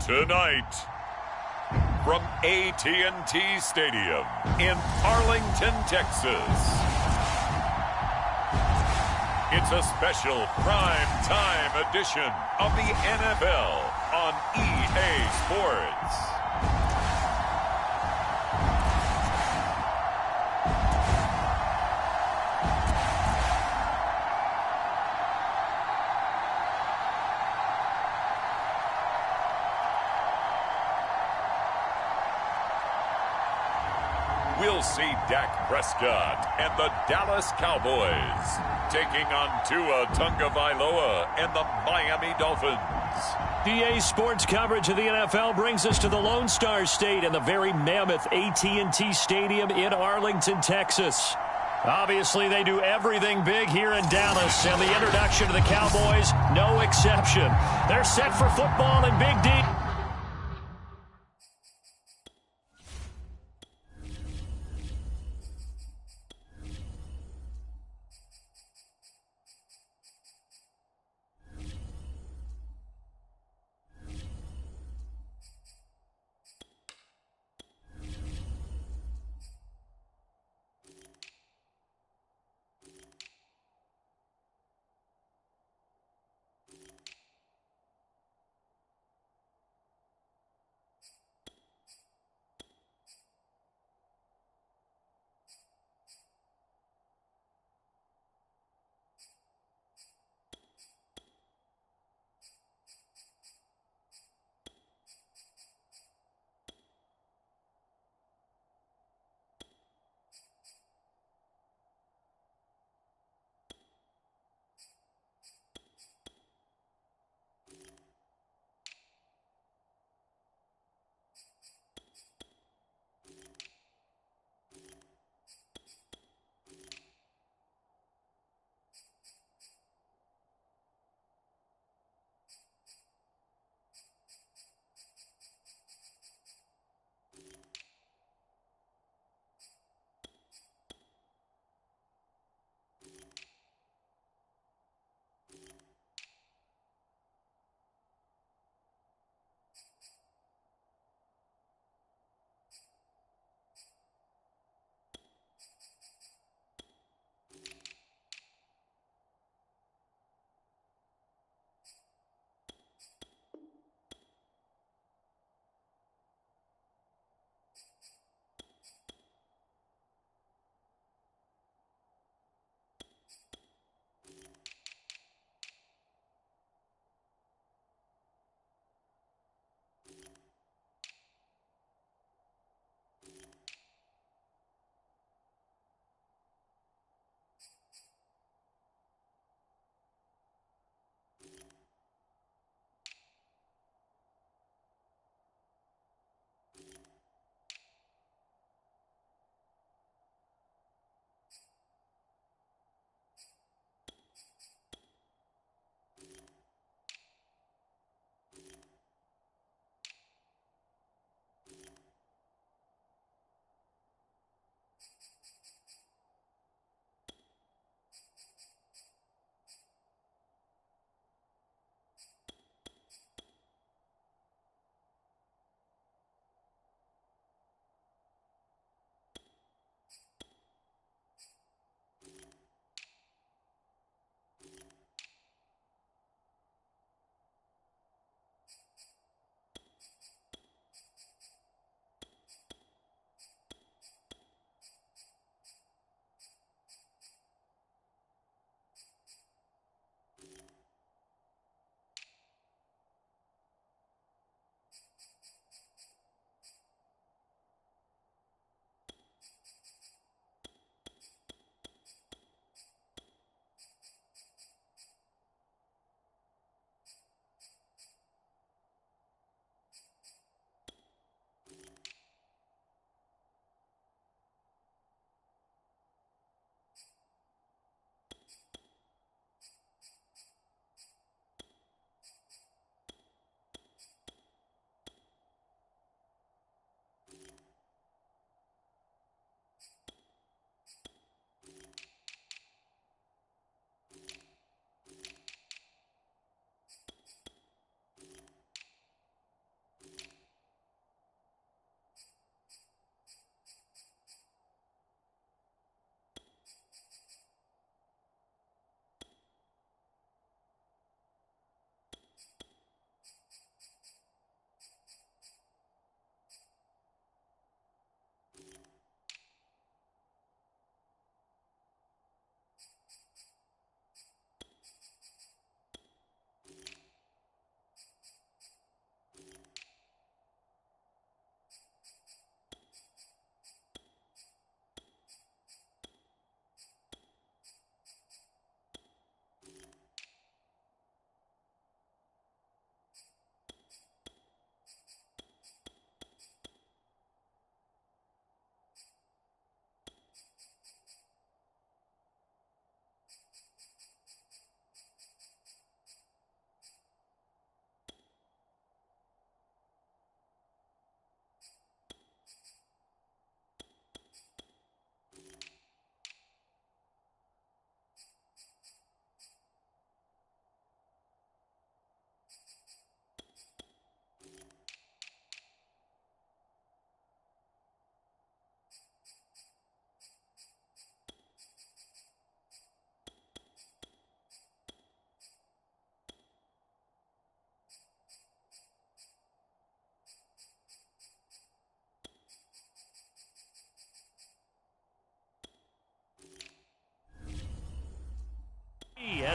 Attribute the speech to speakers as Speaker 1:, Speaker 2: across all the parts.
Speaker 1: Tonight, from AT&T Stadium in Arlington, Texas, it's a special prime time edition of the NFL on EA Sports. We'll see Dak Prescott and the Dallas Cowboys taking on Tua Tagovailoa and the Miami Dolphins.
Speaker 2: EA Sports coverage of the NFL brings us to the Lone Star State and the very mammoth AT&T Stadium in Arlington, Texas. Obviously, they do everything big here in Dallas, and the introduction of the Cowboys, no exception. They're set for football and Big D.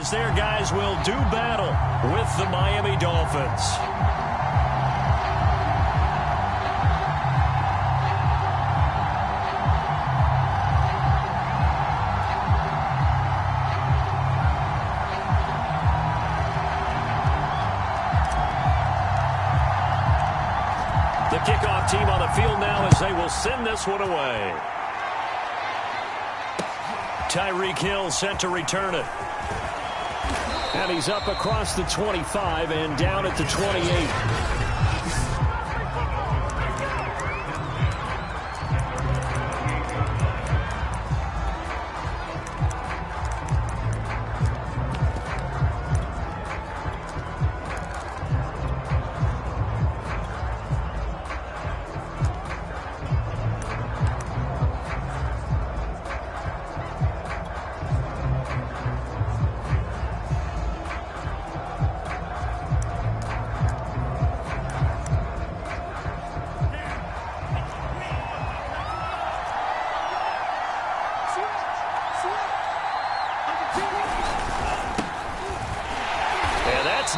Speaker 2: as their guys will do battle with the Miami Dolphins. The kickoff team on the field now as they will send this one away. Tyreek Hill set to return it. And he's up across the 25 and down at the 28.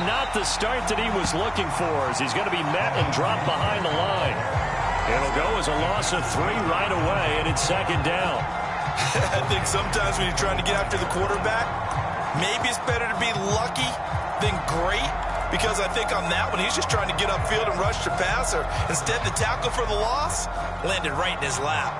Speaker 2: Not the start that he was looking for, as he's going to be met and dropped behind the line. It'll go as a loss of 3 right away, and it's second down.
Speaker 3: I think sometimes when you're trying to get after the quarterback, maybe it's better to be lucky than great, because I think on that one, he's just trying to get upfield and rush the passer. Instead, the tackle for the loss landed right in his lap.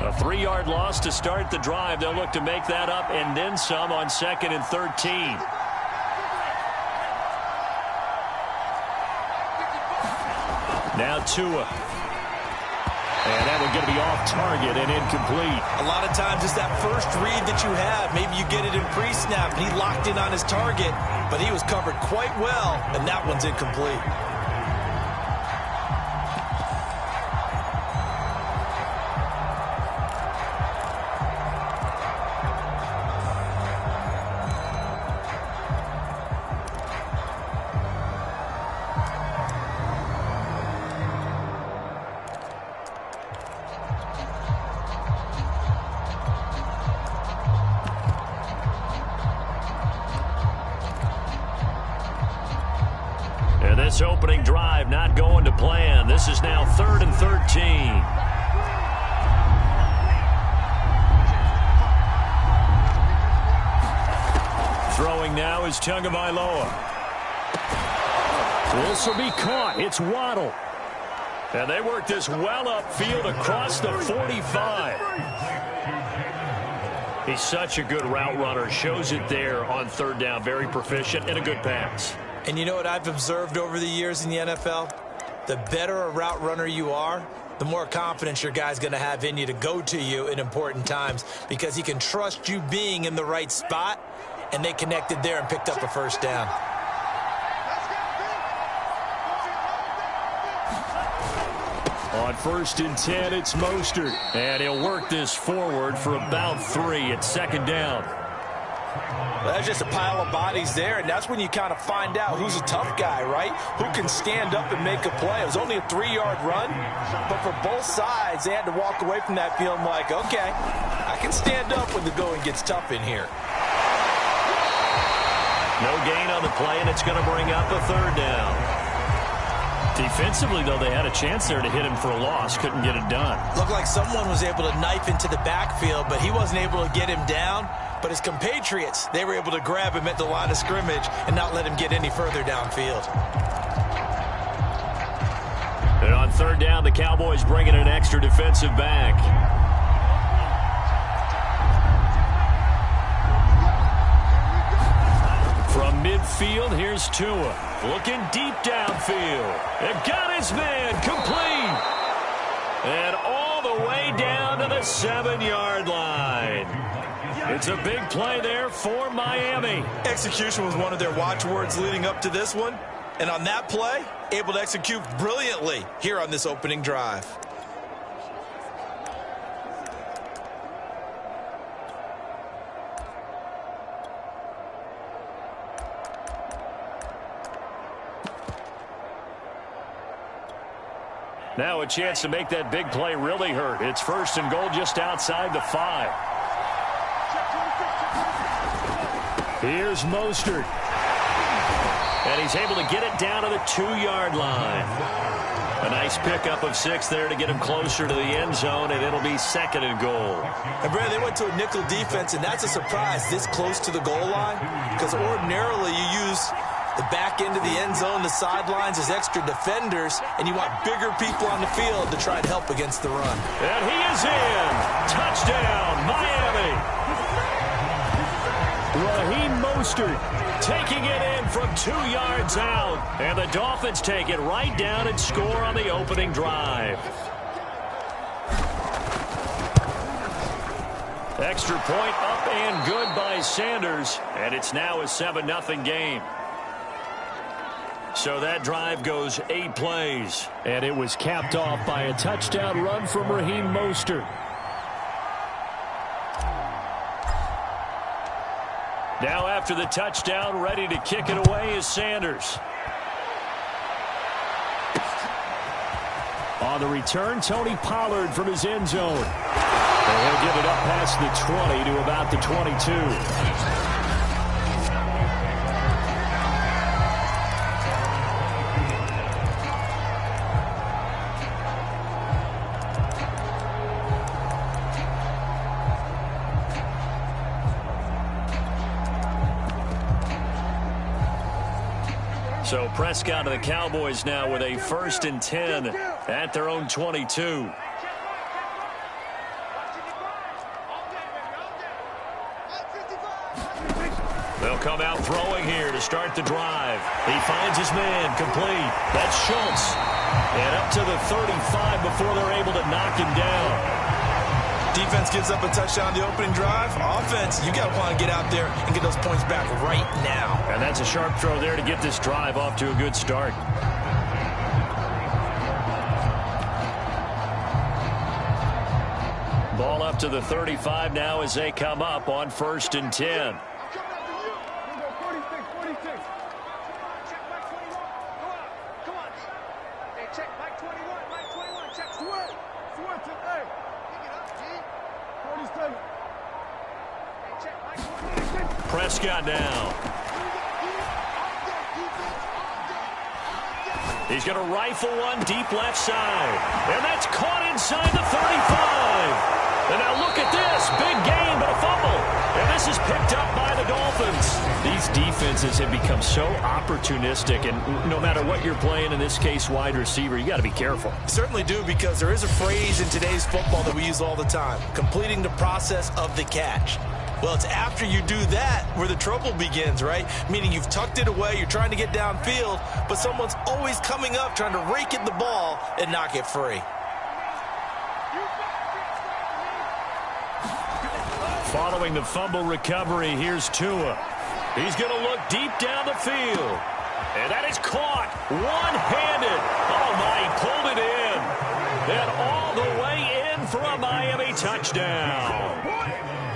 Speaker 2: A 3-yard loss to start the drive. They'll look to make that up and then some on 2nd and 13. Now Tua. And that one going to be off target and incomplete.
Speaker 3: A lot of times it's that first read that you have. Maybe you get it in pre-snap and he locked in on his target, but he was covered quite well, and that one's incomplete.
Speaker 2: This opening drive not going to plan. This is now 3rd and 13. Throwing now is Tagovailoa. This will be caught. It's Waddle. And they work this well upfield across the 45. He's such a good route runner. Shows it there on 3rd down. Very proficient and a good pass.
Speaker 3: And you know what I've observed over the years in the NFL? The better a route runner you are, the more confidence your guy's going to have in you to go to you in important times, because he can trust you being in the right spot, and they connected there and picked up a first down.
Speaker 2: On 1st and 10, it's Mostert. And he'll work this forward for about 3 at 2nd down.
Speaker 3: That's just a pile of bodies there, and that's when you kind of find out who's a tough guy, right? Who can stand up and make a play. It was only a 3-yard run, but for both sides, they had to walk away from that feeling like, okay, I can stand up when the going gets tough in here.
Speaker 2: No gain on the play, and it's going to bring up a 3rd down. Defensively, though, they had a chance there to hit him for a loss. Couldn't get it done.
Speaker 3: Looked like someone was able to knife into the backfield, but he wasn't able to get him down. But his compatriots, they were able to grab him at the line of scrimmage and not let him get any further downfield.
Speaker 2: And on 3rd down, the Cowboys bring in an extra defensive back. From midfield, here's Tua. Looking deep downfield. They've got his man complete. And all the way down to the 7-yard line. It's a big play there for Miami.
Speaker 3: Execution was one of their watchwords leading up to this one. And on that play, able to execute brilliantly here on this opening drive.
Speaker 2: Now a chance to make that big play really hurt. It's 1st and goal just outside the 5. Here's Mostert. And he's able to get it down to the 2-yard line. A nice pickup of 6 there to get him closer to the end zone, and it'll be 2nd and goal.
Speaker 3: And, Brad, they went to a nickel defense, and that's a surprise this close to the goal line, because ordinarily you use the back end of the end zone, the sidelines as extra defenders, and you want bigger people on the field to try and help against the run.
Speaker 2: And he is in. Touchdown, Miami. Raheem Mostert taking it in from 2 yards out. And the Dolphins take it right down and score on the opening drive. Extra point up and good by Sanders. And it's now a 7-0 game. So that drive goes 8 plays. And it was capped off by a touchdown run from Raheem Mostert. Now after the touchdown, ready to kick it away is Sanders. On the return, Tony Pollard from his end zone. And he'll get it up past the 20 to about the 22. So Prescott and the Cowboys now with a 1st and 10 at their own 22. They'll come out throwing here to start the drive. He finds his man complete. That's Schultz. And up to the 35 before they're able to knock him down.
Speaker 3: Defense gives up a touchdown the opening drive. Offense, you got to want to get out there and get those points back right now.
Speaker 2: And that's a sharp throw there to get this drive off to a good start. Ball up to the 35 now as they come up on 1st and 10. Prescott now. He's going to rifle one deep left side. And that's caught inside the 35. And now look at this. Big gain, but a fumble. And this is picked up by the Dolphins. These defenses have become so opportunistic. And no matter what you're playing, in this case, wide receiver, you got to be careful.
Speaker 3: Certainly do, because there is a phrase in today's football that we use all the time. Completing the process of the catch. Well, it's after you do that where the trouble begins, right? Meaning you've tucked it away, you're trying to get downfield, but someone's always coming up trying to rake at the ball and knock it free.
Speaker 2: Following the fumble recovery, here's Tua. He's going to look deep down the field. And that is caught one-handed. Oh, my, he pulled it in. And all the way in for a Miami touchdown.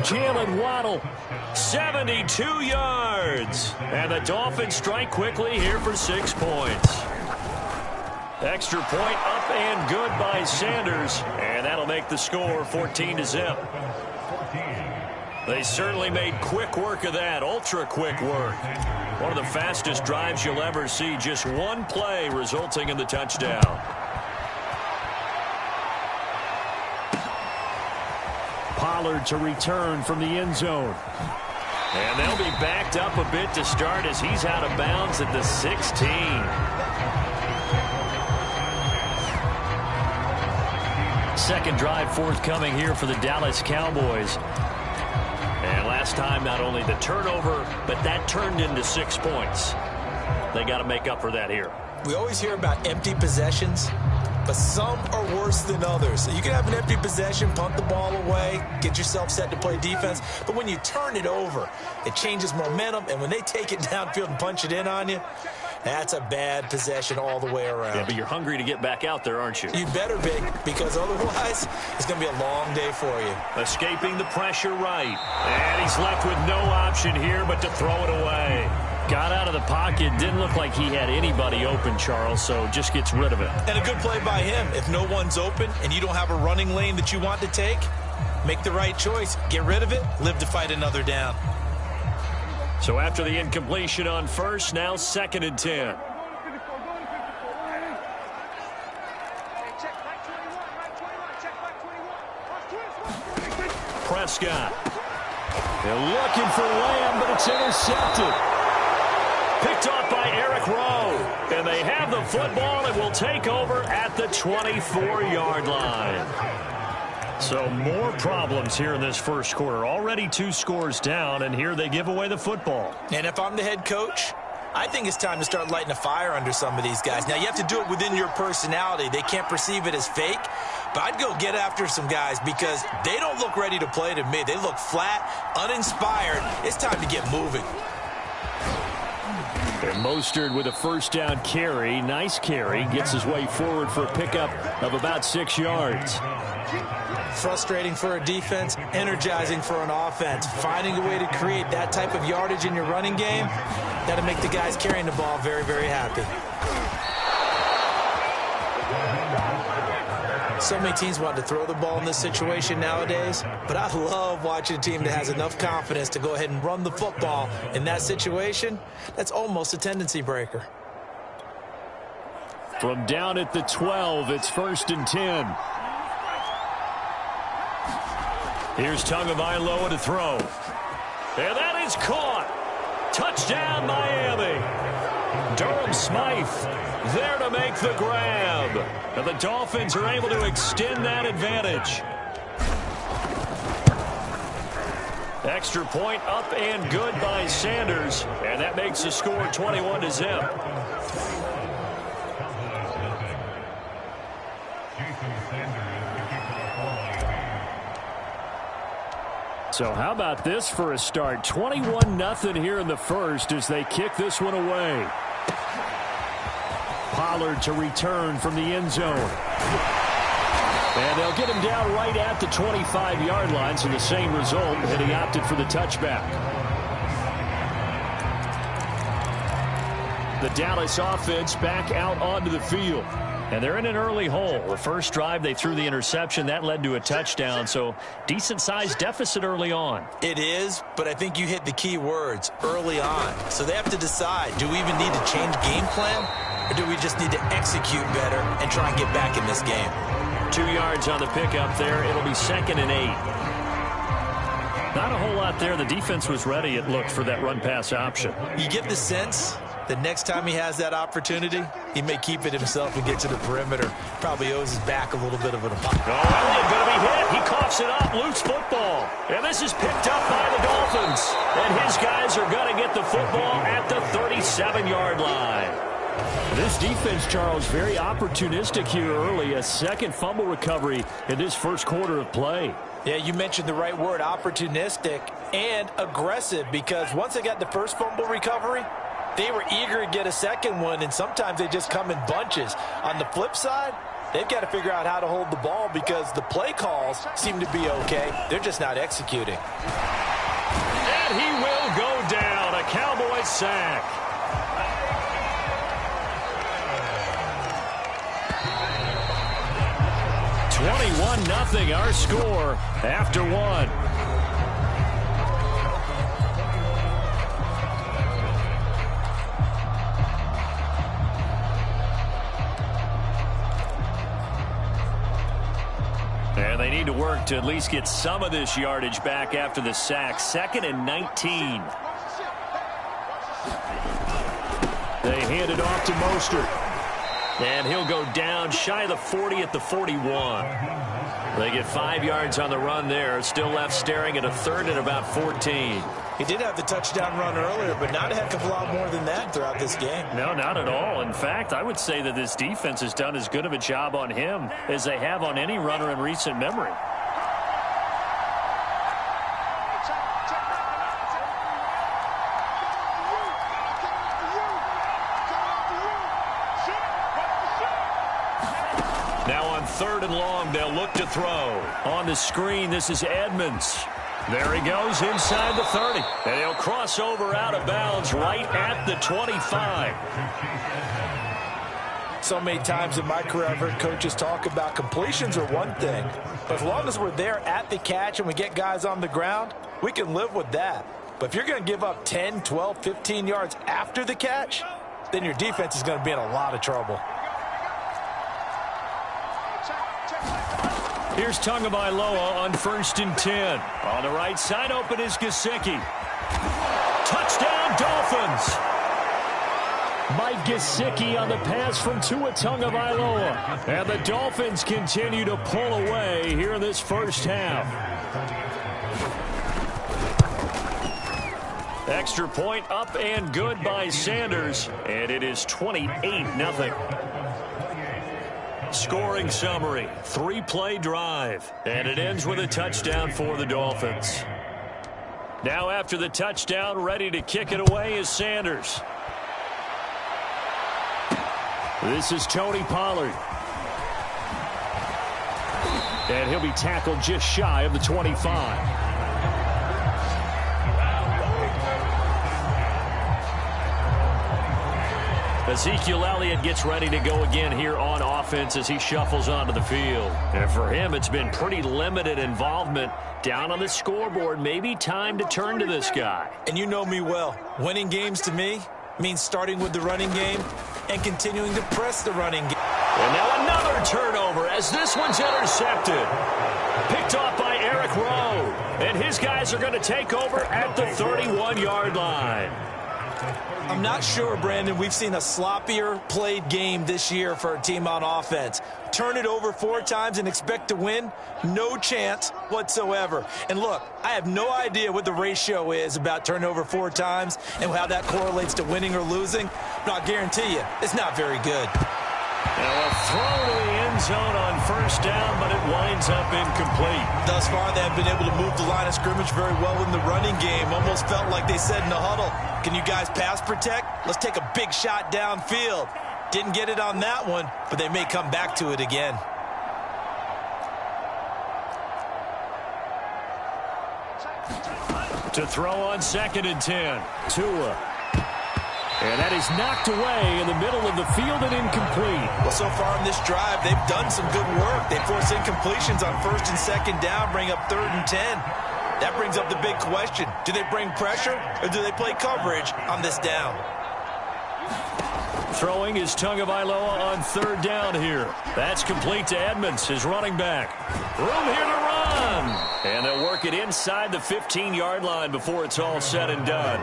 Speaker 2: Jalen Waddle, 72 yards. And the Dolphins strike quickly here for 6 points. Extra point up and good by Sanders. And that'll make the score 14-0. They certainly made quick work of that, ultra-quick work. One of the fastest drives you'll ever see, just one play resulting in the touchdown. Pollard to return from the end zone. And they'll be backed up a bit to start as he's out of bounds at the 16. Second drive forthcoming here for the Dallas Cowboys. And last time, not only the turnover, but that turned into 6 points. They got to make up for that here.
Speaker 3: We always hear about empty possessions, but some are worse than others. So you can have an empty possession, punt the ball away, get yourself set to play defense. But when you turn it over, it changes momentum. And when they take it downfield and punch it in on you, that's a bad possession all the way around.
Speaker 2: Yeah, but you're hungry to get back out there, aren't you?
Speaker 3: You better be, because otherwise it's going to be a long day for you.
Speaker 2: Escaping the pressure right. And he's left with no option here but to throw it away. Got out of the pocket. Didn't look like he had anybody open, Charles, so just gets rid of it.
Speaker 3: And a good play by him. If no one's open and you don't have a running lane that you want to take, make the right choice. Get rid of it. Live to fight another down.
Speaker 2: So after the incompletion on first, now 2nd and 10. Prescott. They're looking for Lamb, but it's intercepted. Picked off by Eric Rowe. And they have the football and will take over at the 24-yard line. So more problems here in this first quarter. Already 2 scores down, and here they give away the football.
Speaker 3: And if I'm the head coach, I think it's time to start lighting a fire under some of these guys. Now, you have to do it within your personality. They can't perceive it as fake. But I'd go get after some guys because they don't look ready to play to me. They look flat, uninspired. It's time to get moving.
Speaker 2: And Mostert with a first down carry. Nice carry. Gets his way forward for a pickup of about 6 yards.
Speaker 3: Frustrating for a defense, energizing for an offense. Finding a way to create that type of yardage in your running game, got to make the guys carrying the ball very, very happy. So many teams want to throw the ball in this situation nowadays, but I love watching a team that has enough confidence to go ahead and run the football in that situation. That's almost a tendency breaker.
Speaker 2: From down at the 12, it's 1st and 10. Here's Tagovailoa to throw. And that is caught. Touchdown, Miami. Durham Smythe there to make the grab. And the Dolphins are able to extend that advantage. Extra point up and good by Sanders. And that makes the score 21-0. So how about this for a start? 21-0 here in the first as they kick this one away. Pollard to return from the end zone. And they'll get him down right at the 25-yard line, so the same result, and he opted for the touchback. The Dallas offense back out onto the field. And they're in an early hole. The first drive, they threw the interception. That led to a touchdown, so decent-sized deficit early on.
Speaker 3: It is, but I think you hit the key words, early on. So they have to decide, do we even need to change game plan, or do we just need to execute better and try and get back in this game?
Speaker 2: 2 yards on the pickup there. It'll be 2nd and 8. Not a whole lot there. The defense was ready, it looked, for that run-pass option.
Speaker 3: You get the sense that next time he has that opportunity, he may keep it himself and get to the perimeter. Probably owes his back a little bit of an apology.
Speaker 2: Oh, Elliott going to be hit. He coughs it up. Loose football. And this is picked up by the Dolphins. And his guys are going to get the football at the 37-yard line. This defense, Charles, very opportunistic here early. A second fumble recovery in this first quarter of play.
Speaker 3: Yeah, you mentioned the right word, opportunistic and aggressive, because once they got the first fumble recovery, they were eager to get a second one, and sometimes they just come in bunches. On the flip side, they've got to figure out how to hold the ball because the play calls seem to be okay. They're just not executing.
Speaker 2: And he will go down. A Cowboy sack. (21-0) our score after one. And they need to work to at least get some of this yardage back after the sack. 2nd and 19. They hand it off to Mostert. And he'll go down shy of the 40 at the 41. They get 5 yards on the run there. Still left staring at a 3rd and about 14.
Speaker 3: He did have the touchdown run earlier, but not a heck of a lot more than that throughout this game.
Speaker 2: No, not at all. In fact, I would say that this defense has done as good of a job on him as they have on any runner in recent memory. Now on 3rd and long, they'll look to throw. On the screen, this is Edmonds. There he goes inside the 30. And he'll cross over out of bounds right at the 25.
Speaker 3: So many times in my career, I've heard coaches talk about completions are one thing, but as long as we're there at the catch and we get guys on the ground, we can live with that. But if you're going to give up 10, 12, 15 yards after the catch, then your defense is going to be in a lot of trouble.
Speaker 2: Here's Tagovailoa on 1st and 10. On the right side, open is Gesicki. Touchdown, Dolphins! Mike Gesicki on the pass from Tua Tagovailoa. And the Dolphins continue to pull away here in this first half. Extra point up and good by Sanders. And it is 28-0. Scoring summary, 3-play drive. And it ends with a touchdown for the Dolphins. Now after the touchdown, ready to kick it away is Sanders. This is Tony Pollard. And he'll be tackled just shy of the 25. Ezekiel Elliott gets ready to go again here on offense as he shuffles onto the field. And for him, it's been pretty limited involvement down on the scoreboard. Maybe time to turn to this guy.
Speaker 3: And you know me well. Winning games to me means starting with the running game and continuing to press the running game.
Speaker 2: And now another turnover as this one's intercepted. Picked off by Eric Rowe. And his guys are going to take over at the 31-yard line.
Speaker 3: I'm not sure, Brandon, we've seen a sloppier played game this year for a team on offense. Turn it over 4 times and expect to win? No chance whatsoever. And look, I have no idea what the ratio is about turning over 4 times and how that correlates to winning or losing. But I'll guarantee you, it's not very good.
Speaker 2: Now a throw to the end zone on 1st down, but it winds up incomplete.
Speaker 3: Thus far, they have been able to move the line of scrimmage very well in the running game. Almost felt like they said in the huddle, can you guys pass protect? Let's take a big shot downfield. Didn't get it on that one, but they may come back to it again.
Speaker 2: To throw on 2nd and 10. Tua. And that is knocked away in the middle of the field and incomplete.
Speaker 3: Well, so far in this drive, they've done some good work. They force incompletions on 1st and 2nd down, bring up 3rd and 10. That brings up the big question. Do they bring pressure or do they play coverage on this down?
Speaker 2: Throwing is Tagovailoa on 3rd down here. That's complete to Edmonds, his running back. Room here to run. And they'll work it inside the 15-yard line before it's all said and done.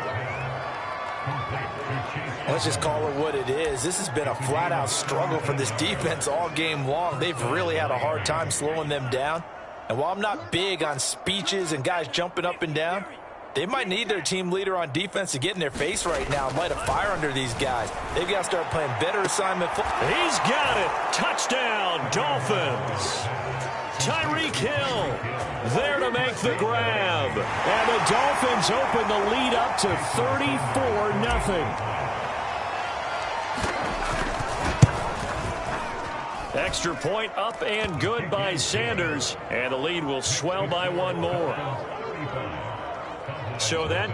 Speaker 3: Let's just call it what it is. This has been a flat-out struggle for this defense all game long. They've really had a hard time slowing them down. And while I'm not big on speeches and guys jumping up and down, they might need their team leader on defense to get in their face right now and light a fire under these guys. They've got to start playing better assignment football.
Speaker 2: He's got it. Touchdown, Dolphins. Tyreek Hill there to make the grab. And the Dolphins open the lead up to 34-0. Extra point up and good by Sanders. And the lead will swell by 1 more. So then,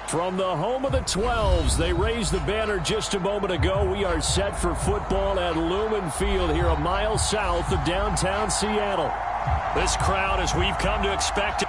Speaker 2: From the home of the 12s, they raised the banner just a moment ago. We are set for football at Lumen Field here a mile south of downtown Seattle. This crowd, as we've come to expect,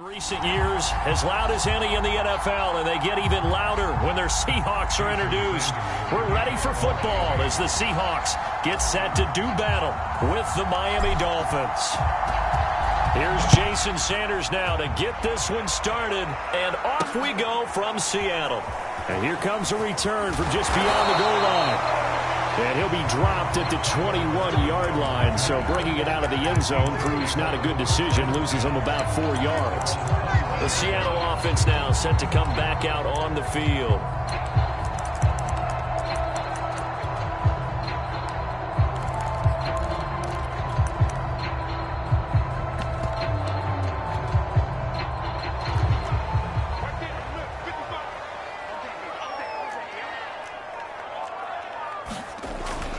Speaker 2: in recent years, as loud as any in the NFL, and they get even louder when their Seahawks are introduced. We're ready for football as the Seahawks get set to do battle with the Miami Dolphins. Here's Jason Sanders now to get this one started, and off we go from Seattle. And here comes a return from just beyond the goal line. And he'll be dropped at the 21-yard line, so bringing it out of the end zone proves not a good decision, loses him about 4 yards. The Seattle offense now set to come back out on the field.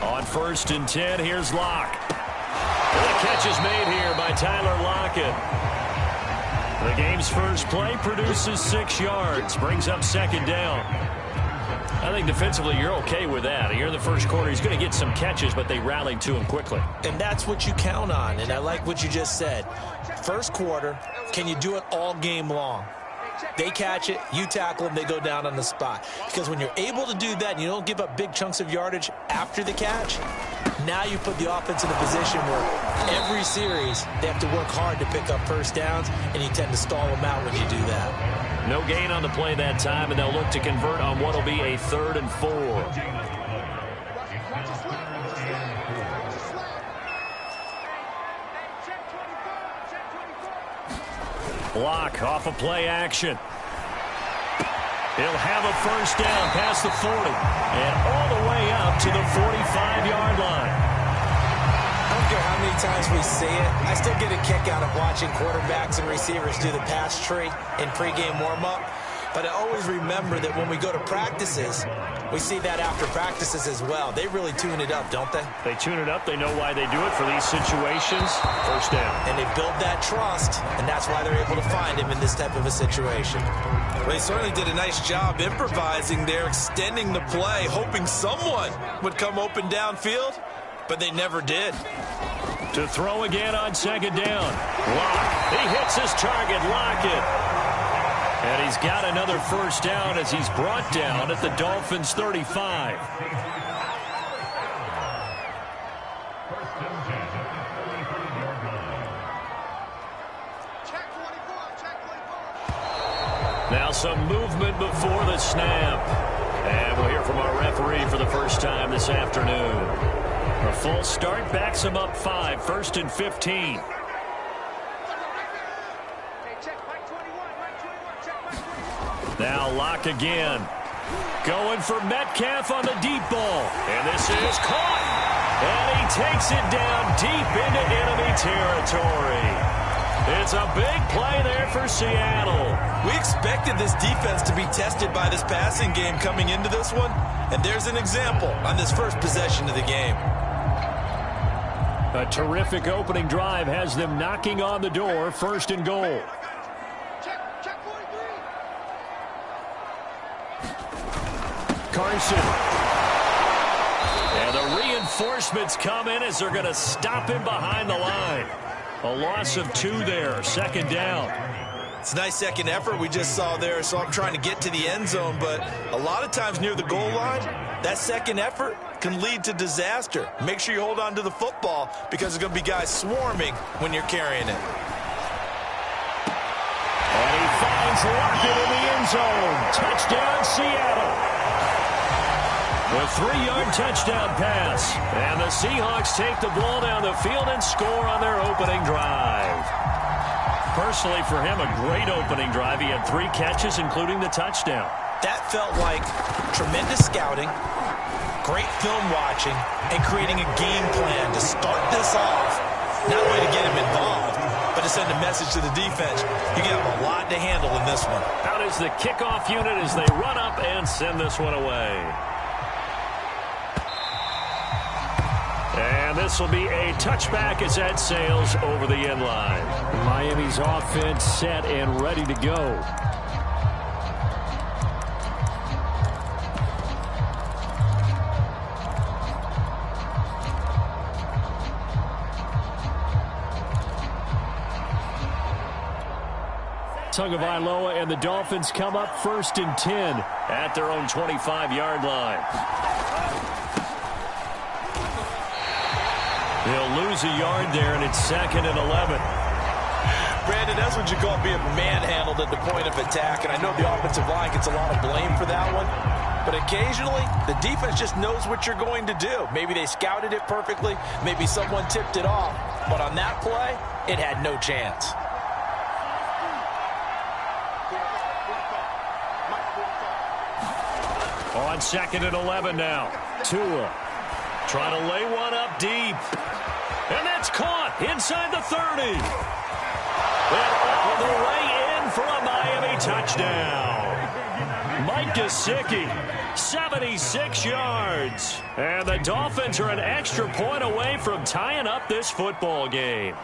Speaker 2: On 1st and 10, here's Locke. And the catch is made here by Tyler Lockett. The game's first play produces 6 yards, brings up 2nd down. I think defensively you're okay with that. Here in the first quarter, he's going to get some catches, but they rallied to him quickly.
Speaker 3: And that's what you count on, and I like what you just said. First quarter, can you do it all game long? They catch it, you tackle them, they go down on the spot. Because when you're able to do that and you don't give up big chunks of yardage after the catch, now you put the offense in a position where every series they have to work hard to pick up first downs, and you tend to stall them out when you do that.
Speaker 2: No gain on the play that time, and they'll look to convert on what will be a 3rd and 4. Block off of play action. He'll have a first down past the 40 and all the way up to the 45-yard line.
Speaker 3: I don't care how many times we see it. I still get a kick out of watching quarterbacks and receivers do the pass tree in pregame warm-up. But I always remember that when we go to practices, we see that after practices as well. They really tune it up, don't they?
Speaker 2: They tune it up. They know why they do it for these situations. First down.
Speaker 3: And they build that trust, and that's why they're able to find him in this type of a situation. Well, they certainly did a nice job improvising there, extending the play, hoping someone would come open downfield, but they never did.
Speaker 2: To throw again on 2nd down. Locke. He hits his target. Lockett. And he's got another first down as he's brought down at the Dolphins' 35. Now some movement before the snap. And we'll hear from our referee for the first time this afternoon. A full start backs him up 5, 1st and 15. Now Locke again. Going for Metcalf on the deep ball. And this is caught. And he takes it down deep into enemy territory. It's a big play there for Seattle.
Speaker 3: We expected this defense to be tested by this passing game coming into this one. And there's an example on this first possession of the game.
Speaker 2: A terrific opening drive has them knocking on the door, 1st and goal. Carson. And the reinforcements come in as they're going to stop him behind the line. A loss of 2 there, 2nd down.
Speaker 3: It's a nice second effort we just saw there, so I'm trying to get to the end zone, but a lot of times near the goal line, that second effort can lead to disaster. Make sure you hold on to the football because there's going to be guys swarming when you're carrying it.
Speaker 2: And he finds Lockett in the end zone. Touchdown, Seattle. A 3-yard touchdown pass. And the Seahawks take the ball down the field and score on their opening drive. Personally, for him, a great opening drive. He had 3 catches, including the touchdown.
Speaker 3: That felt like tremendous scouting, great film watching, and creating a game plan to start this off. Not only to get him involved, but to send a message to the defense. You have a lot to handle in this one.
Speaker 2: Out is the kickoff unit as they run up and send this one away. And this will be a touchback as that sails over the end line. Miami's offense set and ready to go. Tagovailoa and the Dolphins come up 1st and 10 at their own 25-yard line. They'll lose a yard there, and it's 2nd and 11.
Speaker 3: Brandon, that's what you call being manhandled at the point of attack, and I know the offensive line gets a lot of blame for that one, but occasionally the defense just knows what you're going to do. Maybe they scouted it perfectly, maybe someone tipped it off, but on that play, it had no chance.
Speaker 2: On 2nd and 11 now. Tua trying to lay one up deep. And that's caught inside the 30. And all the way in for a Miami touchdown. Mike Gesicki, 76 yards. And the Dolphins are an extra point away from tying up this football game.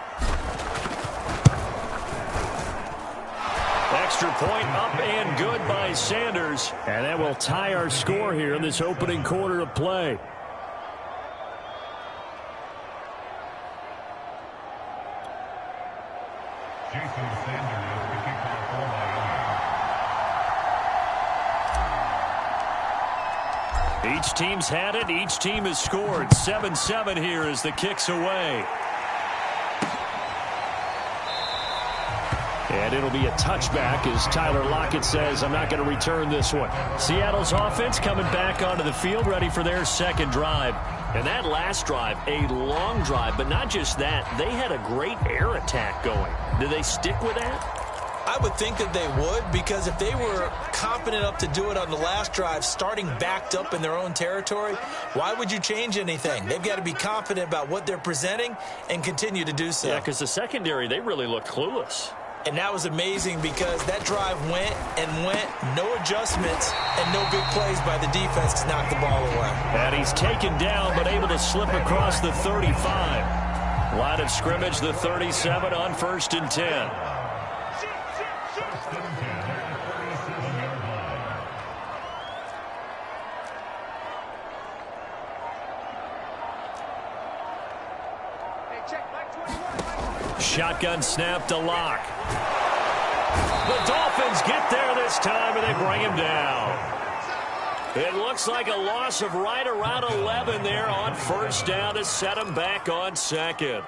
Speaker 2: Extra point up and good by Sanders. And that will tie our score here in this opening quarter of play. Each team's had it. Each team has scored. 7-7 here as the kick's away. And it'll be a touchback as Tyler Lockett says, I'm not going to return this one. Seattle's offense coming back onto the field, ready for their second drive. And that last drive, a long drive, but not just that. They had a great air attack going. Do they stick with that?
Speaker 3: I would think that they would, because if they were confident enough to do it on the last drive, starting backed up in their own territory, why would you change anything? They've got to be confident about what they're presenting and continue to do so.
Speaker 2: Yeah, because the secondary, they really look clueless.
Speaker 3: And that was amazing because that drive went and went, no adjustments, and no big plays by the defense to knock the ball away.
Speaker 2: And he's taken down but able to slip across the 35. Line of scrimmage, the 37 on 1st and 10. Shotgun snap to Lock. The Dolphins get there this time, and they bring him down. It looks like a loss of right around 11 there on 1st down to set him back on 2nd.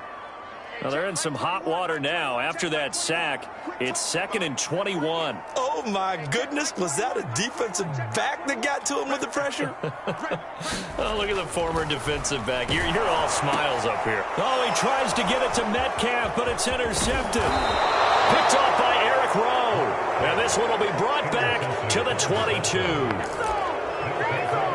Speaker 2: Well, they're in some hot water now. After that sack, it's 2nd and 21.
Speaker 3: Oh, my goodness. Was that a defensive back that got to him with the pressure?
Speaker 2: Oh, look at the former defensive back. You're all smiles up here. Oh, he tries to get it to Metcalf, but it's intercepted. Picked off by Eric Rowe. And this one will be brought back to the 22.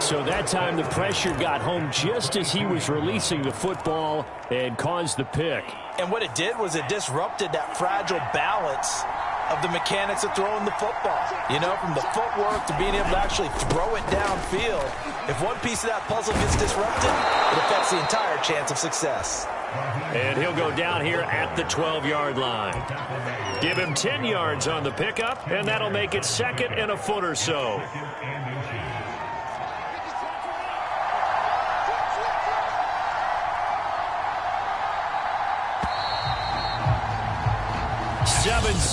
Speaker 2: So that time the pressure got home just as he was releasing the football and caused the pick.
Speaker 3: And what it did was it disrupted that fragile balance of the mechanics of throwing the football. You know, from the footwork to being able to actually throw it downfield. If one piece of that puzzle gets disrupted, it affects the entire chance of success.
Speaker 2: And he'll go down here at the 12-yard line. Give him 10 yards on the pickup, and that'll make it 2nd and a foot or so.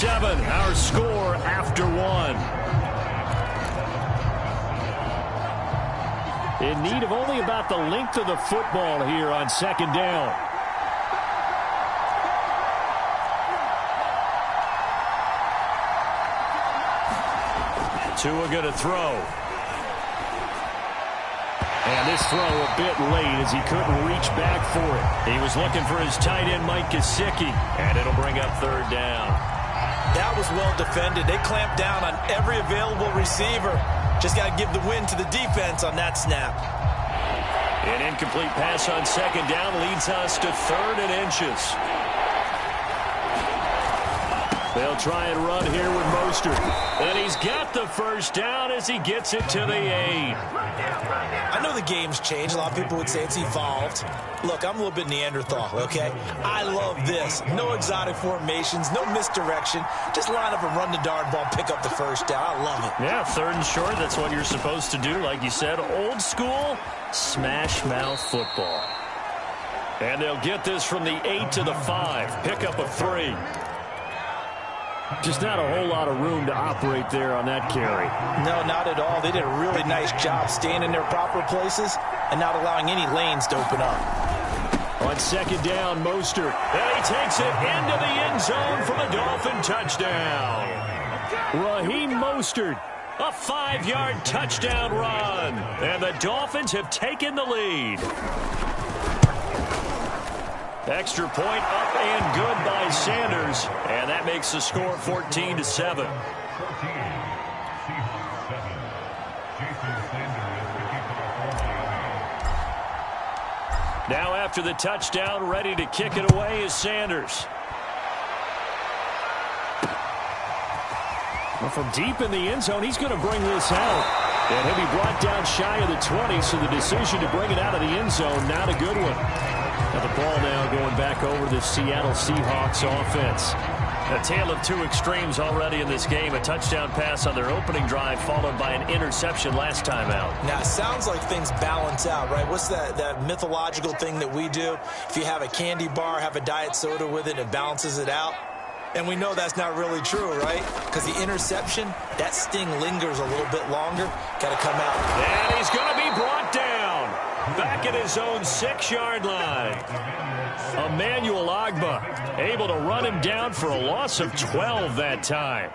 Speaker 2: Our score after 1. In need of only about the length of the football here on 2nd down. Tua going to throw. And this throw a bit late as he couldn't reach back for it. He was looking for his tight end, Mike Gesicki, and it'll bring up 3rd down.
Speaker 3: That was well defended. They clamped down on every available receiver. Just got to give the win to the defense on that snap.
Speaker 2: An incomplete pass on 2nd down leads us to 3rd and inches. They'll try and run here with Mostert. And he's got the 1st down as he gets it to the 8.
Speaker 3: I know the game's changed. A lot of people would say it's evolved. Look, I'm a little bit Neanderthal, okay? I love this. No exotic formations, no misdirection. Just line up and run the darn ball, pick up the 1st down. I love it.
Speaker 2: Yeah, 3rd and short, that's what you're supposed to do. Like you said, old school, smash mouth football. And they'll get this from the 8 to the 5. Pickup of 3. Just not a whole lot of room to operate there on that carry.
Speaker 3: No, not at all. They did a really nice job staying in their proper places and not allowing any lanes to open up.
Speaker 2: On second down, Mostert. And he takes it into the end zone for the Dolphin touchdown. Raheem Mostert, a 5-yard touchdown run. And the Dolphins have taken the lead. Extra point up and good by Sanders. And that makes the score 14-7. Now after the touchdown, ready to kick it away is Sanders. Well, from deep in the end zone, he's going to bring this out. And he'll be brought down shy of the 20, so the decision to bring it out of the end zone, not a good one. Now the ball now going back over the Seattle Seahawks offense. A tale of two extremes already in this game. A touchdown pass on their opening drive followed by an interception last time out.
Speaker 3: Now, it sounds like things balance out, right? What's that mythological thing that we do? If you have a candy bar, have a diet soda with it, it balances it out. And we know that's not really true, right? Because the interception, that sting lingers a little bit longer. Got to come out.
Speaker 2: And he's going to be brought down. Back at his own 6-yard line. Emmanuel Ogbah able to run him down for a loss of 12 that time.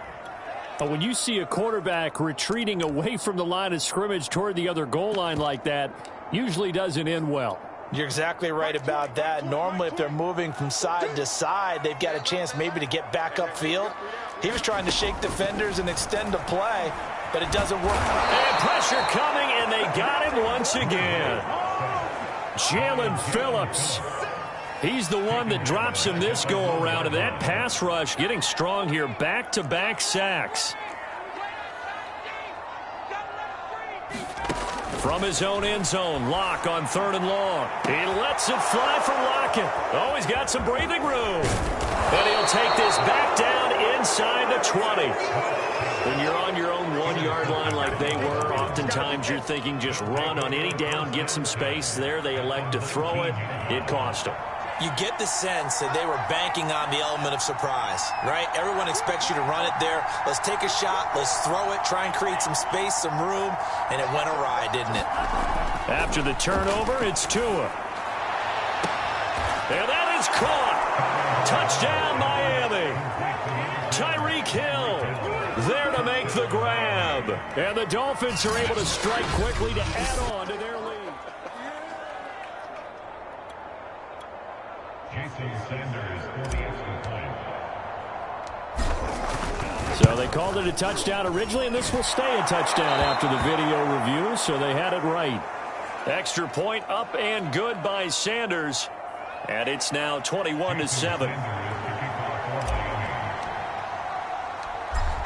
Speaker 2: But when you see a quarterback retreating away from the line of scrimmage toward the other goal line like that, usually doesn't end well.
Speaker 3: You're exactly right about that. Normally, if they're moving from side to side, they've got a chance maybe to get back upfield. He was trying to shake defenders and extend the play, but it doesn't work.
Speaker 2: And pressure coming, and they got him once again. Jalen Phillips. He's the one that drops him this go-around, and that pass rush getting strong here. Back-to-back sacks. From his own end zone, Locke on 3rd and long. He lets it fly for Lockett. Oh, he's got some breathing room. And he'll take this back down inside the 20. When you're on your own 1-yard line like they were, oftentimes you're thinking just run on any down, get some space. There they elect to throw it. It cost them.
Speaker 3: You get the sense that they were banking on the element of surprise, right? Everyone expects you to run it there. Let's take a shot. Let's throw it. Try and create some space, some room. And it went awry, didn't it?
Speaker 2: After the turnover, it's Tua. And that is caught. Touchdown, Miami. Tyreek Hill there to make the grab. And the Dolphins are able to strike quickly to add on to their lead. So they called it a touchdown originally, and this will stay a touchdown after the video review, so they had it right. Extra point up and good by Sanders, and it's now 21-7.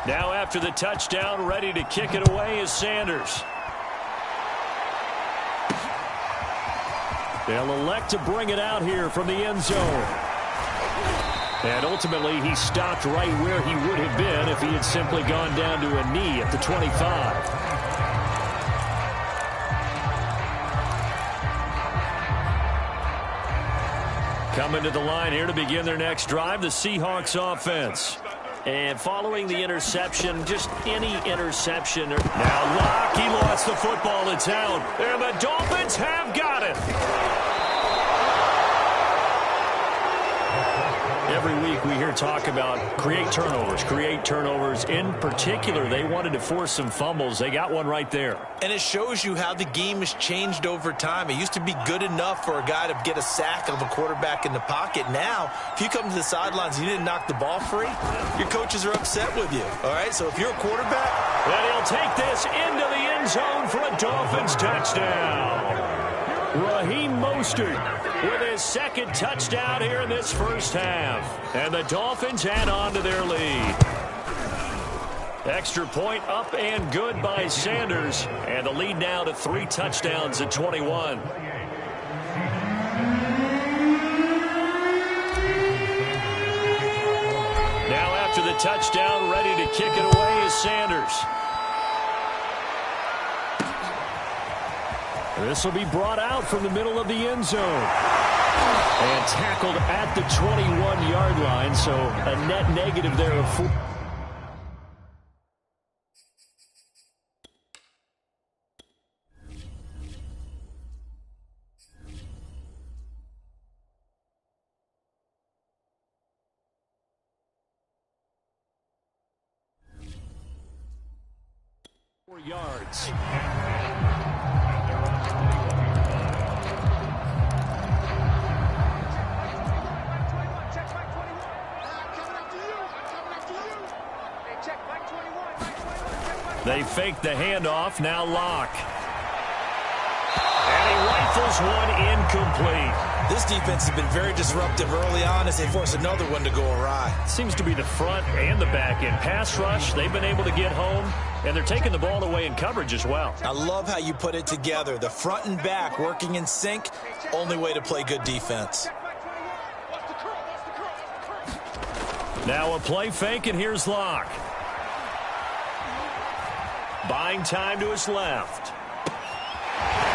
Speaker 2: Now after the touchdown, ready to kick it away is Sanders. They'll elect to bring it out here from the end zone. And ultimately, he stopped right where he would have been if he had simply gone down to a knee at the 25. Coming to the line here to begin their next drive, the Seahawks offense. And following the interception, just any interception. Now Locke, he lost the football. It's out. And the Dolphins have got it. Every week we hear talk about create turnovers. In particular, they wanted to force some fumbles. They got one right there.
Speaker 3: And it shows you how the game has changed over time. It used to be good enough for a guy to get a sack of a quarterback in the pocket. Now, if you come to the sidelines and you didn't knock the ball free, your coaches are upset with you. All right, so if you're a quarterback.
Speaker 2: And he'll take this into the end zone for a Dolphins touchdown. Raheem Mostert with his second touchdown here in this first half. And the Dolphins add on to their lead. Extra point up and good by Sanders. And the lead now to 3 touchdowns at 21. Now after the touchdown, ready to kick it away is Sanders. This will be brought out from the middle of the end zone. And tackled at the 21-yard line, so a net negative there of 4. yards. They fake the handoff, now Locke. And he rifles one incomplete.
Speaker 3: This defense has been very disruptive early on as they force another one to go awry.
Speaker 2: Seems to be the front and the back end. Pass rush, they've been able to get home, and they're taking the ball away in coverage as well.
Speaker 3: I love how you put it together. The front and back working in sync, only way to play good defense.
Speaker 2: Now a play fake, and here's Locke. Buying time to his left.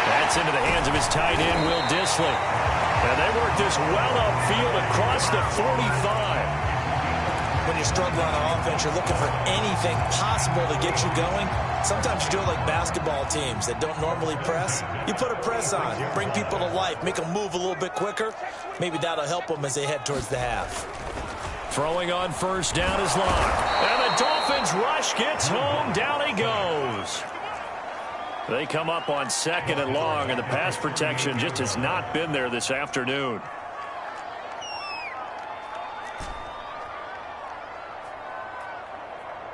Speaker 2: That's into the hands of his tight end, Will Dissly. And they work this well upfield across the 45.
Speaker 3: When you're struggling on offense, you're looking for anything possible to get you going. Sometimes you do it like basketball teams that don't normally press. You put a press on, bring people to life, make them move a little bit quicker. Maybe that'll help them as they head towards the half.
Speaker 2: Throwing on first down is Locke. And the Dolphins rush gets home. Down he goes. They come up on second and long, and the pass protection just has not been there this afternoon.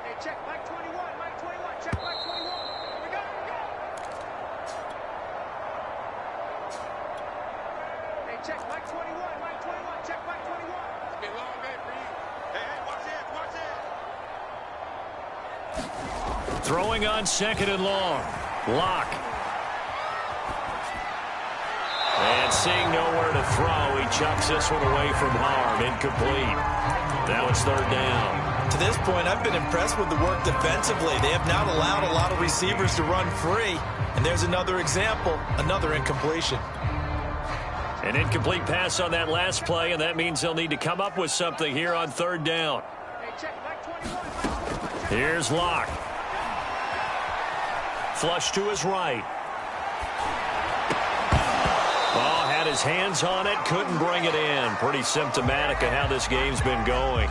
Speaker 4: Hey, check Mike 21, Mike 21, check Mike 21. Here we go, here we go. Hey, check Mike 21, Mike 21, check Mike 21. It's been a long day for you. Hey, watch it, watch it.
Speaker 2: Throwing on second and long. Locke. And seeing nowhere to throw, he chucks this one away from harm. Incomplete. Now it's third down.
Speaker 3: To this point, I've been impressed with the work defensively. They have not allowed a lot of receivers to run free. And there's another example, another incompletion.
Speaker 2: An incomplete pass on that last play, and that means they'll need to come up with something here on third down.
Speaker 4: Hey, check Mike 21, Mike 21.
Speaker 2: Here's Locke. Flush to his right. Oh, had his hands on it, couldn't bring it in. Pretty symptomatic of how this game's been going.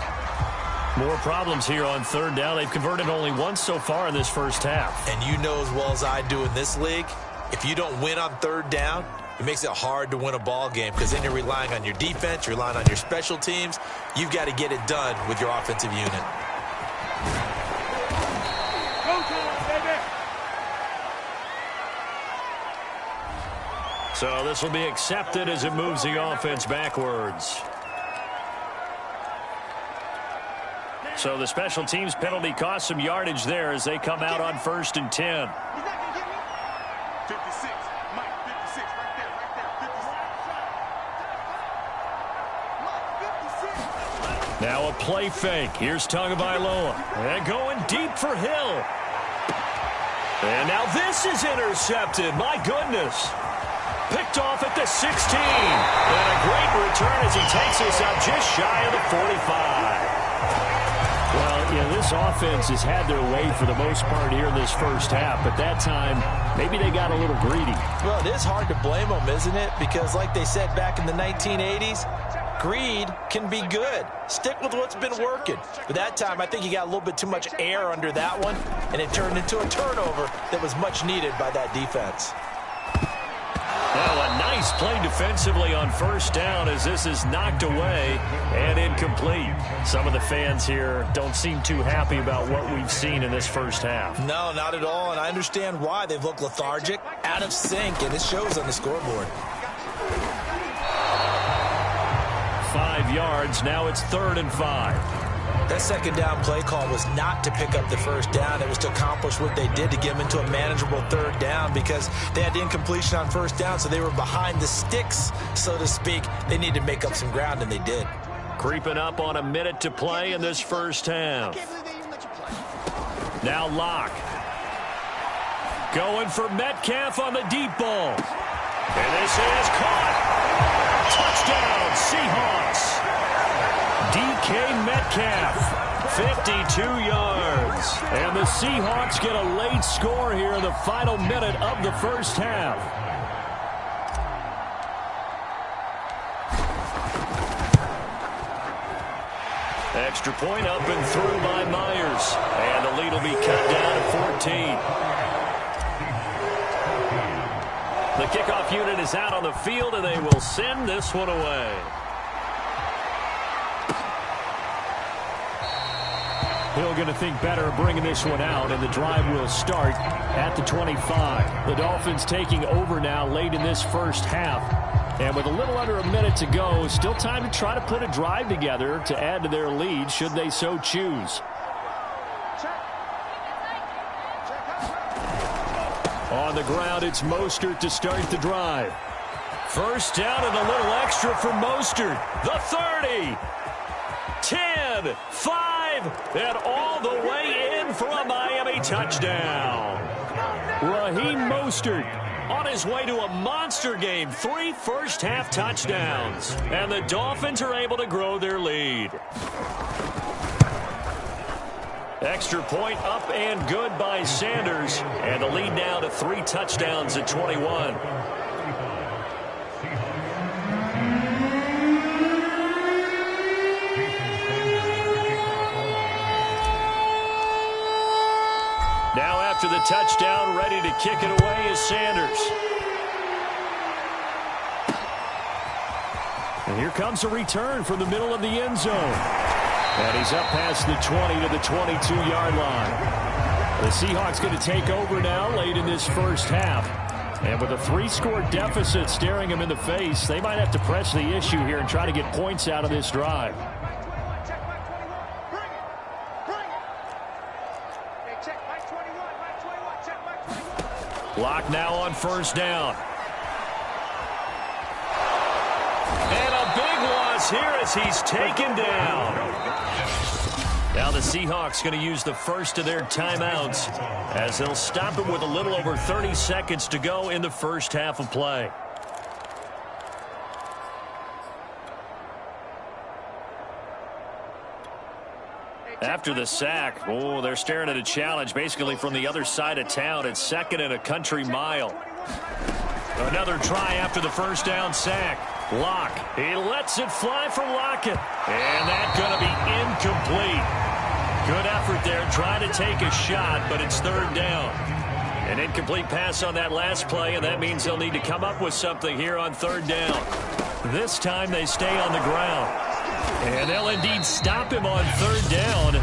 Speaker 2: More problems here on third down. They've converted only once so far in this first half.
Speaker 3: And you know as well as I do in this league, if you don't win on third down, it makes it hard to win a ball game because then you're relying on your defense, you're relying on your special teams. You've got to get it done with your offensive unit.
Speaker 2: So this will be accepted as it moves the offense backwards. So the special teams penalty cost some yardage there as they come out on 1st and 10.
Speaker 4: He's not going to get me. 56, Mike, 56, right there, 56.
Speaker 2: Now a play fake. Here's Tagovailoa. And going deep for Hill. And now this is intercepted. My goodness. Picked off at the 16. And a great return as he takes us out just shy of the 45. Well, you know, this offense has had their way for the most part here in this first half. But that time, maybe they got a little greedy.
Speaker 3: Well, it is hard to blame them, isn't it? Because like they said back in the 1980s, greed can be good. Stick with what's been working. But that time, I think you got a little bit too much air under that one, and it turned into a turnover that was much needed by that defense.
Speaker 2: Now a nice play defensively on first down as this is knocked away and incomplete. Some of the fans here don't seem too happy about what we've seen in this first half.
Speaker 3: No, not at all, and I understand why. They've looked lethargic, out of sync, and it shows on the scoreboard.
Speaker 2: 5 yards, now it's 3rd and 5.
Speaker 3: That second down play call was not to pick up the first down. It was to accomplish what they did to get them into a manageable third down because they had the incompletion on first down, so they were behind the sticks, so to speak. They needed to make up some ground, and they did.
Speaker 2: Creeping up on a minute to play in this first half. Now Locke. Going for Metcalf on the deep ball. And this is caught. Touchdown, Seahawks. DK Metcalf, 52 yards. And the Seahawks get a late score here in the final minute of the first half. Extra point up and through by Myers. And the lead will be cut down to 14. The kickoff unit is out on the field, and they will send this one away. Hill going to think better of bringing this one out, and the drive will start at the 25. The Dolphins taking over now late in this first half. And with a little under a minute to go, still time to try to put a drive together to add to their lead should they so choose. On the ground, it's Mostert to start the drive. First down and a little extra for Mostert. The 30, 10, 5, and all the way in for a Miami touchdown. Raheem Mostert on his way to a monster game. 3 first-half touchdowns. And the Dolphins are able to grow their lead. Extra point up and good by Sanders. And the lead now to 3 touchdowns at 21. Now after the touchdown, ready to kick it away is Sanders. And here comes a return from the middle of the end zone. And he's up past the 20 to the 22-yard line. The Seahawks going to take over now late in this first half. And with a 3-score deficit staring them in the face, they might have to press the issue here and try to get points out of this drive. Lock now on first down. And a big loss here as he's taken down. Now the Seahawks going to use the first of their timeouts as they'll stop it with a little over 30 seconds to go in the first half of play. After the sack, they're staring at a challenge basically from the other side of town. It's 2nd and a country mile. Another try after the first down sack. Lock. He lets it fly from Lockett. And that's going to be incomplete. Good effort there trying to take a shot, but it's 3rd down. An incomplete pass on that last play, and that means they'll need to come up with something here on 3rd down. This time they stay on the ground. And they'll indeed stop him on 3rd down.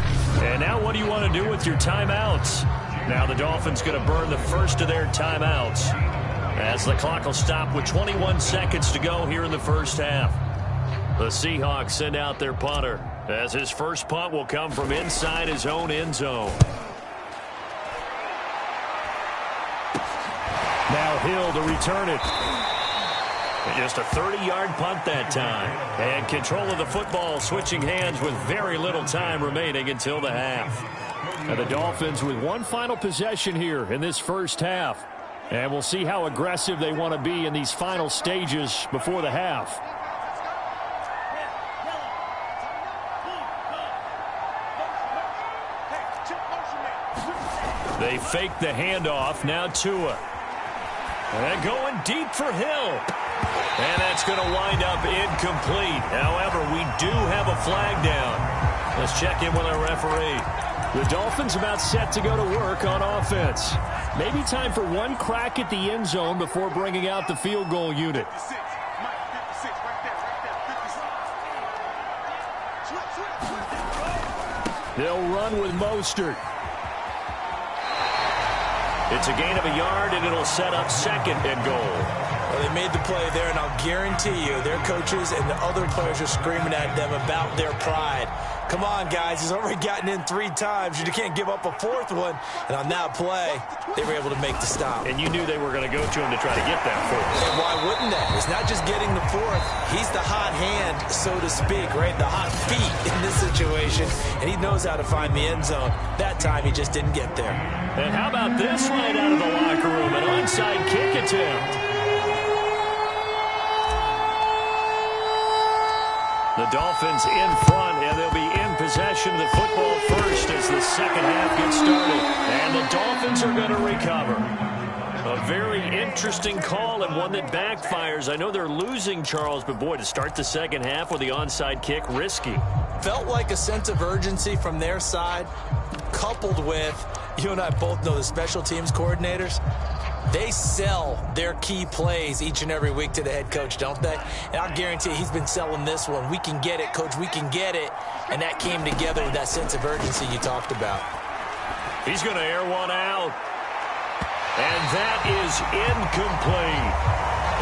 Speaker 2: And now what do you want to do with your timeouts? Now the Dolphins going to burn the first of their timeouts as the clock will stop with 21 seconds to go here in the first half. The Seahawks send out their punter as his first punt will come from inside his own end zone. Now Hill to return it. Just a 30-yard punt that time. And control of the football switching hands with very little time remaining until the half. And the Dolphins with one final possession here in this first half. And we'll see how aggressive they want to be in these final stages before the half. They fake the handoff. Now Tua. And going deep for Hill. And that's going to wind up incomplete. However, we do have a flag down. Let's check in with our referee. The Dolphins about set to go to work on offense. Maybe time for one crack at the end zone before bringing out the field goal unit. They'll run with Mostert. It's a gain of a yard, and it'll set up 2nd and goal.
Speaker 3: Well, they made the play there, and I'll guarantee you their coaches and the other players are screaming at them about their pride. Come on, guys. He's already gotten in 3 times. You can't give up a 4th one. And on that play, they were able to make the stop.
Speaker 2: And you knew they were going to go to him to try to get that 4th.
Speaker 3: And why wouldn't they? It's not just getting the 4th. He's the hot hand, so to speak, right? The hot feet in this situation. And he knows how to find the end zone. That time, he just didn't get there.
Speaker 2: And how about this right out of the locker room? An onside kick attempt. The Dolphins in front, and they'll be in possession of the football first as the second half gets started. And the Dolphins are going to recover. A very interesting call and one that backfires. I know they're losing, Charles, but boy, to start the second half with the onside kick, risky.
Speaker 3: Felt like a sense of urgency from their side, coupled with, you and I both know the special teams coordinators, they sell their key plays each and every week to the head coach, don't they? And I'll guarantee he's been selling this one. We can get it, coach, we can get it. And that came together with that sense of urgency you talked about.
Speaker 2: He's going to air one out. And that is incomplete.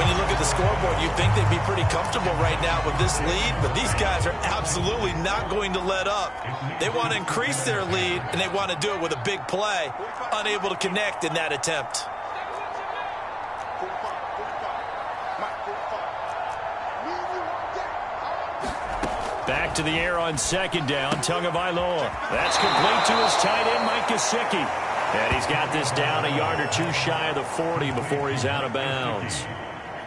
Speaker 3: When you look at the scoreboard, you'd think they'd be pretty comfortable right now with this lead, but these guys are absolutely not going to let up. They want to increase their lead, and they want to do it with a big play, unable to connect in that attempt.
Speaker 2: Back to the air on second down, Tagovailoa. That's complete to his tight end, Mike Gesicki. And he's got this down a yard or two shy of the 40 before he's out of bounds.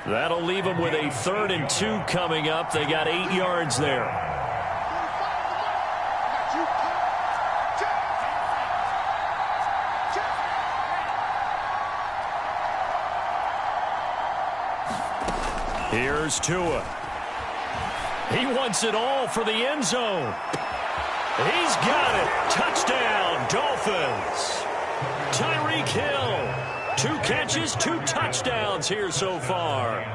Speaker 2: That'll leave him with a 3rd and 2 coming up. They got 8 yards there. Here's Tua. He wants it all for the end zone. He's got it. Touchdown, Dolphins. Tyreek Hill. 2 catches, 2 touchdowns here so far.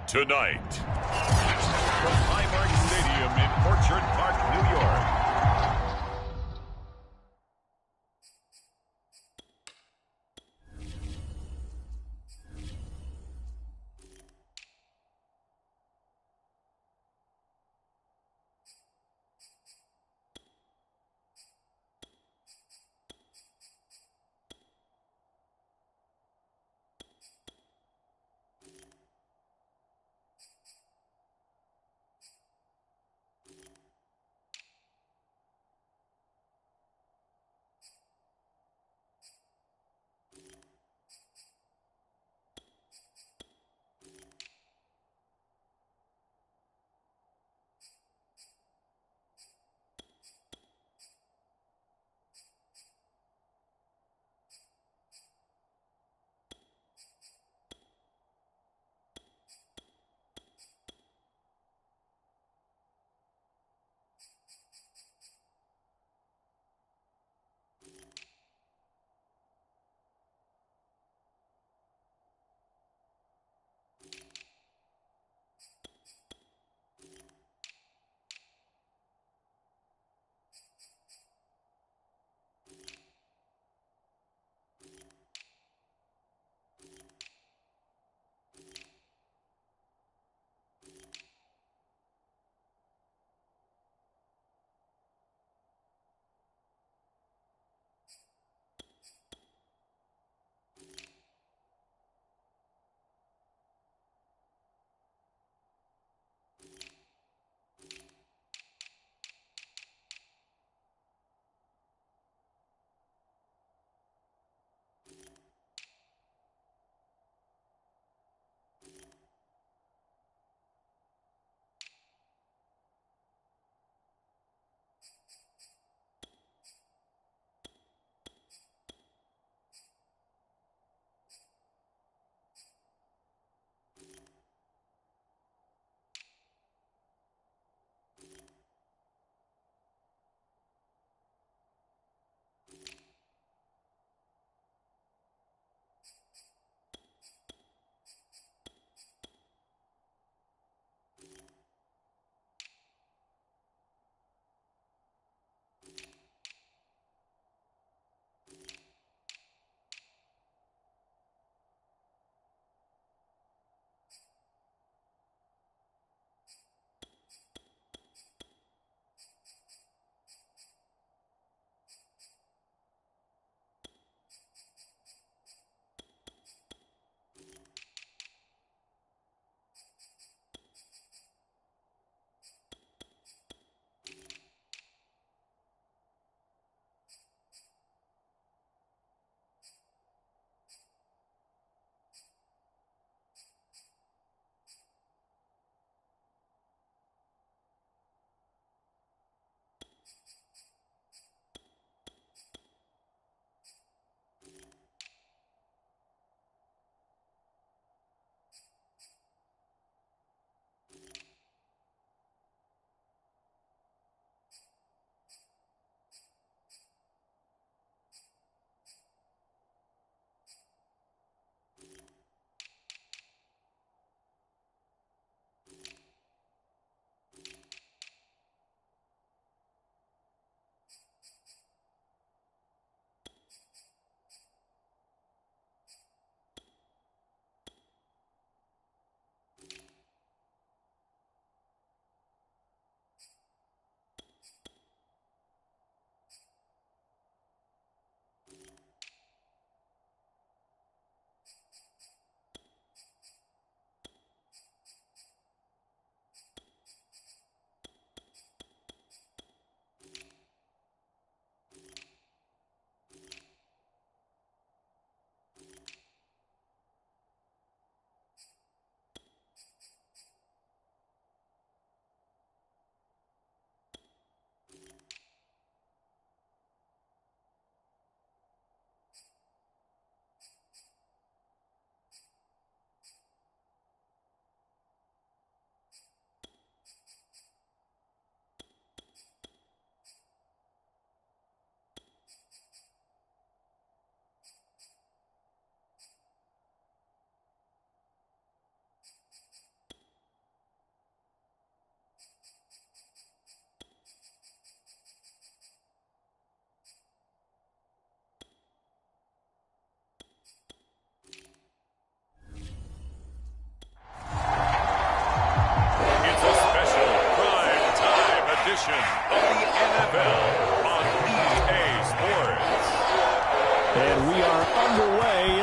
Speaker 1: Tonight, from Highmark Stadium in Orchard Park, New York.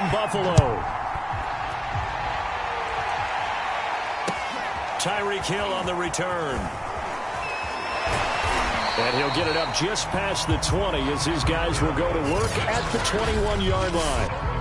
Speaker 2: from Buffalo. Tyreek Hill on the return. And he'll get it up just past the 20 as his guys will go to work at the 21-yard line.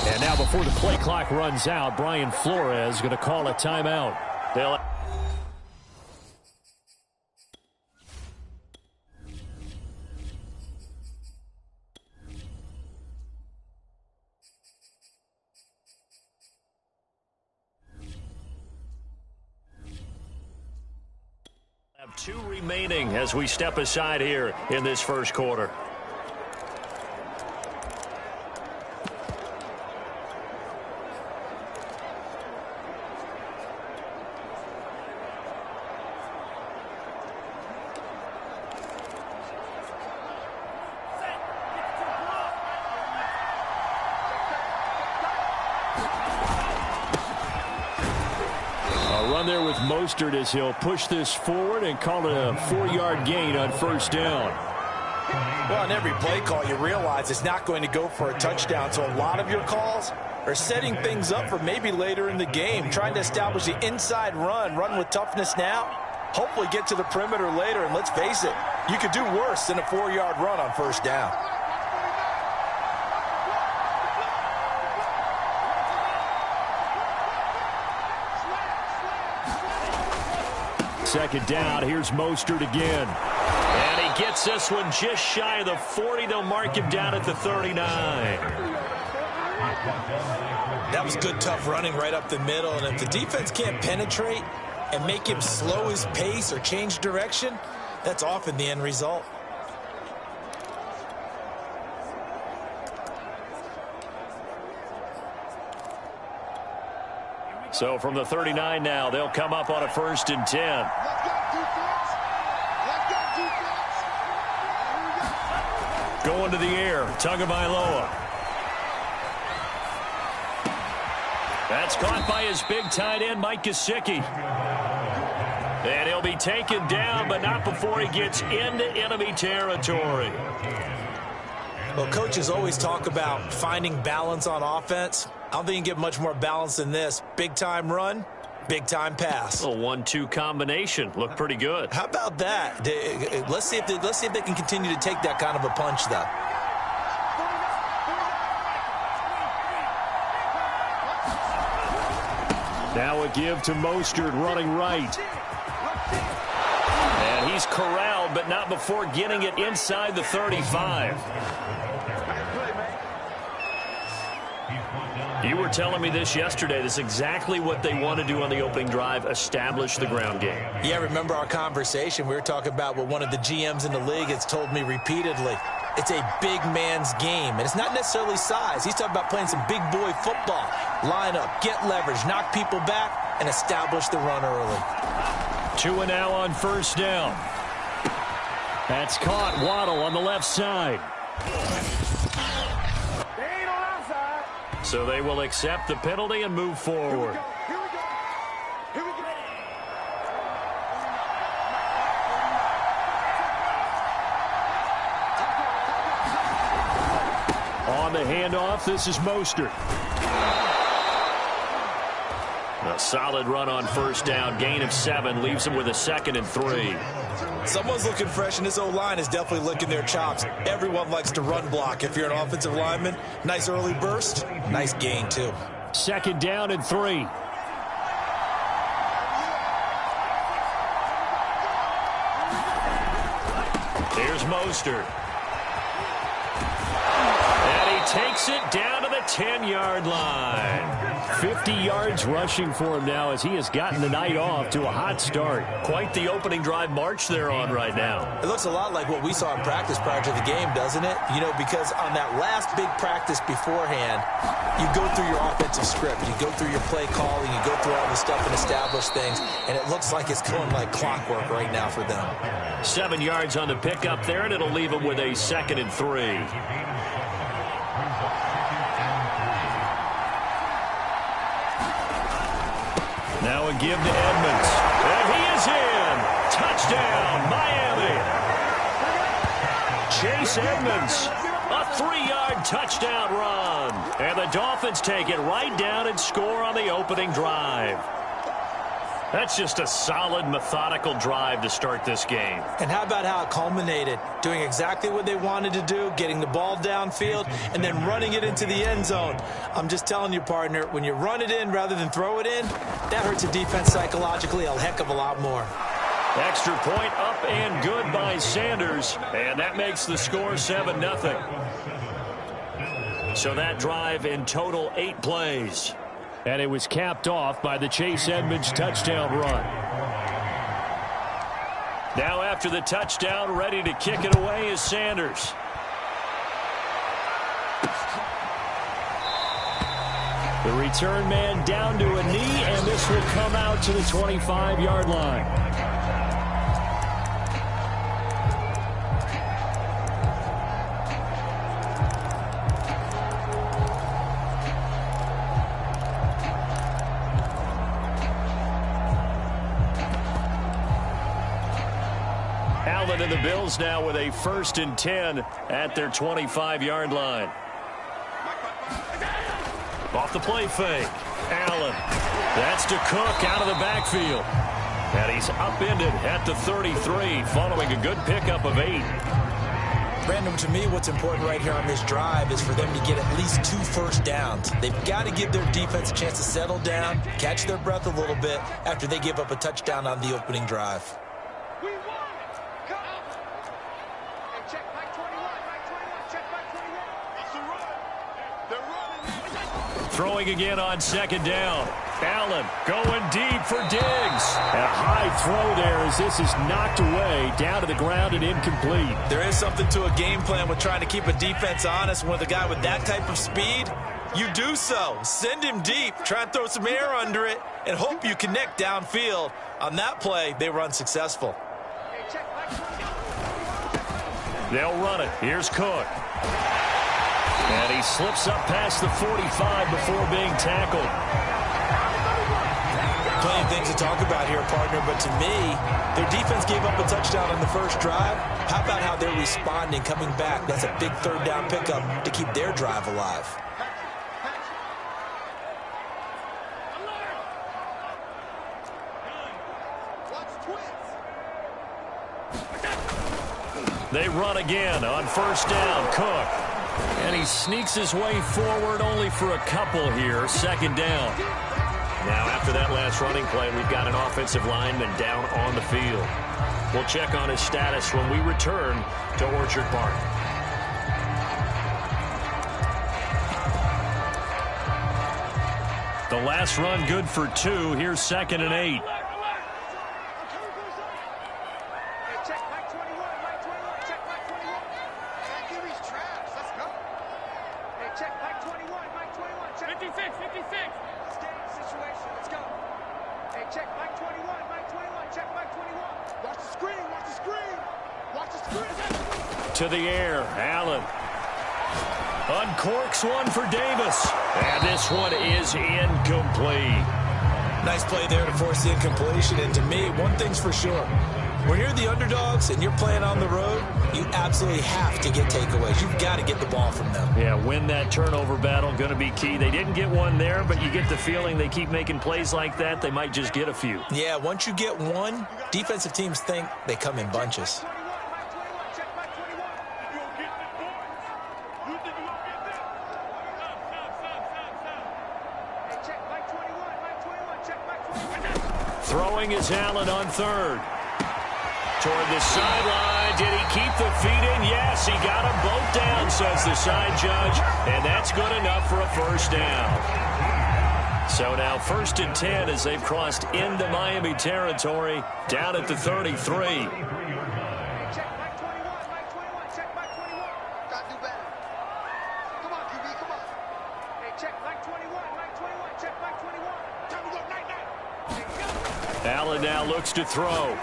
Speaker 2: And now before the play clock runs out, Brian Flores going to call a timeout. They'll have 2 remaining as we step aside here in this first quarter. There with Mostert as he'll push this forward and call it a 4-yard gain on first down.
Speaker 3: Well, on every play call, you realize it's not going to go for a touchdown. So a lot of your calls are setting things up for maybe later in the game, trying to establish the inside run with toughness now, hopefully get to the perimeter later. And let's face it, you could do worse than a 4-yard run on first down.
Speaker 2: Second down, here's Mostert again. And he gets this one just shy of the 40. They'll mark him down at the 39.
Speaker 3: That was good, tough running right up the middle. And if the defense can't penetrate and make him slow his pace or change direction, that's often the end result.
Speaker 2: So from the 39 now, they'll come up on a 1st and 10. Going to the air, Tagovailoa. That's caught by his big tight end, Mike Gesicki. And he'll be taken down, but not before he gets into enemy territory.
Speaker 3: Well, coaches always talk about finding balance on offense. I don't think you can get much more balance than this. Big-time run, big-time pass.
Speaker 2: A 1-2 combination. Looked pretty good.
Speaker 3: How about that? Let's see if they can continue to take that kind of a punch, though.
Speaker 2: Now a give to Mostert running right. And he's corralled, but not before getting it inside the 35. You were telling me this yesterday. This is exactly what they want to do on the opening drive, establish the ground game.
Speaker 3: Yeah, remember our conversation? We were talking about what one of the GMs in the league has told me repeatedly. It's a big man's game, and it's not necessarily size. He's talking about playing some big boy football. Line up, get leverage, knock people back, and establish the run early.
Speaker 2: 2 and now on first down. That's caught. Waddle on the left side. So they will accept the penalty and move forward. On the handoff, this is Mostert. A solid run on first down. Gain of 7 leaves him with a 2nd and 3.
Speaker 3: Someone's looking fresh, and this O-line is definitely licking their chops. Everyone likes to run block. If you're an offensive lineman, nice early burst, nice gain, too.
Speaker 2: 2nd down and 3. Here's Mostert. And he takes it down to the 10-yard line. 50 yards rushing for him now as he has gotten the night off to a hot start. Quite the opening drive march they're on right now.
Speaker 3: It looks a lot like what we saw in practice prior to the game, doesn't it? You know, because on that last big practice beforehand, you go through your offensive script. You go through your play calling. You go through all the stuff and establish things. And it looks like it's going like clockwork right now for them.
Speaker 2: 7 yards on the pickup there, and it'll leave them with a 2nd and 3. Now a give to Edmonds. And he is in. Touchdown, Miami. Chase Edmonds. A 3-yard touchdown run. And the Dolphins take it right down and score on the opening drive. That's just a solid, methodical drive to start this game.
Speaker 3: And how about how it culminated? Doing exactly what they wanted to do, getting the ball downfield, and then running it into the end zone. I'm just telling you, partner, when you run it in rather than throw it in, that hurts a defense psychologically a heck of a lot more.
Speaker 2: Extra point up and good by Sanders, and that makes the score 7-0. So that drive in total 8 plays. And it was capped off by the Chase Edmonds touchdown run. Now after the touchdown, ready to kick it away is Sanders. The return man down to a knee, and this will come out to the 25-yard line. And the Bills now with a 1st and 10 at their 25-yard line. Off the play fake. Allen. That's to Cook out of the backfield. And he's upended at the 33 following a good pickup of 8.
Speaker 3: Brandon, to me, what's important right here on this drive is for them to get at least 2 first downs. They've got to give their defense a chance to settle down, catch their breath a little bit after they give up a touchdown on the opening drive.
Speaker 2: Throwing again on 2nd down. Allen going deep for Diggs. A high throw there as this is knocked away down to the ground and incomplete.
Speaker 3: There is something to a game plan with trying to keep a defense honest. With a guy with that type of speed, you do so. Send him deep, try and throw some air under it, and hope you connect downfield. On that play, they were unsuccessful.
Speaker 2: They'll run it. Here's Cook. And he slips up past the 45 before being tackled.
Speaker 3: Plenty of things to talk about here, partner, but to me, their defense gave up a touchdown on the first drive. How about how they're responding, coming back? That's a big 3rd down pickup to keep their drive alive.
Speaker 2: They run again on 1st down. Cook. And he sneaks his way forward only for a couple here. 2nd down. Now after that last running play, we've got an offensive lineman down on the field. We'll check on his status when we return to Orchard Park. The last run good for 2. Here's 2nd and 8. To the air, Allen uncorks one for Davis, and this one is incomplete.
Speaker 3: Nice play there to force the incompletion, and to me, one thing's for sure. When you're the underdogs and you're playing on the road, you absolutely have to get takeaways. You've got to get the ball from them.
Speaker 2: Yeah, win that turnover battle, going to be key. They didn't get one there, but you get the feeling they keep making plays like that, they might just get a few.
Speaker 3: Yeah, once you get one, defensive teams think they come in bunches.
Speaker 2: Throwing is Allen on 3rd. Toward the sideline. Did he keep the feet in? Yes, he got them both down says the side judge, and that's good enough for a first down. So now 1st and 10 as they've crossed into Miami territory, down at the 33. Allen now looks to throw.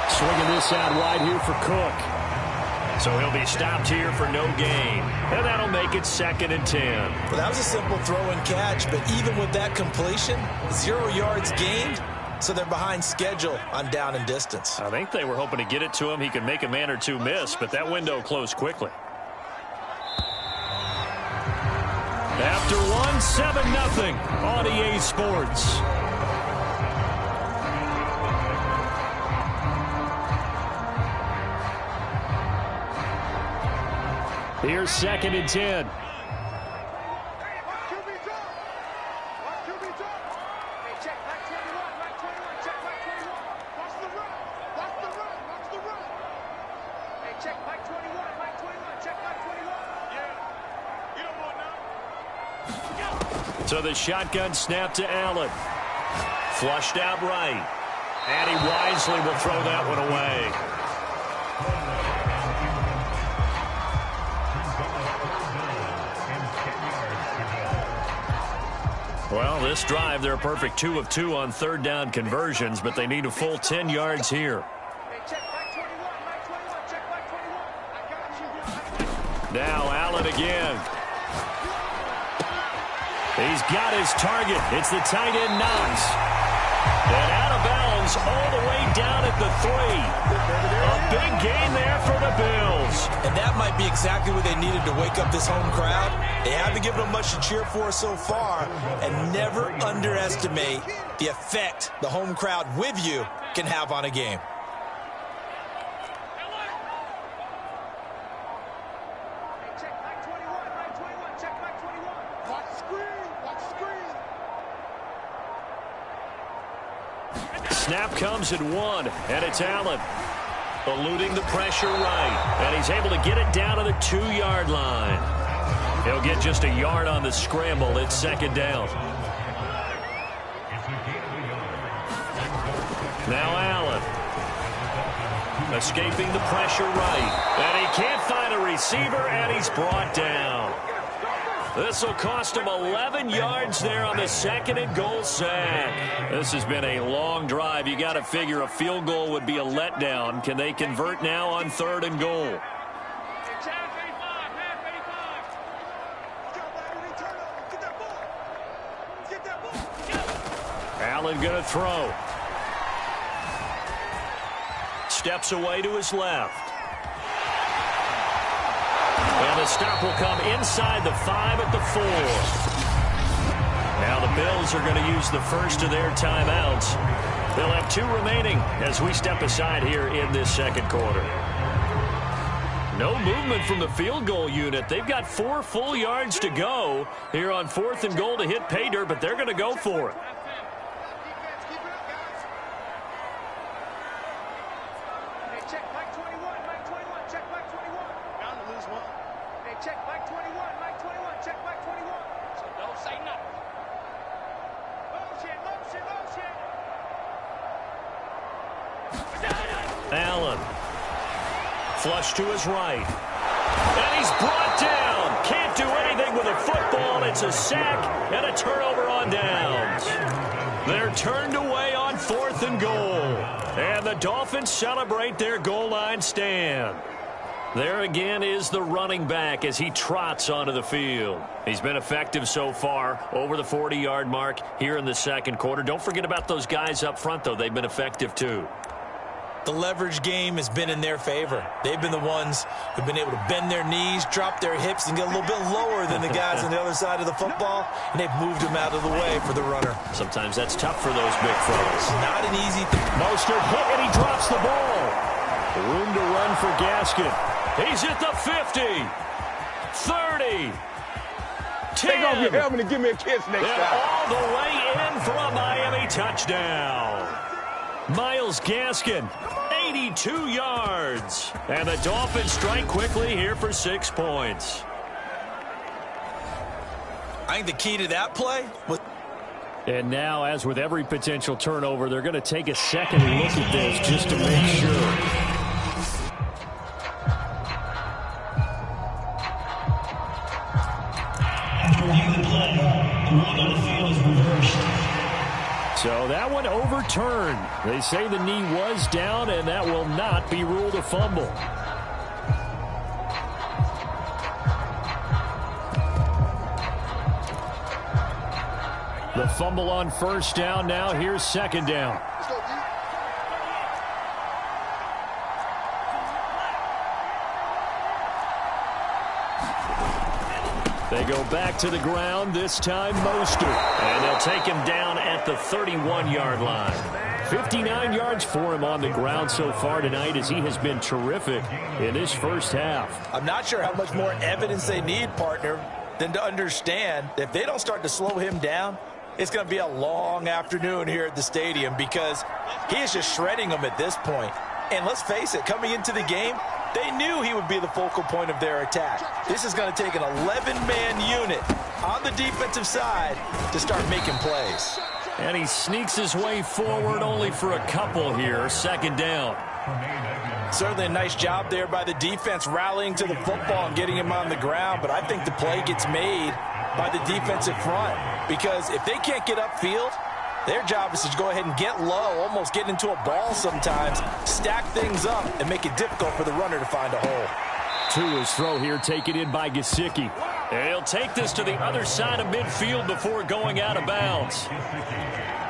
Speaker 2: Swinging this out wide here for Cook. So he'll be stopped here for no gain. And that'll make it 2nd and 10.
Speaker 3: Well, that was a simple throw and catch, but even with that completion, 0 yards gained, so they're behind schedule on down and distance.
Speaker 2: I think they were hoping to get it to him. He could make a man or two miss, but that window closed quickly. After one, 7-0 on EA Sports. Here's 2nd and 10. So the shotgun snap to Allen. Flushed out right. And he wisely will throw that one away. Well, this drive, they're a perfect 2 of 2 on 3rd down conversions, but they need a full 10 yards here. Now Allen again. He's got his target. It's the tight end Knox. And out of bounds all the way down at the 3. A big gain there for the Bills.
Speaker 3: And that might be exactly what they needed to wake up this home crowd. They haven't given them much to cheer for so far. And never underestimate the effect the home crowd with you can have on a game.
Speaker 2: Snap comes at 1, and it's Allen. Eluding the pressure right, and he's able to get it down to the 2-yard line. He'll get just a yard on the scramble. It's 2nd down. Now Allen. Escaping the pressure right, and he can't find a receiver, and he's brought down. This will cost him 11 yards there on the 2nd and goal sack. This has been a long drive. You got to figure a field goal would be a letdown. Can they convert now on 3rd and goal? Allen going to throw. Steps away to his left. And the stop will come inside the 5 at the 4. Now the Bills are going to use the first of their timeouts. They'll have 2 remaining as we step aside here in this 2nd quarter. No movement from the field goal unit. They've got 4 full yards to go here on 4th and goal to hit pay dirt, but they're going to go for it. Allen. Flush to his right. And he's brought down. Can't do anything with a football. It's a sack and a turnover on downs. They're turned away on 4th and goal. And the Dolphins celebrate their goal line stand. There again is the running back as he trots onto the field. He's been effective so far, over the 40-yard mark here in the 2nd quarter. Don't forget about those guys up front, though. They've been effective, too.
Speaker 3: The leverage game has been in their favor. They've been the ones who've been able to bend their knees, drop their hips, and get a little bit lower than the guys on the other side of the football, and they've moved them out of the way for the runner.
Speaker 2: Sometimes that's tough for those big fellas.
Speaker 3: Not an easy thing.
Speaker 2: Mostert hit, and he drops the ball. Room to run for Gaskin. He's at the 50, 30, 10.
Speaker 4: Take off your helmet and give me a kiss next time.
Speaker 2: All the way in for a Miami touchdown. Myles Gaskin, 82 yards. And the Dolphins strike quickly here for 6 points.
Speaker 3: I think the key to that play was...
Speaker 2: And now, as with every potential turnover, they're going to take a second look at this just to make sure. So that one overturned. They say the knee was down, and that will not be ruled a fumble. The fumble on first down. Now here's second down. They go back to the ground, this time Mostert. And they'll take him down at the 31-yard line. 59 yards for him on the ground so far tonight as he has been terrific in this first half.
Speaker 3: I'm not sure how much more evidence they need, partner, than to understand that if they don't start to slow him down, it's going to be a long afternoon here at the stadium because he is just shredding them at this point. And let's face it, coming into the game, they knew he would be the focal point of their attack. This is going to take an 11-man unit on the defensive side to start making plays.
Speaker 2: And he sneaks his way forward only for a couple here. Second down.
Speaker 3: Certainly a nice job there by the defense rallying to the football and getting him on the ground. But I think the play gets made by the defensive front because if they can't get upfield, their job is to go ahead and get low, almost get into a ball sometimes, stack things up, and make it difficult for the runner to find a hole.
Speaker 2: To his throw here, taken in by Gesicki. And he'll take this to the other side of midfield before going out of bounds.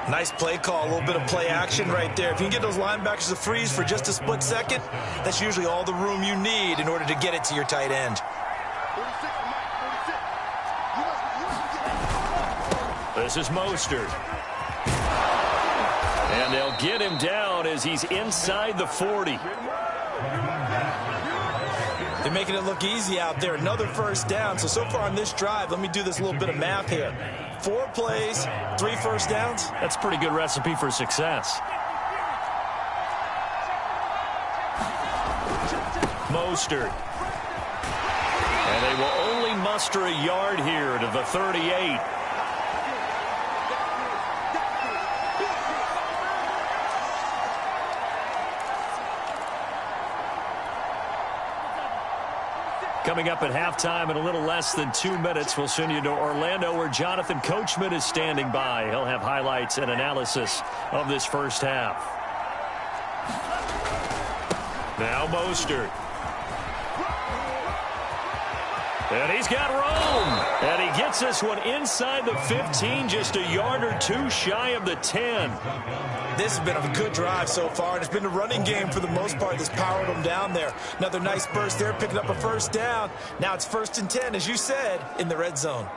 Speaker 3: Nice play call, a little bit of play action right there. If you can get those linebackers to freeze for just a split second, that's usually all the room you need in order to get it to your tight end.
Speaker 2: This is Mostert. And they'll get him down as he's inside the 40.
Speaker 3: They're making it look easy out there. Another first down. So far on this drive, let me do this little bit of math here. 4 plays, 3 first downs.
Speaker 2: That's a pretty good recipe for success. Mostert. And they will only muster a yard here to the 38. Coming up at halftime in a little less than 2 minutes, we'll send you to Orlando where Jonathan Coachman is standing by. He'll have highlights and analysis of this first half. Now Mostert. And he's got room. And he gets this one inside the 15, just a yard or two shy of the 10.
Speaker 3: This has been a good drive so far, and it's been a running game for the most part that's powered them down there. Another nice burst there, picking up a first down. Now it's 1st and 10, as you said, in the red zone.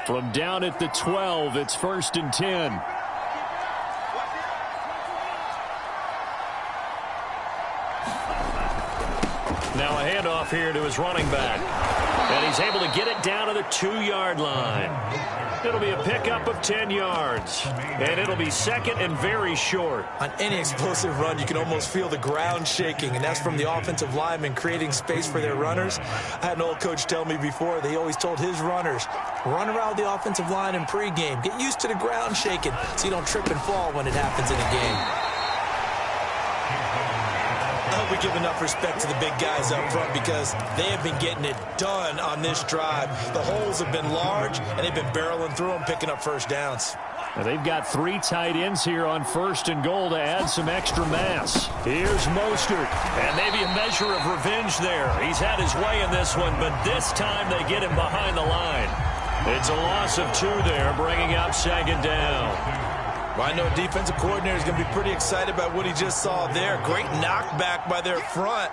Speaker 2: From down at the 12, it's 1st and 10. Now a handoff here to his running back. And he's able to get it down to the 2-yard line. It'll be a pickup of 10 yards. And it'll be second and very short.
Speaker 3: On any explosive run, you can almost feel the ground shaking, and that's from the offensive linemen creating space for their runners. I had an old coach tell me before, they always told his runners, run around the offensive line in pregame. Get used to the ground shaking so you don't trip and fall when it happens in a game. I hope we give enough respect to the big guys up front because they have been getting it done on this drive. The holes have been large, and they've been barreling through them, picking up first downs.
Speaker 2: Now they've got 3 tight ends here on 1st and goal to add some extra mass. Here's Mostert, and maybe a measure of revenge there. He's had his way in this one, but this time they get him behind the line. It's a loss of 2 there, bringing up second down.
Speaker 3: Well, I know a defensive coordinator is going to be pretty excited about what he just saw there. Great knockback by their front.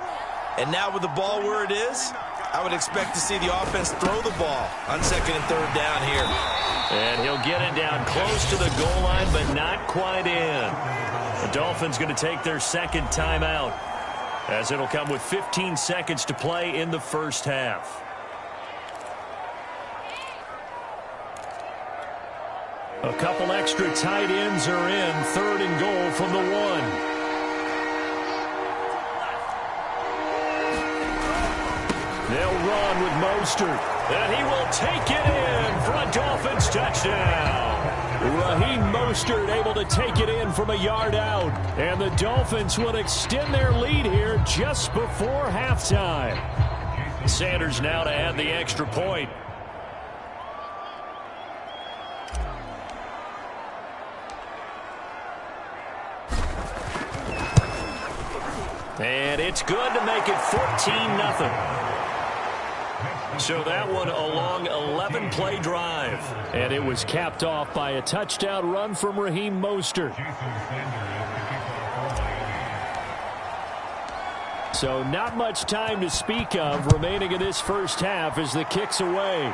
Speaker 3: And now with the ball where it is, I would expect to see the offense throw the ball on 2nd and 3rd down here.
Speaker 2: And he'll get it down close to the goal line, but not quite in. The Dolphins going to take their second timeout, as it'll come with 15 seconds to play in the first half. A couple extra tight ends are in. 3rd and goal from the 1. They'll run with Mostert. And he will take it in for a Dolphins touchdown. Raheem Mostert able to take it in from a yard out. And the Dolphins will extend their lead here just before halftime. Sanders now to add the extra point. And it's good to make it 14-0. So that one a long 11-play drive. And it was capped off by a touchdown run from Raheem Mostert. So not much time to speak of remaining in this first half as the kick's away.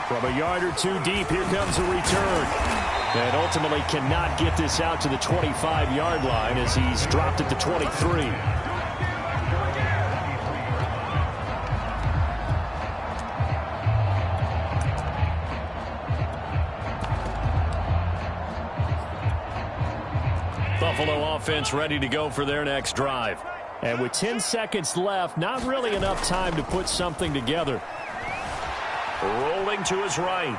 Speaker 2: From a yard or two deep, here comes a return. And ultimately cannot get this out to the 25-yard line as he's dropped at the 23. Buffalo offense ready to go for their next drive. And with 10 seconds left, not really enough time to put something together. Rolling to his right.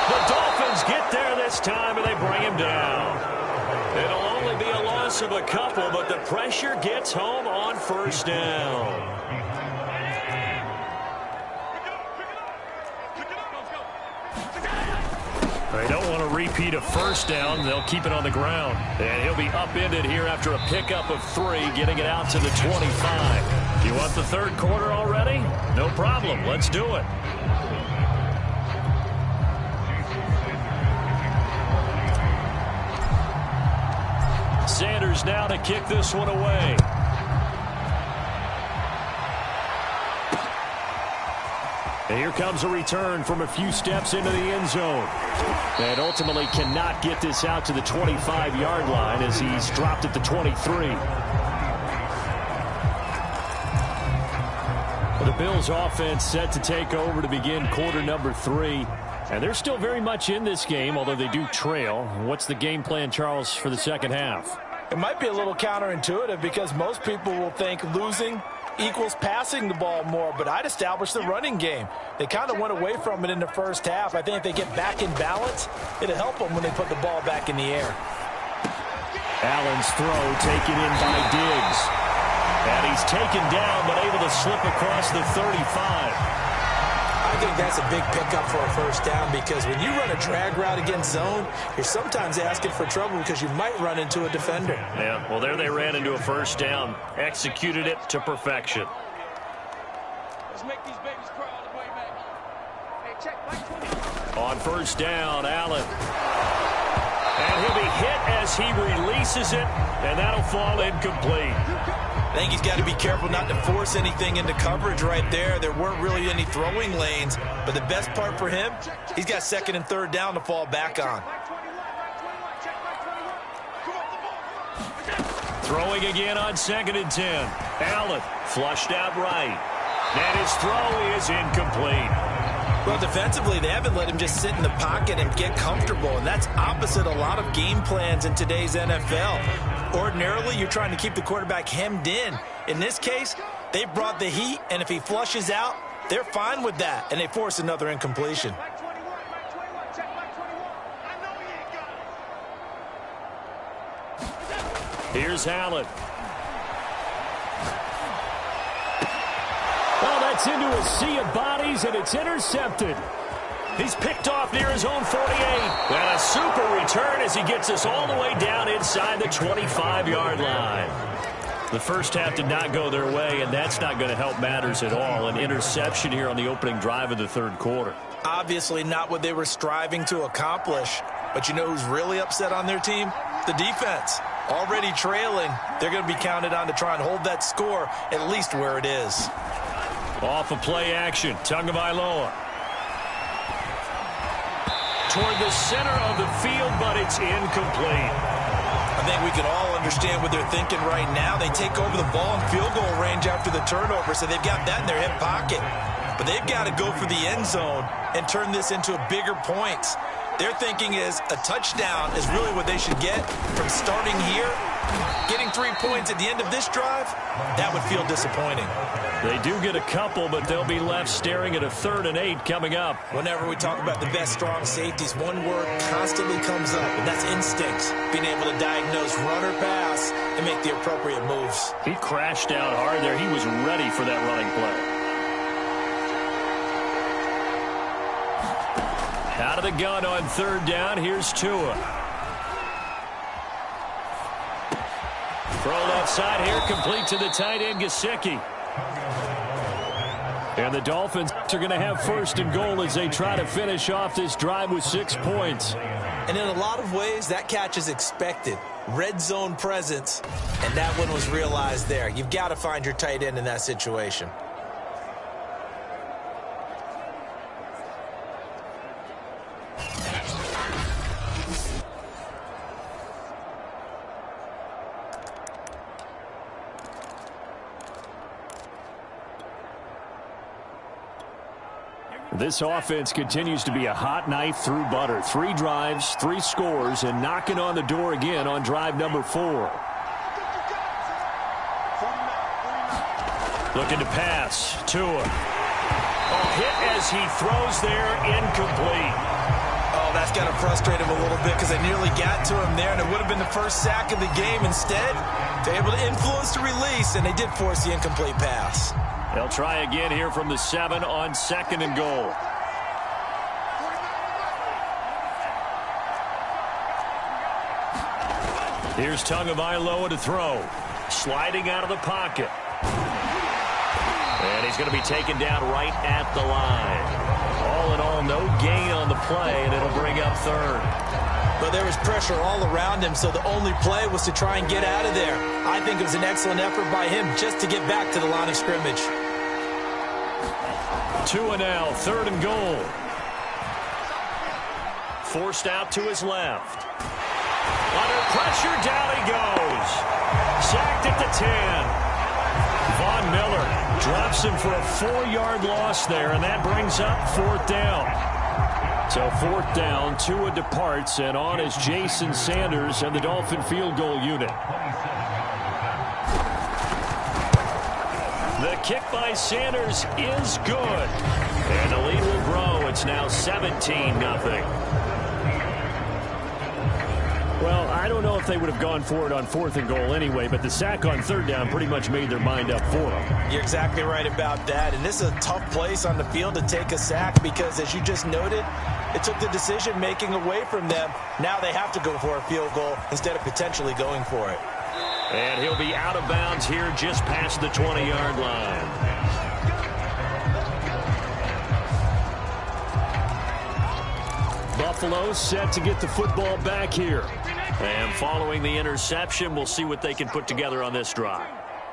Speaker 2: The Dolphins get there this time, and they bring him down. It'll only be a loss of a couple, but the pressure gets home on 1st down. They don't want to repeat a 1st down. They'll keep it on the ground. And he'll be upended here after a pickup of 3, getting it out to the 25. You want the 3rd quarter already? No problem. Let's do it. Sanders now to kick this one away. And here comes a return from a few steps into the end zone. And ultimately cannot get this out to the 25-yard line as he's dropped at the 23. The Bills offense set to take over to begin quarter number 3. And they're still very much in this game, although they do trail. What's the game plan, Charles, for the second half?
Speaker 3: It might be a little counterintuitive because most people will think losing equals passing the ball more, but I'd establish the running game. They kind of went away from it in the first half. I think if they get back in balance, it'll help them when they put the ball back in the air.
Speaker 2: Allen's throw taken in by Diggs. And he's taken down but able to slip across the 35.
Speaker 3: I think that's a big pickup for a 1st down because when you run a drag route against zone, you're sometimes asking for trouble because you might run into a defender.
Speaker 2: Yeah, well, there they ran into a 1st down. Executed it to perfection.
Speaker 4: Let's make these babies cry all the way back. Hey, check back 20.
Speaker 2: On 1st down, Allen. And he'll be hit as he releases it, and that'll fall incomplete.
Speaker 3: I think he's got to be careful not to force anything into coverage right there. There weren't really any throwing lanes, but the best part for him, he's got 2nd and 3rd down to fall back on.
Speaker 2: Throwing again on 2nd and 10. Allen flushed out right. And his throw is incomplete.
Speaker 3: Well, defensively, they haven't let him just sit in the pocket and get comfortable, and that's opposite a lot of game plans in today's NFL. Ordinarily, you're trying to keep the quarterback hemmed in. In this case, they brought the heat, and if he flushes out, they're fine with that, and they force another incompletion.
Speaker 2: Here's Allen. Well, that's into a sea of bodies, and it's intercepted. He's picked off near his own 48. And a super return as he gets us all the way down inside the 25-yard line. The first half did not go their way, and that's not going to help matters at all. An interception here on the opening drive of the 3rd quarter.
Speaker 3: Obviously not what they were striving to accomplish. But you know who's really upset on their team? The defense. Already trailing, they're going to be counted on to try and hold that score at least where it is.
Speaker 2: Off of play action, Tagovailoa. Toward the center of the field, but it's incomplete.
Speaker 3: I think we can all understand what they're thinking right now. They take over the ball in field goal range after the turnover, so they've got that in their hip pocket. but they've got to go for the end zone and turn this into a bigger point. Their thinking is a touchdown is really what they should get from starting here. Getting 3 points at the end of this drive, that would feel disappointing.
Speaker 2: They do get a couple, but they'll be left staring at a 3rd and 8 coming up.
Speaker 3: Whenever we talk about the best strong safeties, one word constantly comes up, and that's instinct. Being able to diagnose run or pass and make the appropriate moves.
Speaker 2: He crashed down hard there. He was ready for that running play. Out of the gun on 3rd down. Here's Tua. Throw left side here, complete to the tight end, Gesicki. And the Dolphins are going to have 1st and goal as they try to finish off this drive with 6 points.
Speaker 3: And in a lot of ways, that catch is expected. Red zone presence, and that one was realized there. You've got to find your tight end in that situation.
Speaker 2: This offense continues to be a hot knife through butter. 3 drives, 3 scores, and knocking on the door again on drive number 4. Looking to pass. Tua. Hit as he throws there, incomplete.
Speaker 3: Oh, that's got to frustrate him a little bit because they nearly got to him there, and it would have been the first sack of the game. Instead, they're able to influence the release, and they did force the incomplete pass.
Speaker 2: They'll try again here from the 7 on 2nd and goal. Here's Tagovailoa to throw. Sliding out of the pocket. And he's going to be taken down right at the line. All in all, no gain on the play, and it'll bring up 3rd.
Speaker 3: But there was pressure all around him, so the only play was to try and get out of there. I think it was an excellent effort by him just to get back to the line of scrimmage.
Speaker 2: Tua now, 3rd and goal. Forced out to his left. Under pressure, down he goes. Sacked at the 10. Von Miller drops him for a 4-yard loss there, and that brings up 4th down. So 4th down, Tua departs, and on is Jason Sanders and the Dolphin field goal unit. The kick by Sanders is good. And the lead will grow. It's now 17-0. Well, I don't know if they would have gone for it on 4th and goal anyway, but the sack on 3rd down pretty much made their mind up for them.
Speaker 3: You're exactly right about that. And this is a tough place on the field to take a sack because, as you just noted, it took the decision-making away from them. Now they have to go for a field goal instead of potentially going for it.
Speaker 2: And he'll be out of bounds here just past the 20-yard line. Buffalo set to get the football back here. And following the interception, we'll see what they can put together on this drive.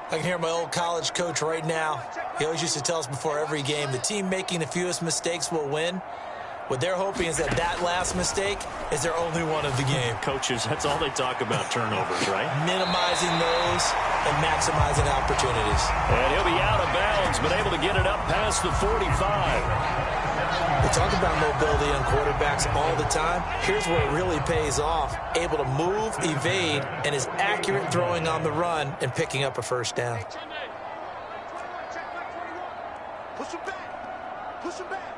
Speaker 3: I can hear my old college coach right now. He always used to tell us before every game, the team making the fewest mistakes will win. What they're hoping is that last mistake is their only one of the game.
Speaker 2: Coaches, that's all they talk about, turnovers, right?
Speaker 3: Minimizing those and maximizing opportunities.
Speaker 2: And he'll be out of bounds, but able to get it up past the 45.
Speaker 3: We talk about mobility on quarterbacks all the time. Here's where it really pays off. Able to move, evade, and is accurate throwing on the run and picking up a 1st down.
Speaker 4: Push him back. Push him back.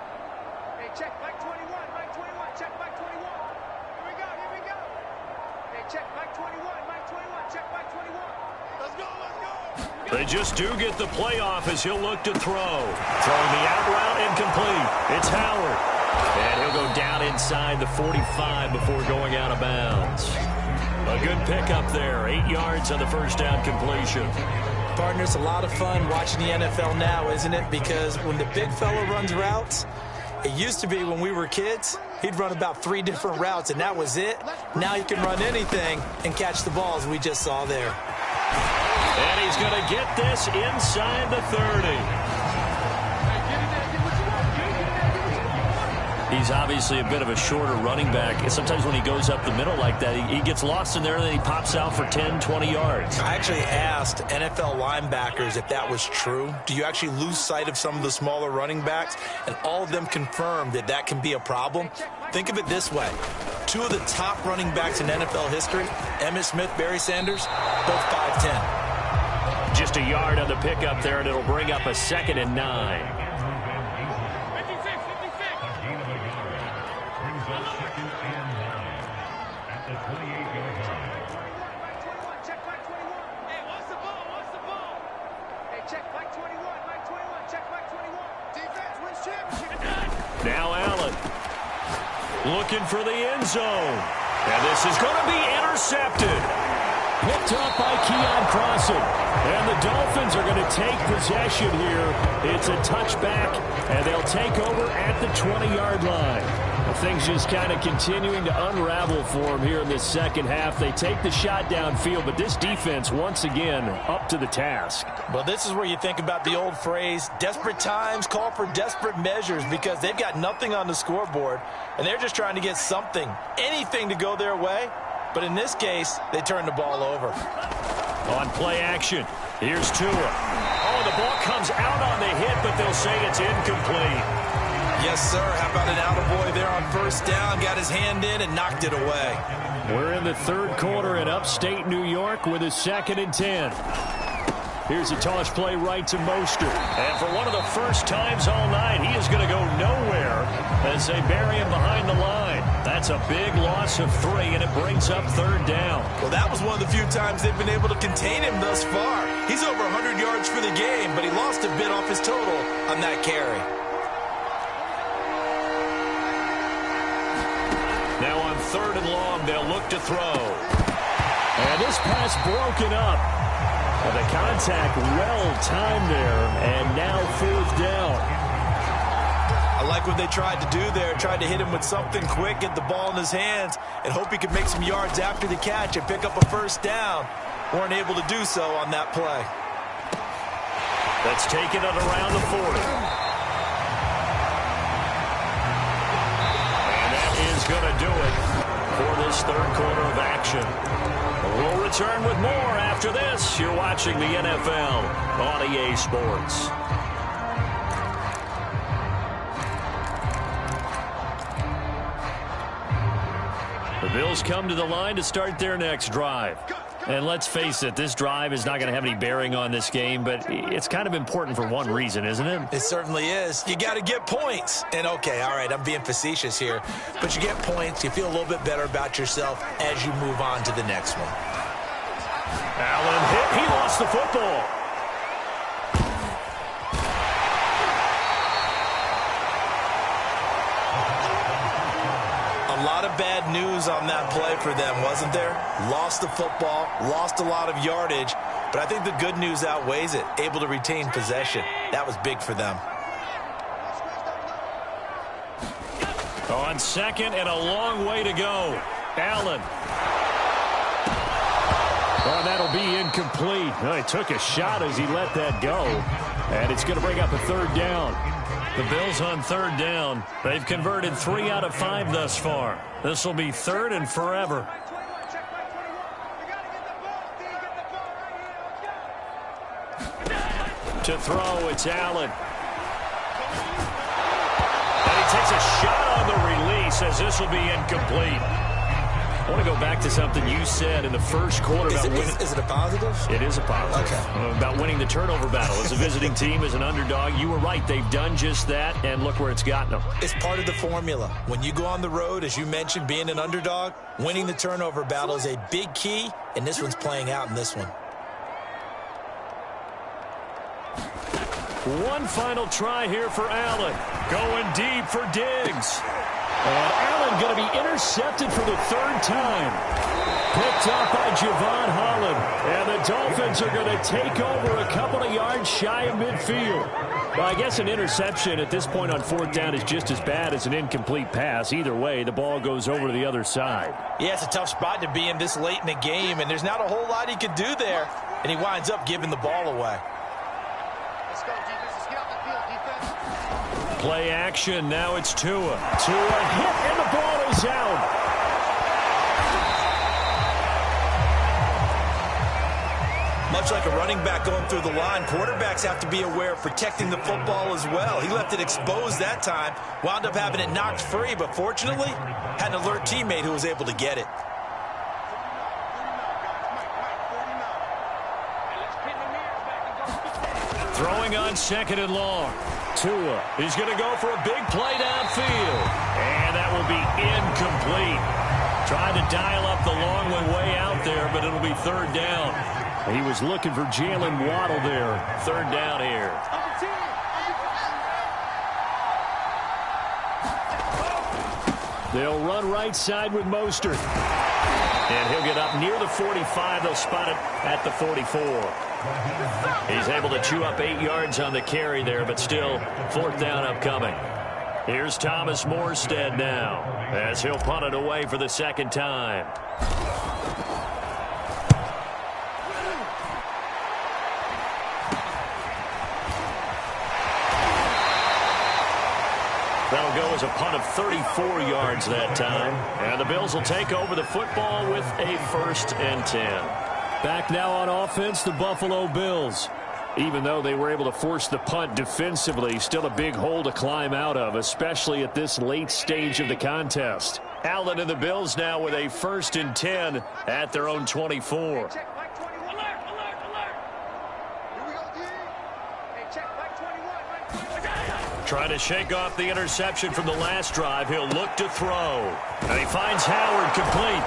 Speaker 4: Hey, check Mike 21. Mike 21. Check Mike 21. Here we go. Here we go. Hey, check Mike 21. Mike 21. Check Mike 21. Let's go. Let's go.
Speaker 2: They just do get the playoff as he'll look to throw. Throwing the out route incomplete. It's Howard. And he'll go down inside the 45 before going out of bounds. A good pickup there. 8 yards on the 1st down completion.
Speaker 3: Partner, it's a lot of fun watching the NFL now, isn't it? Because when the big fella runs routes, it used to be when we were kids, he'd run about 3 different routes, and that was it. Now he can run anything and catch the balls we just saw there.
Speaker 2: And he's going to get this inside the 30. He's obviously a bit of a shorter running back. And sometimes when he goes up the middle like that, he gets lost in there and then he pops out for 10, 20 yards.
Speaker 3: I actually asked NFL linebackers if that was true. Do you actually lose sight of some of the smaller running backs? And all of them confirmed that that can be a problem. Think of it this way. 2 of the top running backs in NFL history, Emmitt Smith, Barry Sanders, both 5'10".
Speaker 2: Just a yard on the pickup there, and it'll bring up a 2nd and 9. Now Allen looking for the end zone. And this is going to be intercepted. Picked up by Keon Crossing. And the Dolphins are going to take possession here. It's a touchback, and they'll take over at the 20-yard line. Things just kind of continuing to unravel for them here in this second half. They take the shot downfield, but this defense, once again, up to the task.
Speaker 3: Well, this is where you think about the old phrase, desperate times call for desperate measures, because they've got nothing on the scoreboard, and they're just trying to get something, anything to go their way. But in this case, they turn the ball over.
Speaker 2: On play action, here's Tua. Oh, the ball comes out on the hit, but they'll say it's incomplete.
Speaker 3: Yes, sir. How about an attaboy there on first down? Got his hand in and knocked it away.
Speaker 2: We're in the third quarter in upstate New York with a 2nd and 10. Here's a toss play right to Mostert. And for one of the first times all night, he is going to go nowhere as they bury him behind the line. That's a big loss of 3, and it brings up 3rd down.
Speaker 3: Well, that was one of the few times they've been able to contain him thus far. He's over 100 yards for the game, but he lost a bit off his total on that carry.
Speaker 2: Now on 3rd and long, they'll look to throw. And this pass broken up. And the contact well-timed there, and now 4th down.
Speaker 3: I like what they tried to do there, tried to hit him with something quick, get the ball in his hands, and hope he could make some yards after the catch and pick up a first down. Weren't able to do so on that play.
Speaker 2: Let's take it at around the 40. And that is going to do it for this third quarter of action. We'll return with more after this. You're watching the NFL on EA Sports. The Bills come to the line to start their next drive. And let's face it, this drive is not going to have any bearing on this game, but it's kind of important for one reason, isn't it?
Speaker 3: It certainly is. You got to get points. And, okay, all right, I'm being facetious here, but you get points, you feel a little bit better about yourself as you move on to the next one.
Speaker 2: Allen hit. He lost the football.
Speaker 3: A lot of bad news on that play for them, wasn't there? Lost the football, lost a lot of yardage, but I think the good news outweighs it. Able to retain possession. That was big for them.
Speaker 2: On second and a long way to go. Allen. Well, that'll be incomplete. Well, he took a shot as he let that go. And it's going to bring up a third down. The Bills on third down. They've converted 3 out of 5 thus far. This will be third and forever. To throw, it's Allen. And he takes a shot on the release as this will be incomplete. I want to go back to something you said in the first quarter about winning.
Speaker 3: Is it a positive?
Speaker 2: It is a positive.
Speaker 3: Okay.
Speaker 2: About winning the turnover battle. As a visiting team, as an underdog, you were right. They've done just that, and look where it's gotten them.
Speaker 3: It's part of the formula. When you go on the road, as you mentioned, being an underdog, winning the turnover battle is a big key, and this one's playing out in this one.
Speaker 2: One final try here for Allen. Going deep for Diggs. And Allen going to be intercepted for the third time. Picked up by Javon Holland. And the Dolphins are going to take over a couple of yards shy of midfield. Well, I guess an interception at this point on fourth down is just as bad as an incomplete pass. Either way, the ball goes over to the other side.
Speaker 3: Yeah, it's a tough spot to be in this late in the game, and there's not a whole lot he could do there. And he winds up giving the ball away.
Speaker 4: Let's go, defense. Let's get out the field, defense.
Speaker 2: Play action. Now it's Tua. Tua hit, and the ball is out.
Speaker 3: Much like a running back going through the line, quarterbacks have to be aware of protecting the football as well. He left it exposed that time, wound up having it knocked free, but fortunately, had an alert teammate who was able to get it.
Speaker 2: Throwing on 2nd and long. Tua is going to go for a big play downfield. And that will be incomplete. Trying to dial up the long one way out there, but it'll be 3rd down. He was looking for Jalen Waddle there. 3rd down here. They'll run right side with Mostert. And he'll get up near the 45. They'll spot it at the 44. He's able to chew up 8 yards on the carry there, but still 4th down upcoming. Here's Thomas Morstead now, as he'll punt it away for the 2nd time. That'll go as a punt of 34 yards that time. And the Bills will take over the football with a 1st and 10. Back now on offense, the Buffalo Bills. Even though they were able to force the punt defensively, still a big hole to climb out of, especially at this late stage of the contest. Allen and the Bills now with a 1st and 10 at their own 24. Trying to shake off the interception from the last drive. He'll look to throw. And he finds Howard complete.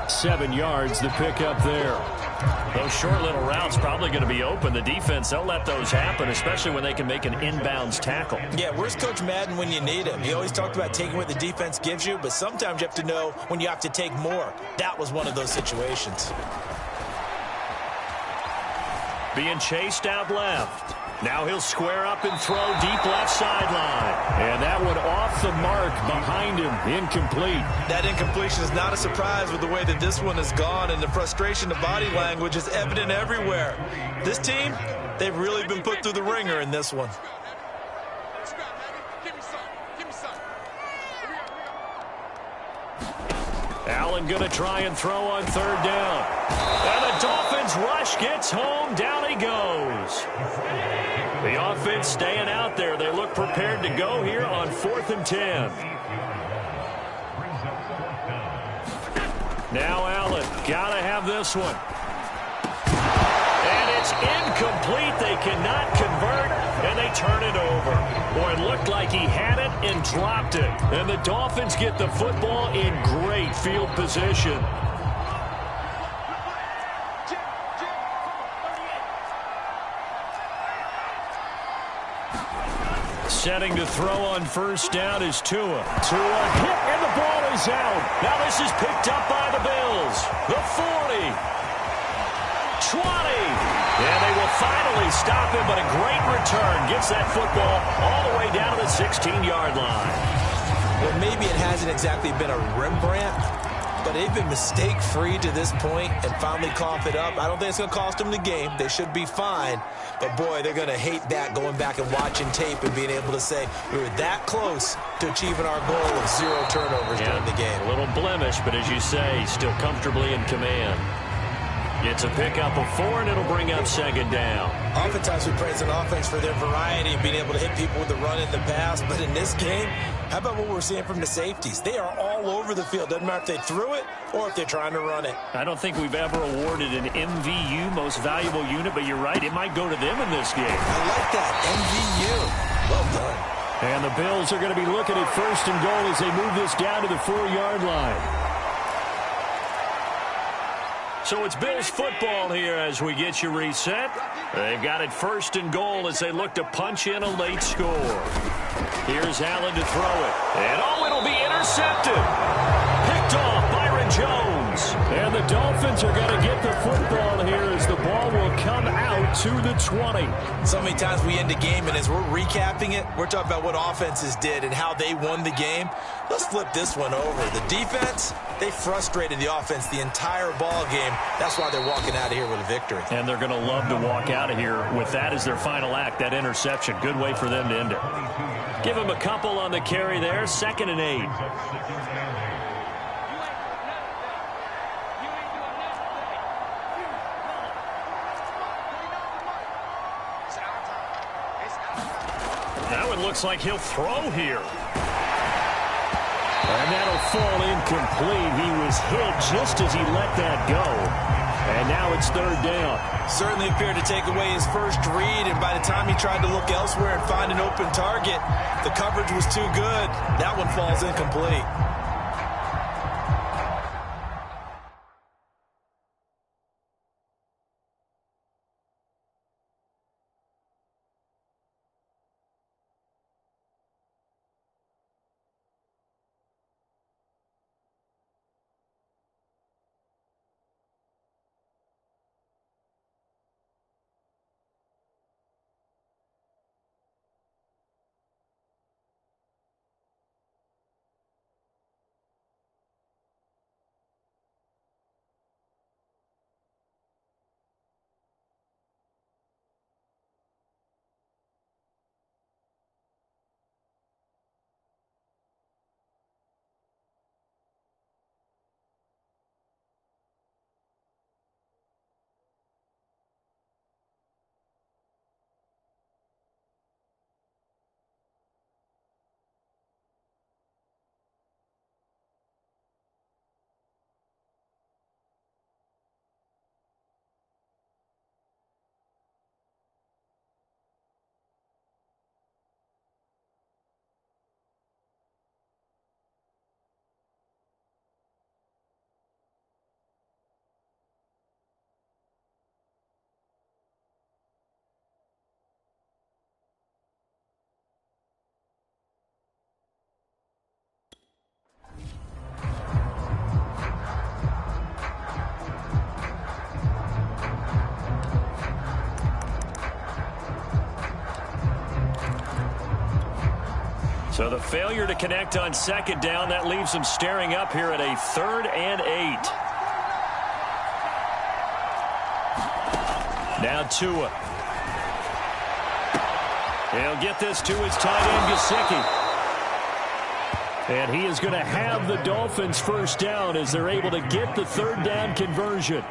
Speaker 2: 7 yards, the pickup there. Those short little routes probably going to be open. The defense, they'll let those happen, especially when they can make an inbounds tackle.
Speaker 3: Yeah, where's Coach Madden when you need him? He always talked about taking what the defense gives you, but sometimes you have to know when you have to take more. That was one of those situations.
Speaker 2: Being chased out left. Now he'll square up and throw deep left sideline. And that one off the mark behind him. Incomplete.
Speaker 3: That incompletion is not a surprise with the way that this one has gone, and the frustration, the body language is evident everywhere. This team, they've really been put through the ringer in this one.
Speaker 2: Allen going to try and throw on 3rd down. And the Dolphins rush gets home. Down he goes. The offense staying out there. They look prepared to go here on 4th and 10. Now Allen. Got to have this one. And it's incomplete. They cannot convert, and they turn it over. Boy, it looked like he had it and dropped it. And the Dolphins get the football in great field position. Setting to throw on 1st down is Tua. Tua hit, and the ball is out. Now this is picked up by the Bills. The 40. 20. And they will finally stop him, but a great return. Gets that football all the way down to the 16-yard line.
Speaker 3: Well, maybe it hasn't exactly been a Rembrandt, but they've been mistake-free to this point and finally cough it up. I don't think it's going to cost them the game. They should be fine. But, boy, they're going to hate that, going back and watching tape and being able to say we were that close to achieving our goal of 0 turnovers during the game.
Speaker 2: A little blemish, but as you say, still comfortably in command. It's a pickup of 4, and it'll bring up 2nd down.
Speaker 3: Oftentimes we praise an offense for their variety and being able to hit people with the run in the pass. But in this game, how about what we're seeing from the safeties? They are all over the field. Doesn't matter if they threw it or if they're trying to run it.
Speaker 2: I don't think we've ever awarded an MVU, most valuable unit, but you're right, it might go to them in this game.
Speaker 3: I like that, MVU. Well done.
Speaker 2: And the Bills are going to be looking at 1st and goal as they move this down to the 4-yard line. So it's Bills football here as we get you reset. They've got it 1st and goal as they look to punch in a late score. Here's Allen to throw it. And it'll be intercepted. Picked off Byron Jones. downs. And the Dolphins are going to get the football here as the ball will come out to the 20.
Speaker 3: So many times we end a game, and as we're recapping it, we're talking about what offenses did and how they won the game. Let's flip this one over. The defense, they frustrated the offense the entire ball game. That's why they're walking out of here with a victory.
Speaker 2: And they're going to love to walk out of here with that as their final act, that interception. Good way for them to end it. Give them a couple on the carry there, 2nd and 8. That one looks like he'll throw here. And that'll fall incomplete. He was hit just as he let that go. And now it's 3rd down.
Speaker 3: Certainly appeared to take away his first read, and by the time he tried to look elsewhere and find an open target, the coverage was too good. That one falls incomplete.
Speaker 2: So the failure to connect on 2nd down, that leaves them staring up here at a 3rd and 8. Now Tua. He'll get this to his tight end, Gesicki. And he is going to have the Dolphins 1st down as they're able to get the 3rd down conversion.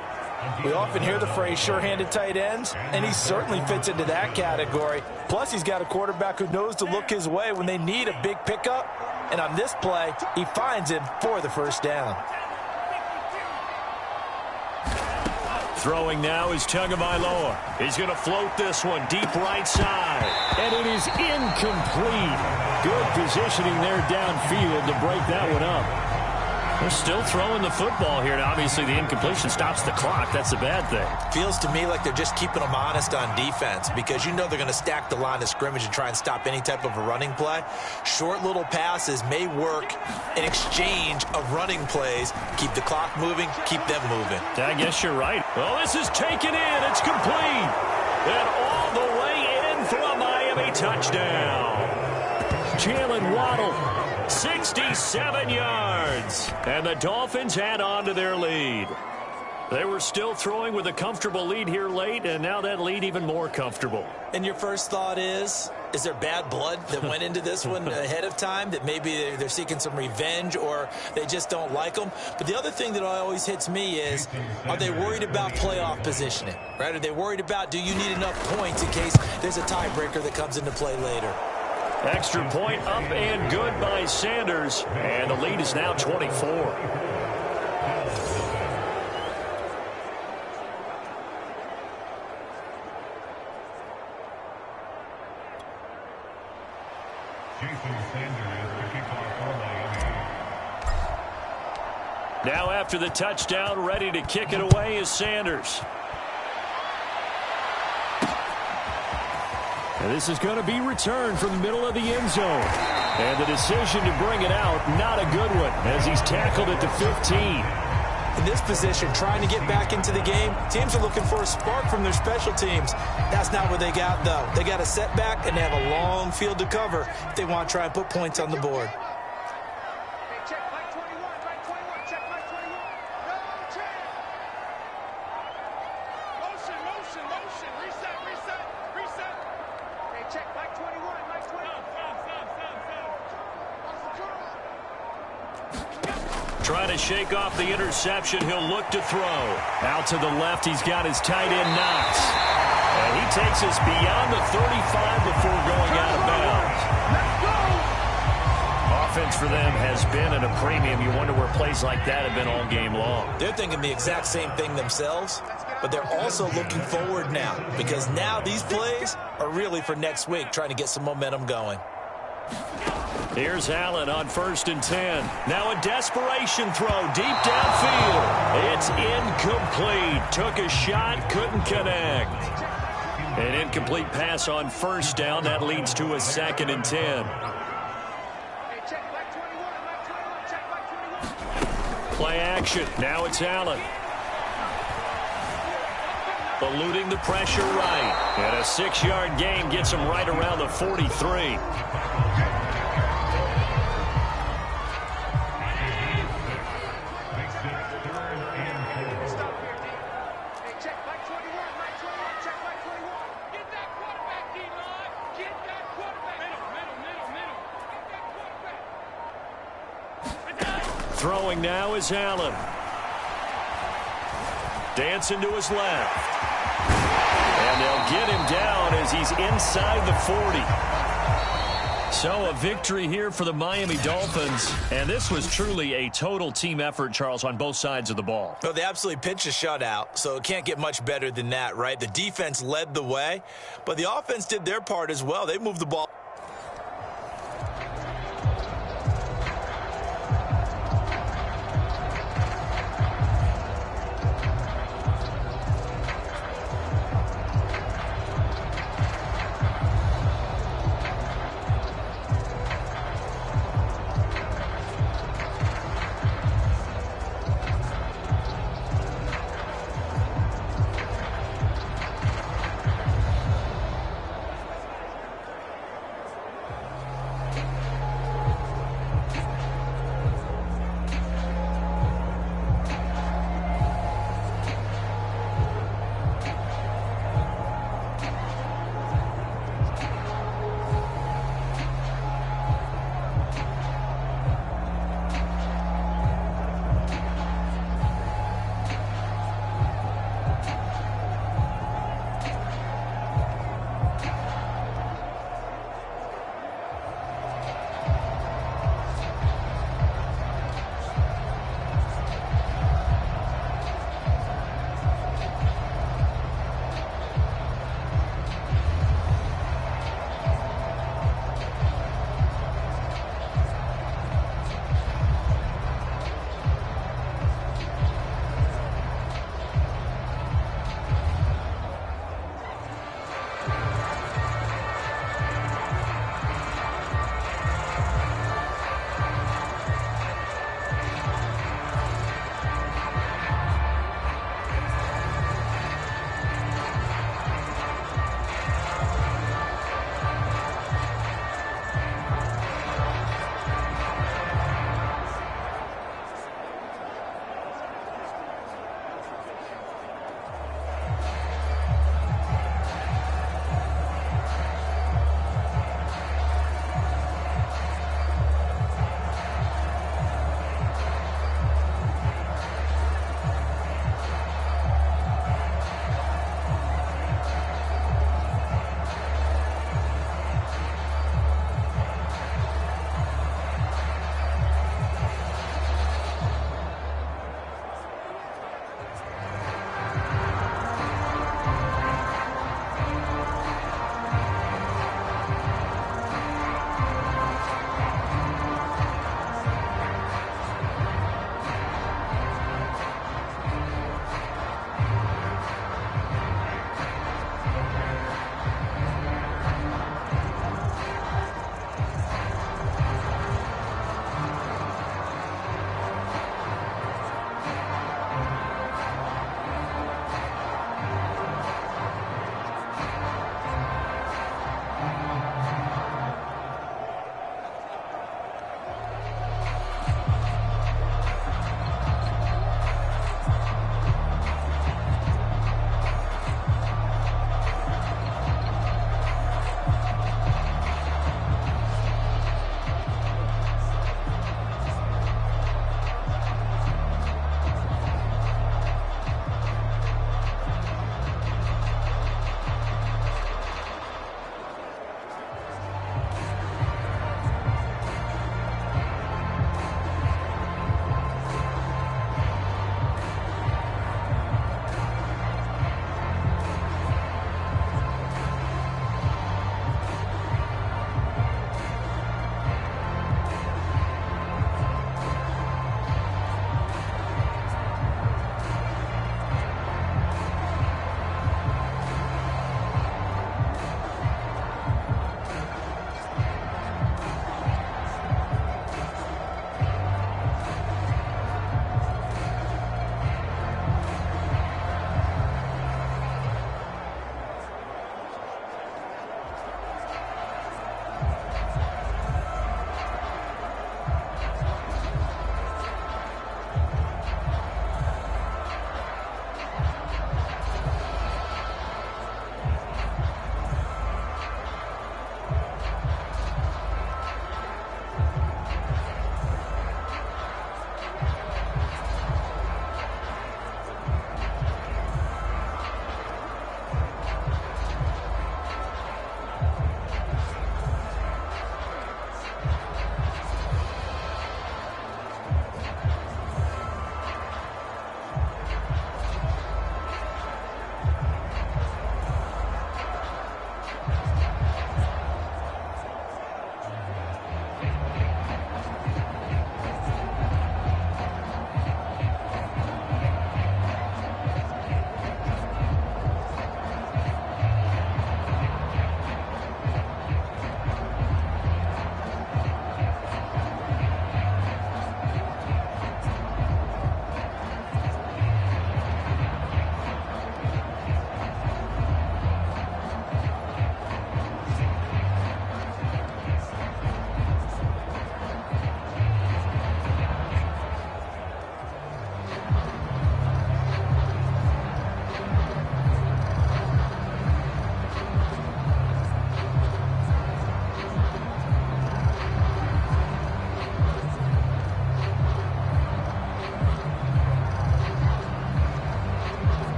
Speaker 3: We often hear the phrase sure-handed tight ends, and he certainly fits into that category. Plus, he's got a quarterback who knows to look his way when they need a big pickup. And on this play, he finds him for the 1st down.
Speaker 2: Throwing now is Tagovailoa. He's going to float this one deep right side. And it is incomplete. Good positioning there downfield to break that one up. They're still throwing the football here, and obviously the incompletion stops the clock. That's a bad thing.
Speaker 3: Feels to me like they're just keeping them honest on defense because you know they're going to stack the line of scrimmage and try and stop any type of a running play. Short little passes may work in exchange of running plays. Keep the clock moving, keep them moving.
Speaker 2: I guess you're right. Well, this is taken in. It's complete. And all the way in for a Miami touchdown. Jalen Waddle. 67 yards. And the Dolphins add on to their lead. They were still throwing with a comfortable lead here late, and now that lead even more comfortable.
Speaker 3: And your first thought is there bad blood that went into this one ahead of time, that maybe they're seeking some revenge or they just don't like them? But the other thing that always hits me is, are they worried about playoff positioning? Right? Are they worried about, do you need enough points in case there's a tiebreaker that comes into play later?
Speaker 2: Extra point up and good by Sanders. And the lead is now 24. Now after the touchdown, ready to kick it away is Sanders. And this is going to be returned from the middle of the end zone. And the decision to bring it out, not a good one, as he's tackled at the 15.
Speaker 3: In this position, trying to get back into the game, teams are looking for a spark from their special teams. That's not what they got, though. They got a setback, and they have a long field to cover if they want to try and put points on the board.
Speaker 2: Trying to shake off the interception. He'll look to throw. Out to the left, he's got his tight end Knox. And he takes us beyond the 35 before going out of bounds. Offense for them has been at a premium. You wonder where plays like that have been all game long.
Speaker 3: They're thinking the exact same thing themselves, but they're also looking forward now, because now these plays are really for next week, trying to get some momentum going.
Speaker 2: Here's Allen on 1st and 10. Now a desperation throw deep downfield. It's incomplete. Took a shot, couldn't connect. An incomplete pass on 1st down. That leads to a 2nd and 10. Play action. Now it's Allen. Eluding the pressure right. And a 6-yard gain gets him right around the 43. Throwing now is Allen. Dancing to his left. And they'll get him down as he's inside the 40. So a victory here for the Miami Dolphins. And this was truly a total team effort, Charles, on both sides of the ball.
Speaker 3: Well, they absolutely pitched a shutout, so it can't get much better than that, right? The defense led the way, but the offense did their part as well. They moved the ball.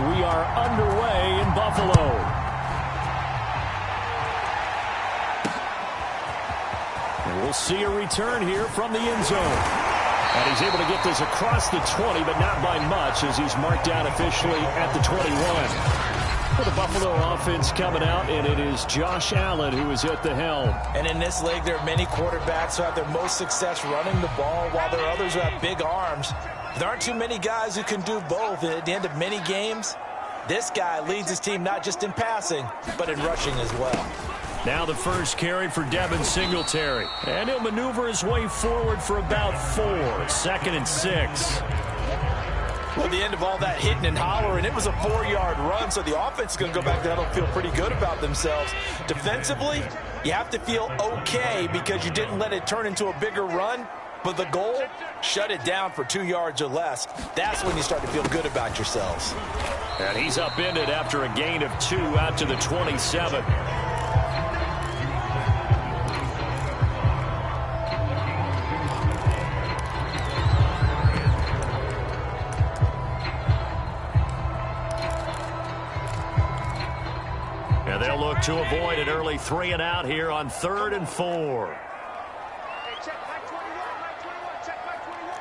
Speaker 2: we are underway in Buffalo. And we'll see a return here from the end zone. And he's able to get this across the 20, but not by much, as he's marked down officially at the 21. For the Buffalo offense coming out, and it is Josh Allen who is at the helm.
Speaker 3: And in this league, there are many quarterbacks who have their most success running the ball, while there are others who have big arms. There aren't too many guys who can do both. And at the end of many games, this guy leads his team not just in passing, but in rushing as well.
Speaker 2: Now the first carry for Devin Singletary. And he'll maneuver his way forward for about 4. 2nd and 6.
Speaker 3: Well, at the end of all that hitting and hollering, it was a 4-yard run, so the offense is going to go back there and feel pretty good about themselves. Defensively, you have to feel okay because you didn't let it turn into a bigger run, but the goal, shut it down for 2 yards or less. That's when you start to feel good about yourselves.
Speaker 2: And he's upended after a gain of 2 out to the 27. And they'll look to avoid an early 3 and out here on 3rd and 4.
Speaker 4: Hey, check Mike 21, Mike 21, check Mike 21.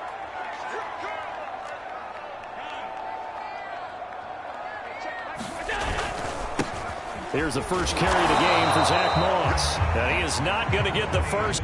Speaker 4: Hey, check Mike 21.
Speaker 2: Here's the first carry of the game for Zach Moss. And he is not going to get the first.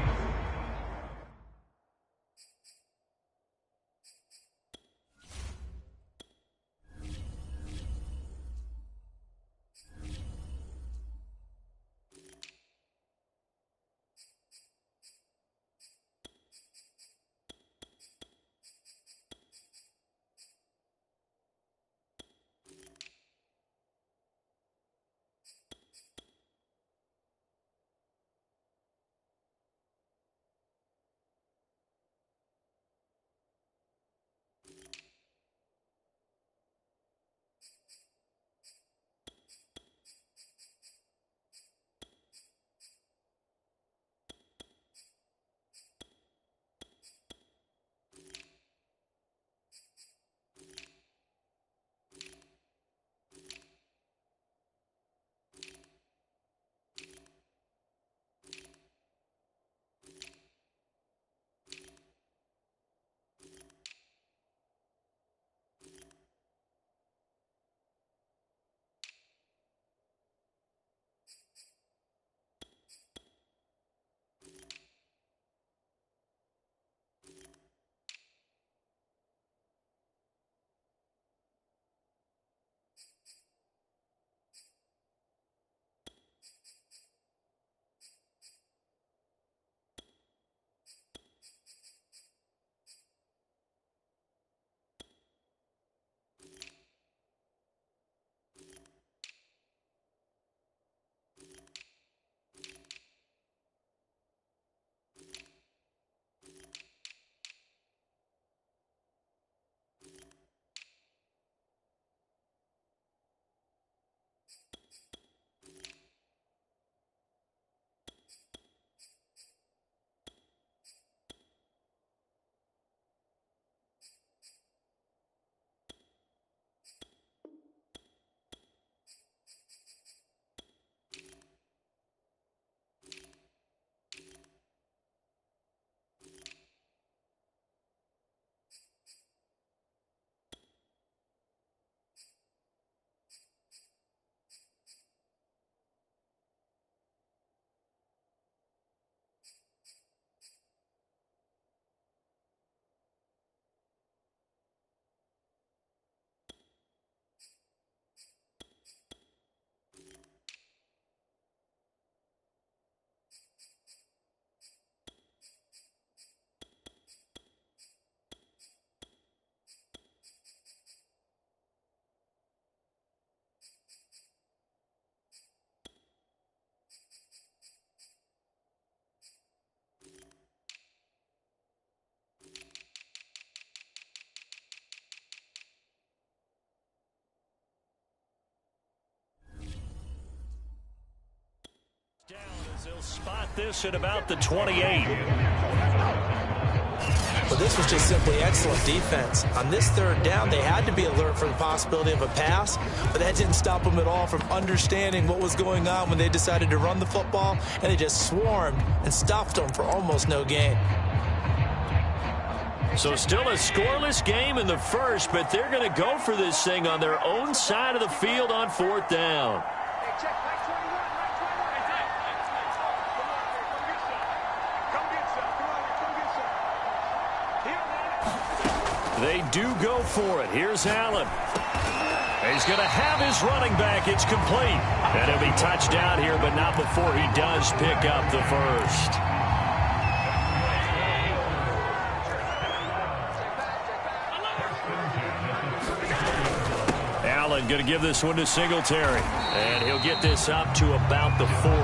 Speaker 2: Down as they'll spot this at about the 28.
Speaker 3: But this was just simply excellent defense. On this third down, they had to be alert for the possibility of a pass, but that didn't stop them at all from understanding what was going on when they decided to run the football, and they just swarmed and stuffed them for almost no gain.
Speaker 2: So still a scoreless game in the first, but they're going to go for this thing on their own side of the field on fourth down. They do go for it. Here's Allen. He's going to have his running back. It's complete. And he'll be touchdown here, but not before he does pick up the first. Allen going to give this one to Singletary. And he'll get this up to about the 40.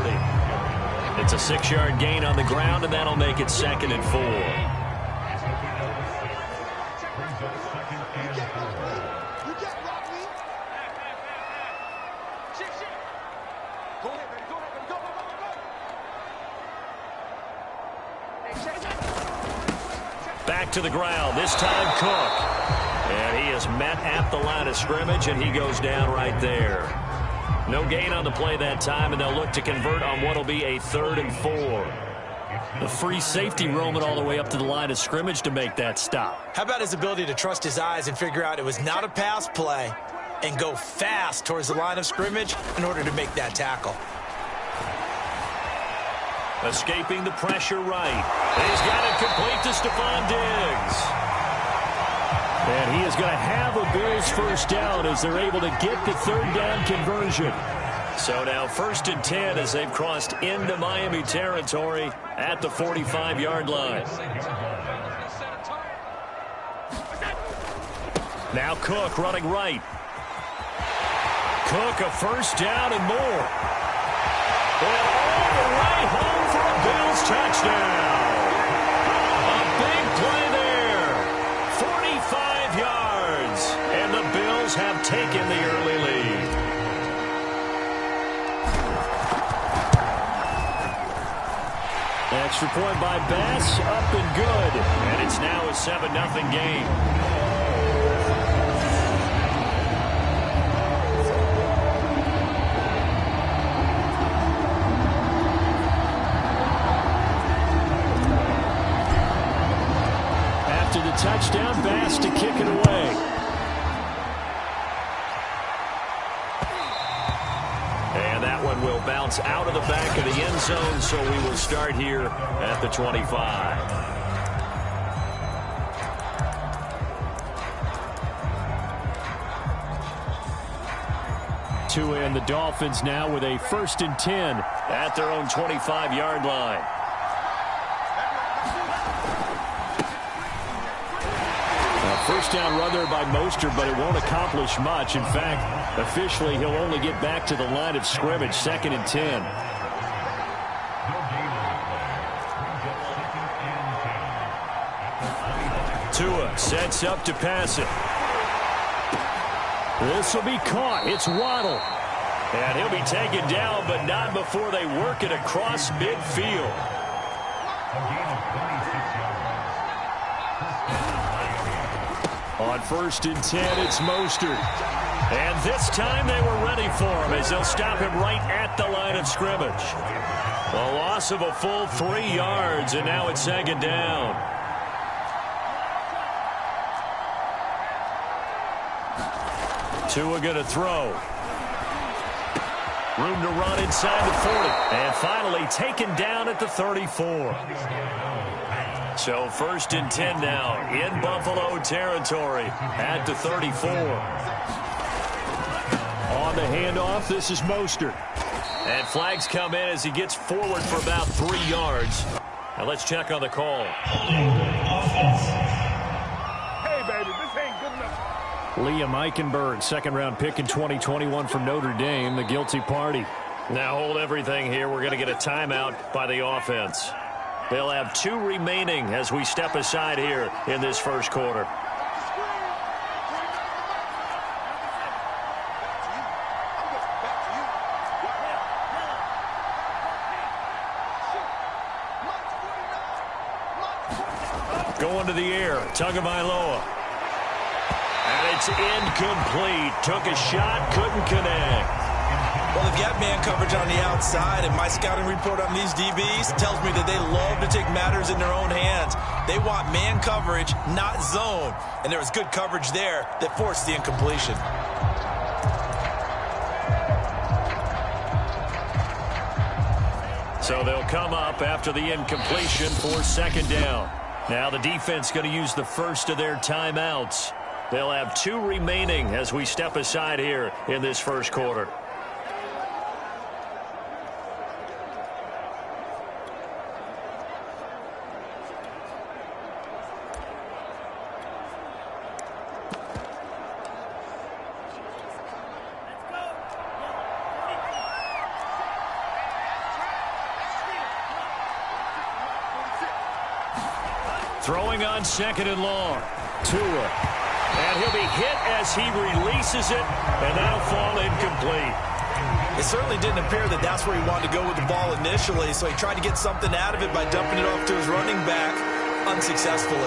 Speaker 2: It's a 6-yard gain on the ground, and that'll make it 2nd and 4. Back to the ground, this time Cook. And he is met at the line of scrimmage, and he goes down right there. No gain on the play that time, and they'll look to convert on what will be a 3rd and 4. The free safety roaming all the way up to the line of scrimmage to make that stop.
Speaker 3: How about his ability to trust his eyes and figure out it was not a pass play and go fast towards the line of scrimmage in order to make that tackle.
Speaker 2: Escaping the pressure right. He's got it complete to Stephon Diggs. And he is going to have a Bills first down as they're able to get the 3rd down conversion. So now 1st and 10 as they've crossed into Miami territory at the 45-yard line. Now Cook running right. Cook a first down and more. And all the way home for a Bills touchdown. A big play there. 45 yards. And the Bills have taken the early lead. Extra point by Bass, up and good. And it's now a 7-0 game. Touchdown, Bass to kick it away. And that one will bounce out of the back of the end zone, so we will start here at the 25. Tua and the Dolphins now with a 1st and 10 at their own 25-yard line. First down run there by Mostert, but it won't accomplish much. In fact, officially, he'll only get back to the line of scrimmage, 2nd and 10. Tua sets up to pass it. This will be caught. It's Waddle. And he'll be taken down, but not before they work it across midfield. On 1st and 10, it's Mostert. And this time they were ready for him as they'll stop him right at the line of scrimmage. A loss of a full 3 yards, and now it's 2nd down. Tua going to throw. Room to run inside the 40. And finally taken down at the 34. So 1st and 10 now in Buffalo territory at the 34. On the handoff, this is Mostert. And flags come in as he gets forward for about 3 yards. Now let's check on the call.
Speaker 4: Hey, baby, this ain't good enough.
Speaker 2: Liam Eichenberg, 2nd-round pick in 2021 from Notre Dame, the guilty party. Now hold everything here. We're going to get a timeout by the offense. They'll have 2 remaining as we step aside here in this first quarter. Going one to the air. Tagovailoa. And it's incomplete. Took a shot, couldn't connect.
Speaker 3: Well, if you have man coverage on the outside, and my scouting report on these DBs tells me that they love to take matters in their own hands. They want man coverage, not zone. And there was good coverage there that forced the incompletion.
Speaker 2: So they'll come up after the incompletion for second down. Now the defense going to use the first of their timeouts. They'll have 2 remaining as we step aside here in this first quarter. Throwing on second and long. Tua. And he'll be hit as he releases it, and that'll fall incomplete.
Speaker 3: It certainly didn't appear that that's where he wanted to go with the ball initially, so he tried to get something out of it by dumping it off to his running back unsuccessfully.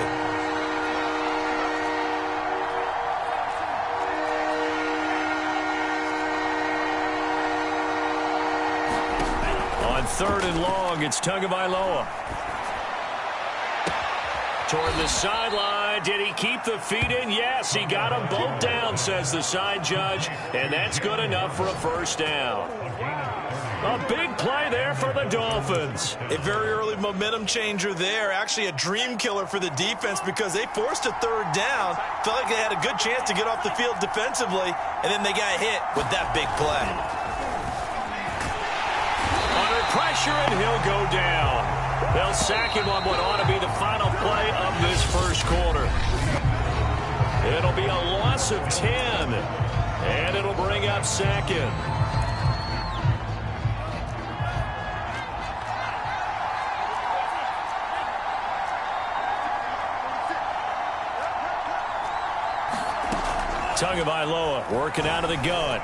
Speaker 2: On third and long, it's Tagovailoa. Toward the sideline. Did he keep the feet in? Yes, he got them both down, says the side judge, and that's good enough for a first down. A big play there for the Dolphins.
Speaker 3: A very early momentum changer there. Actually a dream killer for the defense because they forced a third down. Felt like they had a good chance to get off the field defensively, and then they got hit with that big play.
Speaker 2: Under pressure, and he'll go down. They'll sack him on what ought to be the final play of this first quarter. It'll be a loss of 10, and it'll bring up second. Tagovailoa working out of the gun.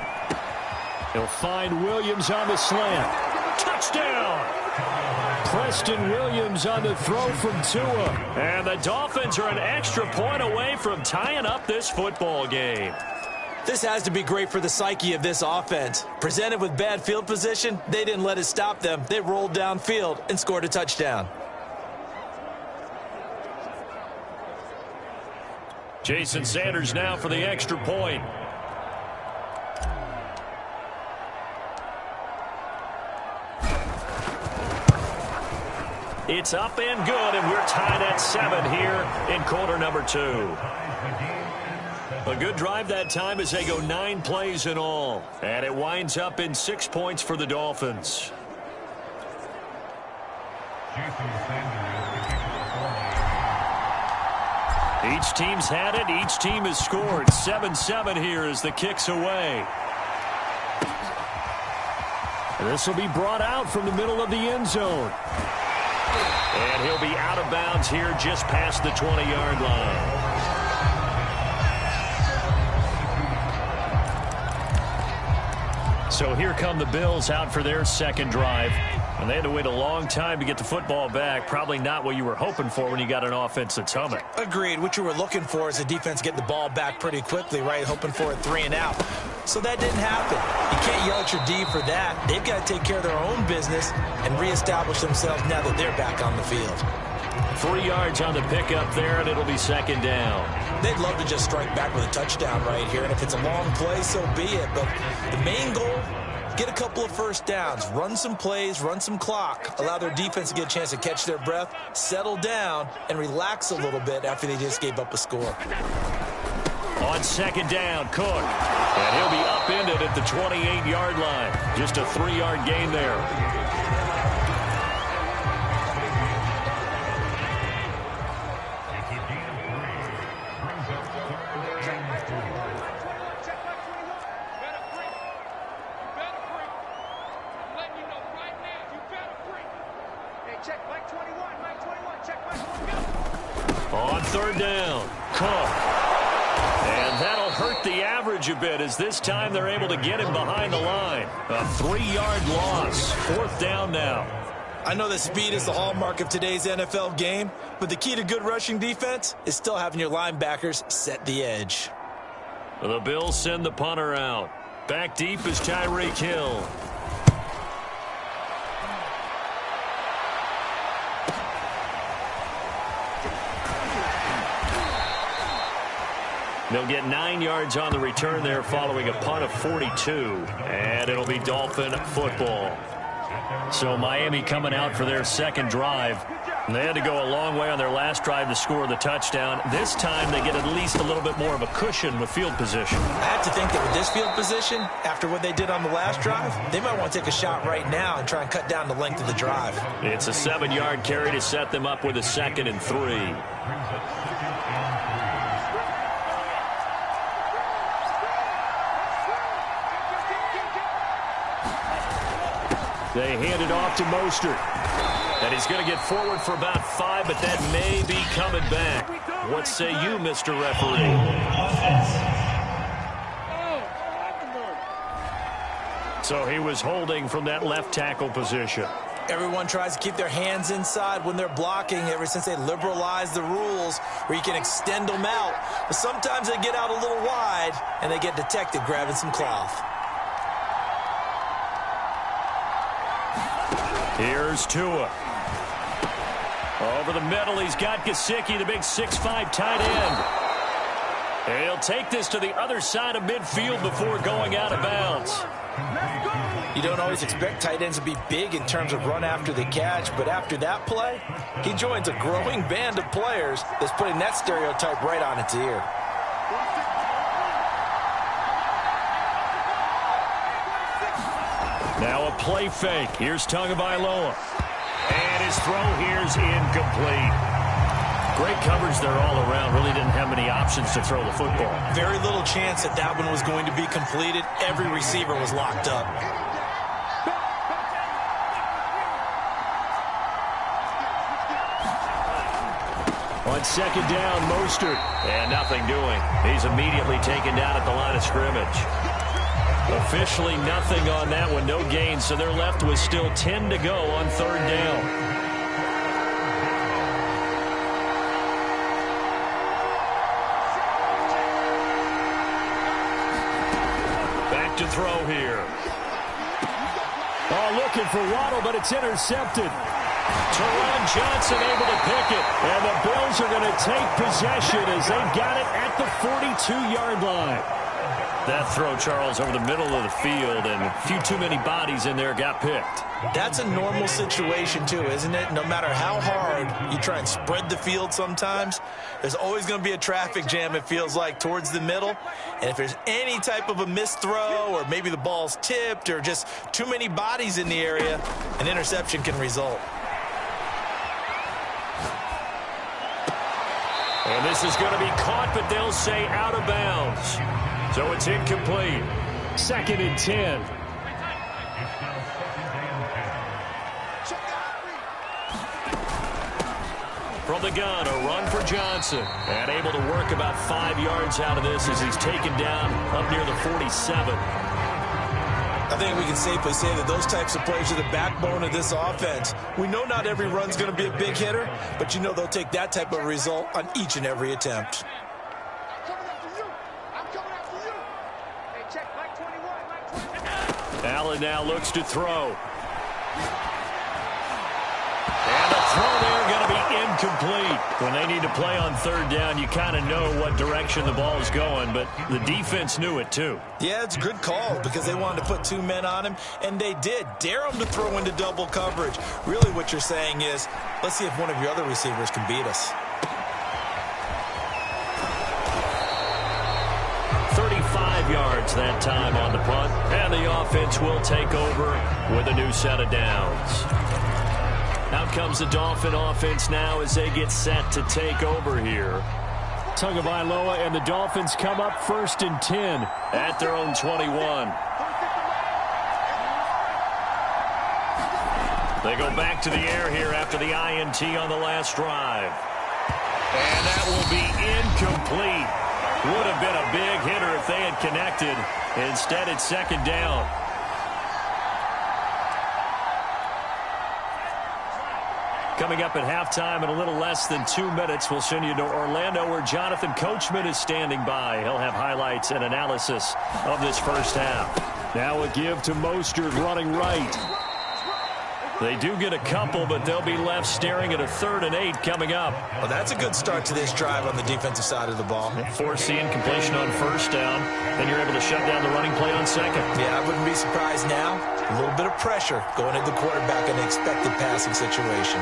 Speaker 2: He'll find Williams on the slant. Touchdown! Preston Williams on the throw from Tua. And the Dolphins are an extra point away from tying up this football game.
Speaker 3: This has to be great for the psyche of this offense. Presented with bad field position, they didn't let it stop them. They rolled downfield and scored a touchdown.
Speaker 2: Jason Sanders now for the extra point. It's up and good, and we're tied at 7 here in quarter number 2. A good drive that time as they go 9 plays in all. And it winds up in 6 points for the Dolphins. Each team's had it. Each team has scored. 7-7 here as the kick's away. This will be brought out from the middle of the end zone. And he'll be out of bounds here just past the 20-yard line. So here come the Bills out for their second drive. And they had to wait a long time to get the football back. Probably not what you were hoping for when you got an offense that's humming.
Speaker 3: Agreed. What you were looking for is the defense getting the ball back pretty quickly, right? Hoping for a 3 and out. So that didn't happen. You can't yell at your D for that. They've got to take care of their own business and reestablish themselves now that they're back on the field.
Speaker 2: 3 yards on the pickup there, and it'll be second down.
Speaker 3: They'd love to just strike back with a touchdown right here, and if it's a long play, so be it. But the main goal, get a couple of first downs, run some plays, run some clock, allow their defense to get a chance to catch their breath, settle down, and relax a little bit after they just gave up a score.
Speaker 2: On second down, Cook. And he'll be upended at the 28-yard line. Just a 3-yard gain there. On third down, Cook. And that'll hurt the average a bit as this time they're able to get him behind the line. A 3-yard loss. 4th down now.
Speaker 3: I know that speed is the hallmark of today's NFL game, but the key to good rushing defense is still having your linebackers set the edge.
Speaker 2: The Bills send the punter out. Back deep is Tyreek Hill. They'll get 9 yards on the return there following a punt of 42. And it'll be Dolphin football. So Miami coming out for their second drive. They had to go a long way on their last drive to score the touchdown. This time they get at least a little bit more of a cushion with field position.
Speaker 3: I have to think that with this field position, after what they did on the last drive, they might want to take a shot right now and try and cut down the length of the drive.
Speaker 2: It's a 7-yard carry to set them up with a 2nd and 3. They hand it off to Mostert. And he's going to get forward for about 5, but that may be coming back. What say you, Mr. Referee? So he was holding from that left tackle position.
Speaker 3: Everyone tries to keep their hands inside when they're blocking ever since they liberalized the rules where you can extend them out. But sometimes they get out a little wide and they get detected grabbing some cloth.
Speaker 2: Here's Tua. Over the middle, he's got Gesicki, the big 6'5" tight end. He'll take this to the other side of midfield before going out of bounds.
Speaker 3: You don't always expect tight ends to be big in terms of run after the catch, but after that play, he joins a growing band of players that's putting that stereotype right on its ear.
Speaker 2: Now a play fake. Here's Tagovailoa. And his throw here's incomplete. Great coverage there all around. Really didn't have many options to throw the football.
Speaker 3: Very little chance that that one was going to be completed. Every receiver was locked up.
Speaker 2: On 2nd down, Mostert. And nothing doing. He's immediately taken down at the line of scrimmage. Officially nothing on that one, no gain, so they're left with still 10 to go on 3rd down. Back to throw here. Oh, looking for Waddle, but it's intercepted. Teron Johnson able to pick it, and the Bills are going to take possession as they've got it at the 42-yard line. That throw, Charles, over the middle of the field, and a few too many bodies in there got picked.
Speaker 3: That's a normal situation, too, isn't it? No matter how hard you try and spread the field sometimes, there's always going to be a traffic jam, it feels like, towards the middle. And if there's any type of a missed throw, or maybe the ball's tipped, or just too many bodies in the area, an interception can result.
Speaker 2: And this is going to be caught, but they'll say out of bounds. So it's incomplete. 2nd and 10. From the gun, a run for Johnson. And able to work about 5 yards out of this as he's taken down up near the 47.
Speaker 3: I think we can safely say that those types of plays are the backbone of this offense. We know not every run's going to be a big hitter, but you know they'll take that type of result on each and every attempt.
Speaker 2: Allen now looks to throw. And the throw there going to be incomplete. When they need to play on 3rd down, you kind of know what direction the ball is going, but the defense knew it too.
Speaker 3: Yeah, it's a good call because they wanted to put 2 men on him, and they did. Dare him to throw into double coverage. Really what you're saying is, let's see if one of your other receivers can beat us.
Speaker 2: 35 yards that time on the punt, and the offense will take over with a new set of downs. Out comes the Dolphin offense now as they get set to take over here. Tagovailoa and the Dolphins come up 1st and 10 at their own 21. They go back to the air here after the INT on the last drive. And that will be incomplete. Would have been a big hitter if they had connected. Instead, it's 2nd down. Coming up at halftime in a little less than 2 minutes, we'll send you to Orlando where Jonathan Coachman is standing by. He'll have highlights and analysis of this first half. Now a give to Mostert running right. They do get a couple, but they'll be left staring at a 3rd and 8 coming up.
Speaker 3: Well, that's a good start to this drive on the defensive side of the ball.
Speaker 2: Force the incompletion on first down, then you're able to shut down the running play on second.
Speaker 3: Yeah, I wouldn't be surprised now. A little bit of pressure going at the quarterback in an expected passing situation.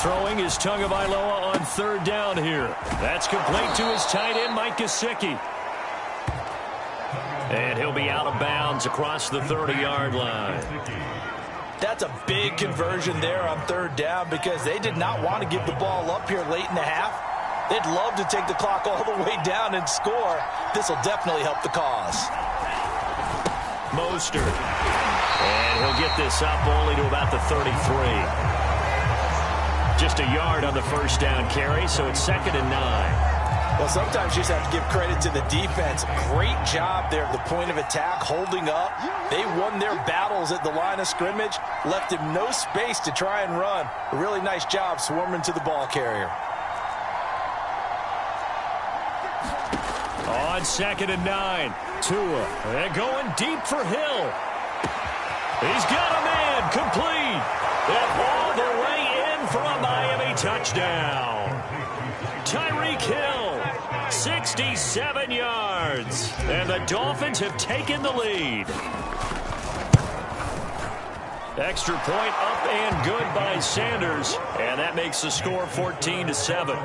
Speaker 2: Throwing is Tagovailoa on 3rd down here. That's complete to his tight end, Mike Gesicki. And he'll be out of bounds across the 30-yard line.
Speaker 3: That's a big conversion there on 3rd down because they did not want to give the ball up here late in the half. They'd love to take the clock all the way down and score. This will definitely help the cause.
Speaker 2: Mostert. And he'll get this up only to about the 33. Just a yard on the first down carry, so it's 2nd and 9.
Speaker 3: Well, sometimes you just have to give credit to the defense. Great job there at the point of attack, holding up. They won their battles at the line of scrimmage, left him no space to try and run. A really nice job swarming to the ball carrier.
Speaker 2: On 2nd and 9, Tua. They're going deep for Hill. He's got a man complete. And all the way in for a Miami touchdown. Tyreek Hill, 67 yards. And the Dolphins have taken the lead. Extra point up and good by Sanders. And that makes the score 14-7.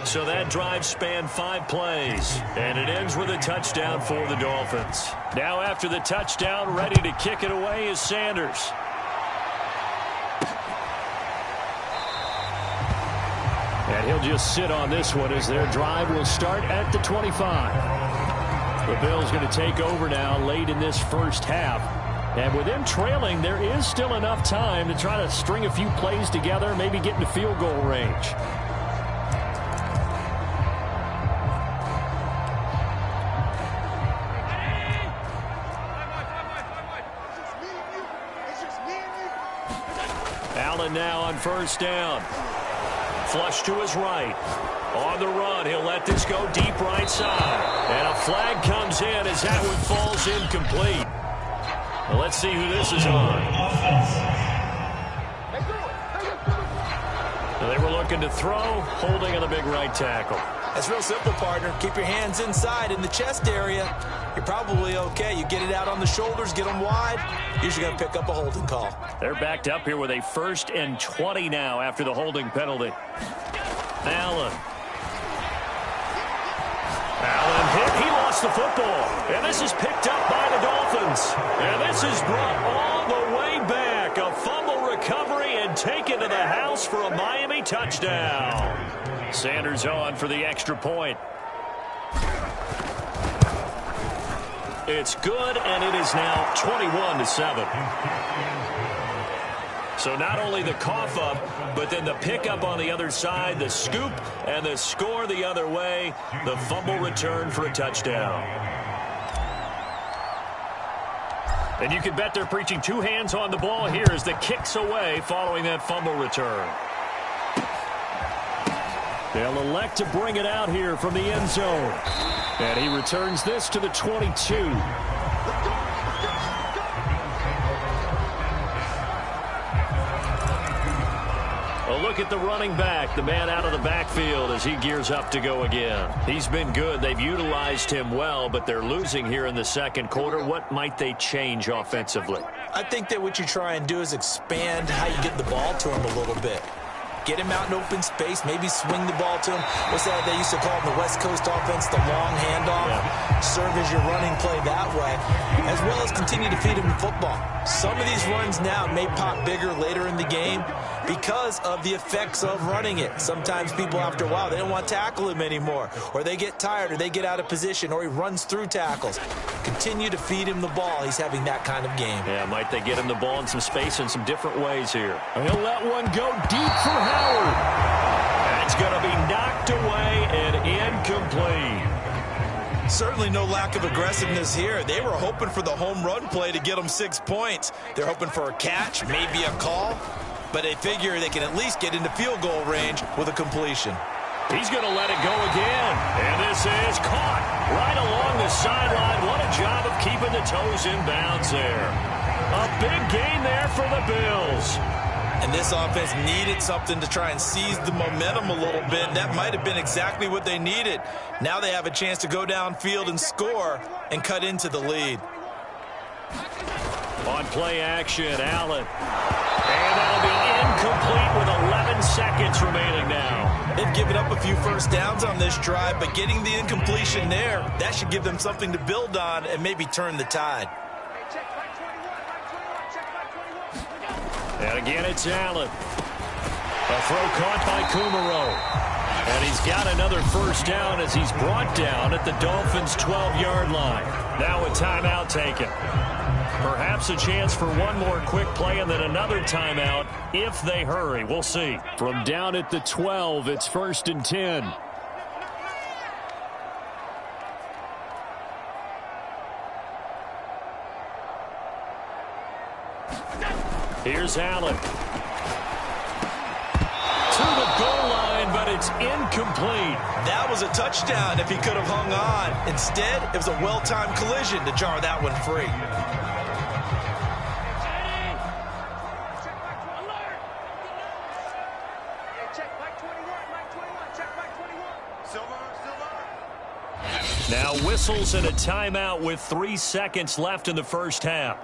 Speaker 2: So that drive spanned 5 plays, and it ends with a touchdown for the Dolphins. Now after the touchdown, ready to kick it away is Sanders. And he'll just sit on this one as their drive will start at the 25. The Bills going to take over now late in this first half. And with them trailing, there is still enough time to try to string a few plays together, maybe get into field goal range. Allen now on first down. Flush to his right. On the run, he'll let this go deep right side. And a flag comes in as that one falls incomplete. Well, let's see who this is on. So they were looking to throw, holding on the big right tackle.
Speaker 3: That's real simple, partner. Keep your hands inside in the chest area. You're probably okay. You get it out on the shoulders, get them wide. Usually going to pick up a holding call.
Speaker 2: They're backed up here with a 1st and 20 now after the holding penalty. Allen hit. He lost the football. And this is picked up by the Dolphins. And this is brought all the way back. A fumble recovery and taken to the house for a Miami touchdown. Sanders on for the extra point. It's good, and it is now 21-7. So not only the cough up, but then the pickup on the other side, the scoop, and the score the other way, the fumble return for a touchdown. And you can bet they're preaching 2 hands on the ball here as the kick's away following that fumble return. They'll elect to bring it out here from the end zone. And he returns this to the 22. A look at the running back, the man out of the backfield as he gears up to go again. He's been good. They've utilized him well, but they're losing here in the second quarter. What might they change offensively?
Speaker 3: I think that what you try and do is expand how you get the ball to him a little bit. Get him out in open space, maybe swing the ball to him. What's that they used to call in the West Coast offense, the long handoff? Yeah. Serve as your running play that way, as well as continue to feed him the football. Some of these runs now may pop bigger later in the game because of the effects of running it. Sometimes people, after a while, they don't want to tackle him anymore, or they get tired, or they get out of position, or he runs through tackles. Continue to feed him the ball. He's having that kind of game.
Speaker 2: Yeah, might they get him the ball in some space in some different ways here. He'll let one go deep for Howard. That's going to be knocked away and incomplete.
Speaker 3: Certainly no lack of aggressiveness here. They were hoping for the home run play to get them 6 points. They're hoping for a catch, maybe a call, but they figure they can at least get into field goal range with a completion.
Speaker 2: He's going to let it go again, and this is caught right along the sideline. What a job of keeping the toes in bounds there. A big gain there for the Bills.
Speaker 3: And this offense needed something to try and seize the momentum a little bit. That might have been exactly what they needed. Now they have a chance to go downfield and score and cut into the lead.
Speaker 2: On play action, Allen. And that'll be incomplete with 11 seconds remaining now.
Speaker 3: They've given up a few first downs on this drive, but getting the incompletion there, that should give them something to build on and maybe turn the tide.
Speaker 2: And again, it's Allen. A throw caught by Kumaro. And he's got another first down as he's brought down at the Dolphins' 12-yard line. Now a timeout taken. Perhaps a chance for one more quick play and then another timeout if they hurry. We'll see. From down at the 12, it's 1st and 10. Here's Allen. To the goal line, but it's incomplete.
Speaker 3: That was a touchdown if he could have hung on. Instead, it was a well-timed collision to jar that one free.
Speaker 2: Now whistles and a timeout with 3 seconds left in the first half.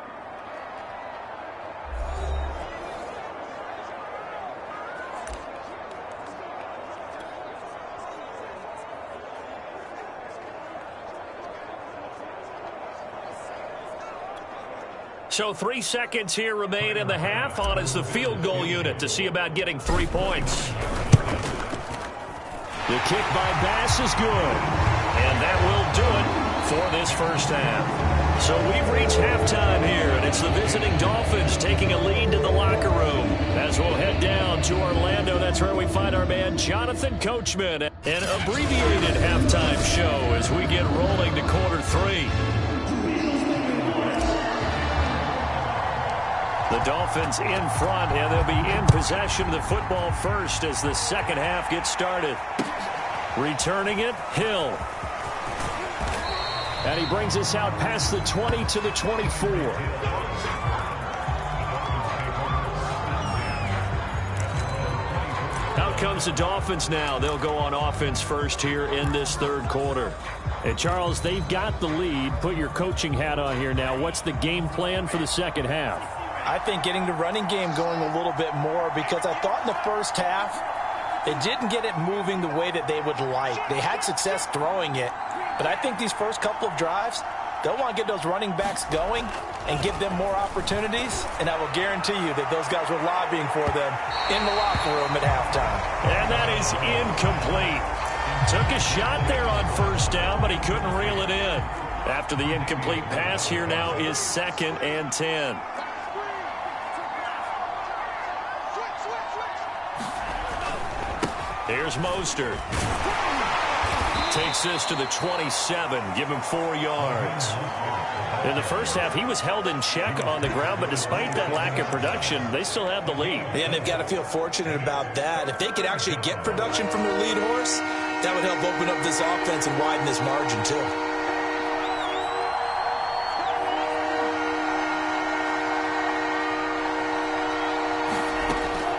Speaker 2: So 3 seconds here remain in the half. On is the field goal unit to see about getting 3 points. The kick by Bass is good. And that will do it for this first half. So we've reached halftime here, and it's the visiting Dolphins taking a lead to the locker room. As we'll head down to Orlando, that's where we find our man Jonathan Coachman. An abbreviated halftime show as we get rolling to quarter 3. The Dolphins in front, and they'll be in possession of the football first as the second half gets started. Returning it, Hill. And he brings us out past the 20 to the 24. Out comes the Dolphins now. They'll go on offense first here in this third quarter. And, Charles, they've got the lead. Put your coaching hat on here now. What's the game plan for the second half?
Speaker 3: I think getting the running game going a little bit more, because I thought in the first half they didn't get it moving the way that they would like. They had success throwing it, but I think these first couple of drives, they'll want to get those running backs going and give them more opportunities, and I will guarantee you that those guys were lobbying for them in the locker room at halftime.
Speaker 2: And that is incomplete. Took a shot there on first down, but he couldn't reel it in. After the incomplete pass, here now is 2nd and 10. Here's Mostert. Takes this to the 27. Give him 4 yards. In the first half, he was held in check on the ground, but despite that lack of production, they still have the lead.
Speaker 3: And they've got to feel fortunate about that. If they could actually get production from their lead horse, that would help open up this offense and widen this margin, too.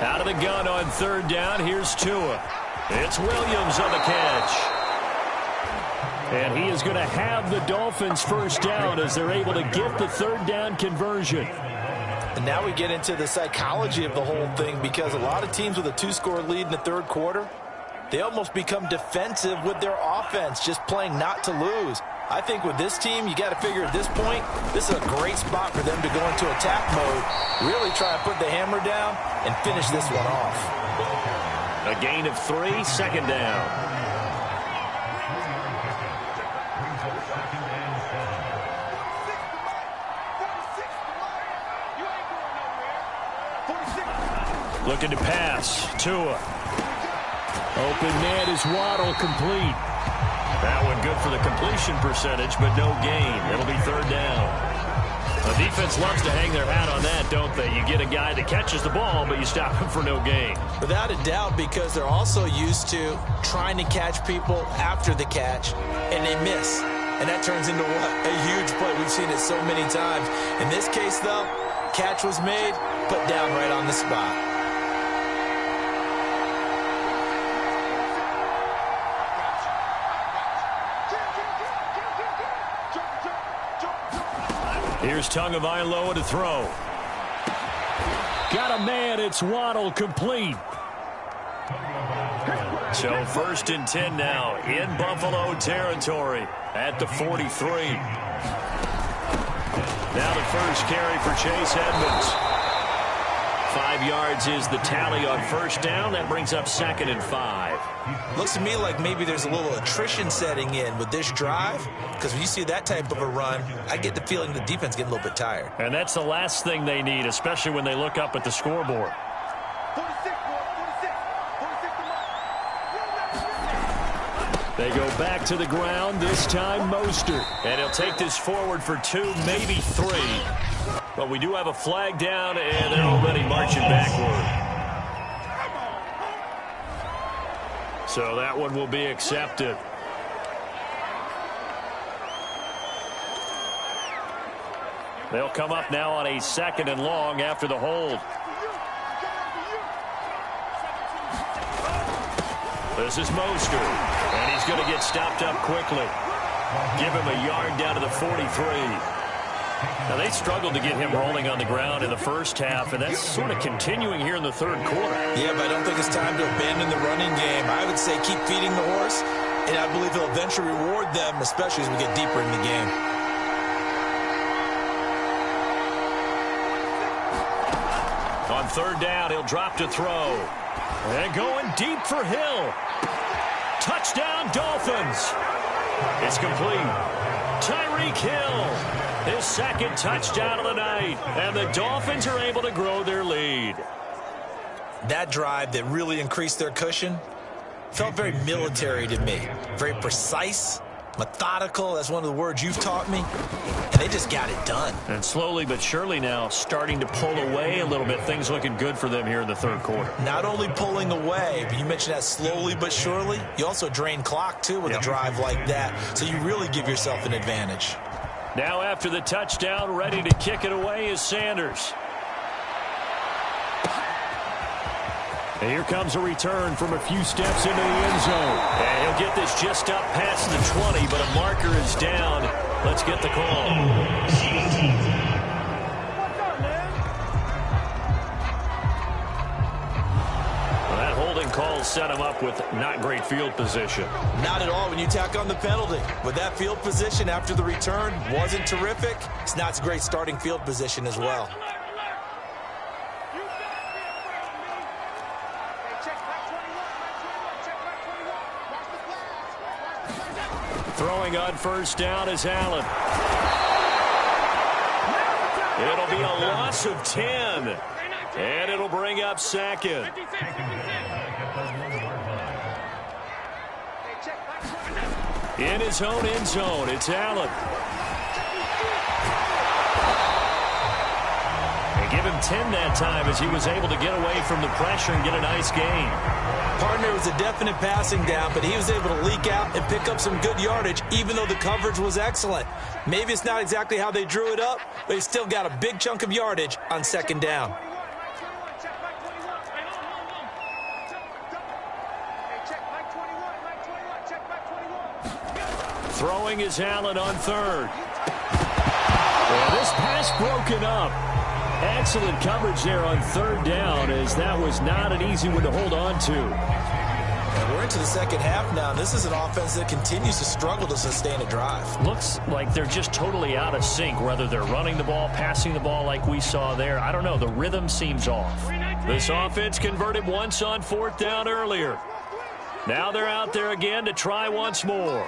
Speaker 2: Out of the gun on third down, here's Tua. It's Williams on the catch. And he is going to have the Dolphins first down as they're able to get the third down conversion.
Speaker 3: And now we get into the psychology of the whole thing, because a lot of teams with a 2-score lead in the third quarter, they almost become defensive with their offense, just playing not to lose. I think with this team, you got to figure at this point, this is a great spot for them to go into attack mode, really try and put the hammer down and finish this one off.
Speaker 2: A gain of 3, second down. Looking to pass. Tua. Open man is Waddle, complete. That one good for the completion percentage, but no gain. It'll be third down. The defense loves to hang their hat on that, don't they? You get a guy that catches the ball, but you stop him for no gain.
Speaker 3: Without a doubt, because they're also used to trying to catch people after the catch, and they miss. And that turns into what? A huge play. We've seen it so many times. In this case, though, catch was made, put down right on the spot.
Speaker 2: Here's Tagovailoa to throw. Got a man. It's Waddle, complete. So 1st and 10 now in Buffalo territory at the 43. Now the first carry for Chase Edmonds. 5 yards is the tally on first down. That brings up 2nd and 5.
Speaker 3: Looks to me like maybe there's a little attrition setting in with this drive, because when you see that type of a run, I get the feeling the defense getting a little bit tired.
Speaker 2: And that's the last thing they need, especially when they look up at the scoreboard.
Speaker 4: 46, 46.
Speaker 2: They go back to the ground, this time Mostert. And he'll take this forward for 2, maybe 3. But we do have a flag down, and they're already marching backward. So that one will be accepted. They'll come up now on a 2nd and long after the hold. This is Mostert, and he's going to get stopped up quickly. Give him a yard down to the 43. Now, they struggled to get him rolling on the ground in the first half, and that's sort of continuing here in the third quarter.
Speaker 3: Yeah, but I don't think it's time to abandon the running game. I would say keep feeding the horse, and I believe he'll eventually reward them, especially as we get deeper in the game.
Speaker 2: On third down, he'll drop to throw. And going deep for Hill. Touchdown, Dolphins. It's complete. Tyreek Hill. His 2nd touchdown of the night. And the Dolphins are able to grow their lead.
Speaker 3: That drive that really increased their cushion felt very military to me. Very precise, methodical. That's one of the words you've taught me. And they just got it done.
Speaker 2: And slowly but surely now starting to pull away a little bit. Things looking good for them here in the third quarter.
Speaker 3: Not only pulling away, but you mentioned that slowly but surely. You also drain clock, too, with a drive like that. So you really give yourself an advantage.
Speaker 2: Now after the touchdown, ready to kick it away is Sanders. And here comes a return from a few steps into the end zone. And he'll get this just up past the 20, but a marker is down. Let's get the call. Call set him up with not great field position.
Speaker 3: Not at all when you tack on the penalty. With that field position after the return wasn't terrific, it's not a great starting field position as well.
Speaker 2: Throwing on first down is Allen. It'll be a loss of 10. And it'll bring up 2nd. In his own end zone, it's Allen. And give him 10 that time as he was able to get away from the pressure and get a nice gain.
Speaker 3: Partner was a definite passing down, but he was able to leak out and pick up some good yardage, even though the coverage was excellent. Maybe it's not exactly how they drew it up, but he still got a big chunk of yardage on 2nd down.
Speaker 2: Throwing is Allen on 3rd. Well, this pass broken up. Excellent coverage there on 3rd down, as that was not an easy one to hold on to.
Speaker 3: And we're into the second half now. This is an offense that continues to struggle to sustain a drive.
Speaker 2: Looks like they're just totally out of sync, whether they're running the ball, passing the ball like we saw there. I don't know. The rhythm seems off. This offense converted once on 4th down earlier. Now they're out there again to try once more.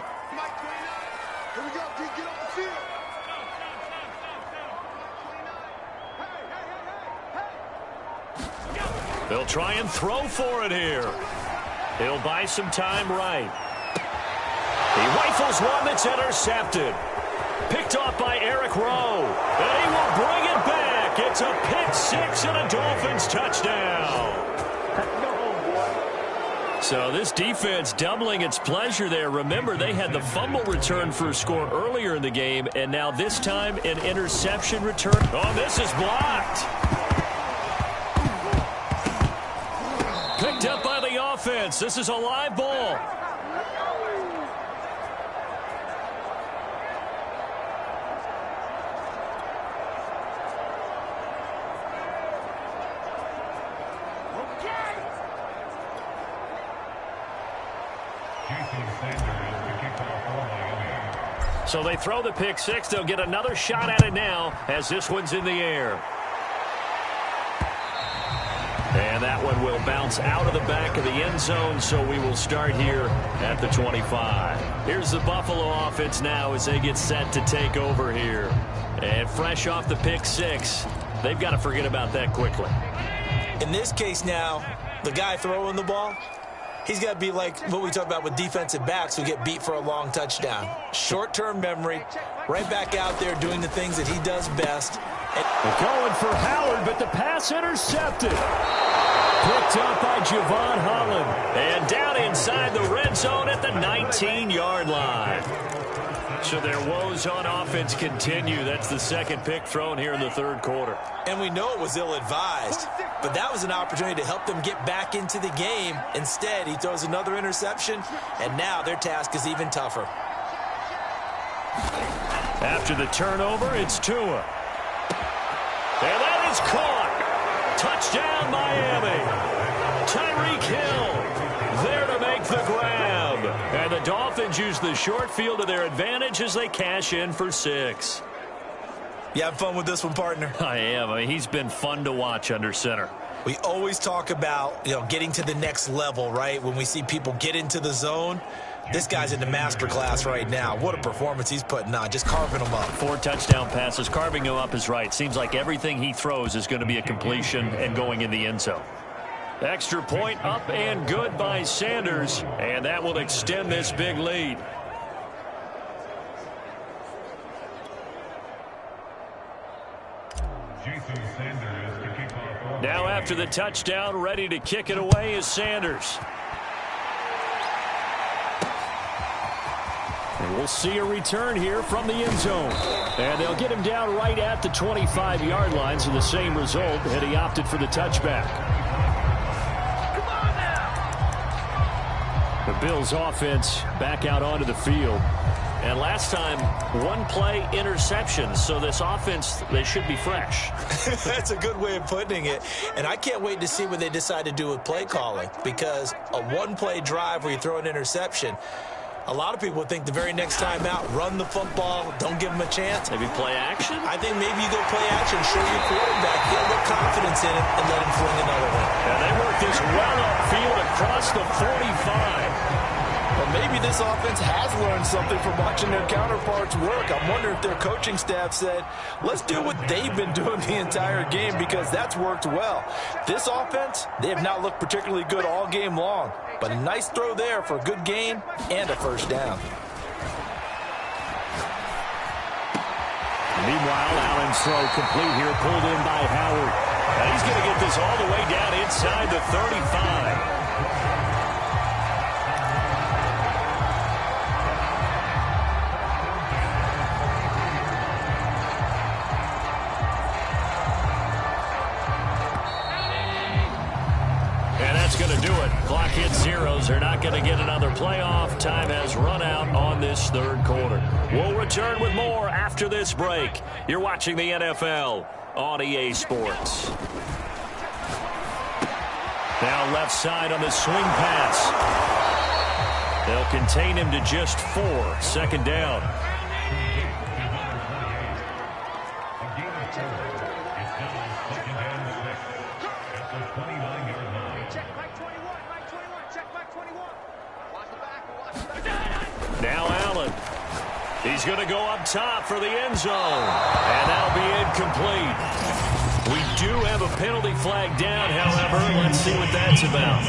Speaker 2: They'll try and throw for it here. He'll buy some time right. He rifles one that's intercepted. Picked off by Eric Rowe. And he will bring it back. It's a pick six and a Dolphins touchdown. So this defense doubling its pleasure there. Remember, they had the fumble return for a score earlier in the game, and now this time an interception return. Oh, this is blocked. Picked up by the offense. This is a live ball. So they throw the pick six. They'll get another shot at it now as this one's in the air. And that one will bounce out of the back of the end zone, so we will start here at the 25. Here's the Buffalo offense now as they get set to take over here. And fresh off the pick six, they've got to forget about that quickly.
Speaker 3: In this case now, the guy throwing the ball, he's got to be like what we talk about with defensive backs who get beat for a long touchdown. Short-term memory, right back out there doing the things that he does best.
Speaker 2: They're going for Howard, but the pass intercepted. Picked up by Javon Holland. And down inside the red zone at the 19-yard line. So their woes on offense continue. That's the second pick thrown here in the third quarter.
Speaker 3: And we know it was ill-advised, but that was an opportunity to help them get back into the game. Instead, he throws another interception, and now their task is even tougher.
Speaker 2: After the turnover, it's Tua. And that is caught. Touchdown, Miami. Tyreek Hill there to make the grab. And the Dolphins use the short field to their advantage as they cash in for 6.
Speaker 3: You having fun with this one, partner?
Speaker 2: I am. I mean, he's been fun to watch under center.
Speaker 3: We always talk about, getting to the next level, right? When we see people get into the zone, this guy's in the master class right now. What a performance he's putting on, just carving them up.
Speaker 2: 4 touchdown passes. Carving him up is right. Seems like everything he throws is going to be a completion and going in the end zone. Extra point up and good by Sanders, and that will extend this big lead. Now after the touchdown, ready to kick it away is Sanders. And we'll see a return here from the end zone. And they'll get him down right at the 25-yard line, so the same result, and he opted for the touchback. The Bills offense back out onto the field. And last time, 1-play interception. So this offense, they should be fresh.
Speaker 3: That's a good way of putting it. And I can't wait to see what they decide to do with play calling. Because a 1-play drive where you throw an interception, a lot of people think the very next time out, run the football, don't give them a chance.
Speaker 2: Maybe play action?
Speaker 3: I think maybe you go play action, show your quarterback, get a little confidence in it, and let him fling another one.
Speaker 2: And they work this well upfield across the 45.
Speaker 3: Well, maybe this offense has learned something from watching their counterparts work. I'm wondering if their coaching staff said, let's do what they've been doing the entire game because that's worked well. This offense, they have not looked particularly good all game long, but a nice throw there for a good gain and a first down.
Speaker 2: Meanwhile, Allen's throw complete here, pulled in by Howard. And he's going to get this all the way down inside the 35. Going to do it. Clock hits zeros. They're not going to get another playoff. Time has run out on this third quarter. We'll return with more after this break. You're watching the NFL on EA Sports. Now left side on the swing pass. They'll contain him to just 4. Second down. Now Allen. He's going to go up top for the end zone. And that'll be incomplete. We do have a penalty flag down, however. Let's see what that's about.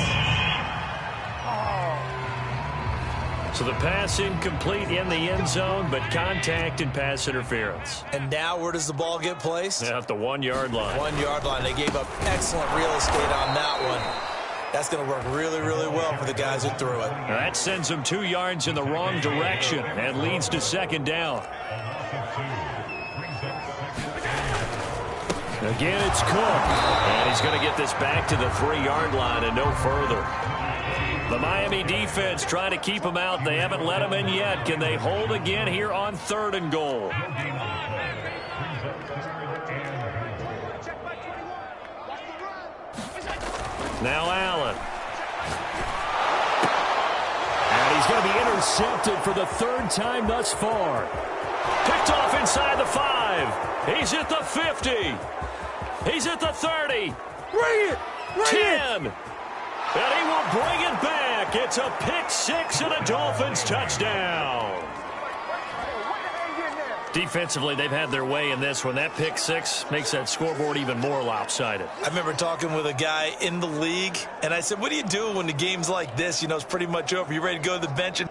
Speaker 2: So the pass incomplete in the end zone, but contact and pass interference.
Speaker 3: And now where does the ball get placed?
Speaker 2: At the 1-yard line.
Speaker 3: 1-yard line. They gave up excellent real estate on that one. That's going to work really, really well for the guys who threw it.
Speaker 2: That sends them 2 yards in the wrong direction and leads to second down. Again, it's Cook. And he's going to get this back to the 3-yard line and no further. The Miami defense trying to keep him out. They haven't let him in yet. Can they hold again here on 3rd and goal? Now Allen. And he's going to be intercepted for the 3rd time thus far. Picked off inside the 5. He's at the 50. He's at the 30. 10. And he will bring it back. It's a pick 6 and a Dolphins touchdown. Defensively, they've had their way in this one. That pick 6 makes that scoreboard even more lopsided.
Speaker 3: I remember talking with a guy in the league, and I said, what do you do when the game's like this? You know, it's pretty much over. You ready to go to the bench? And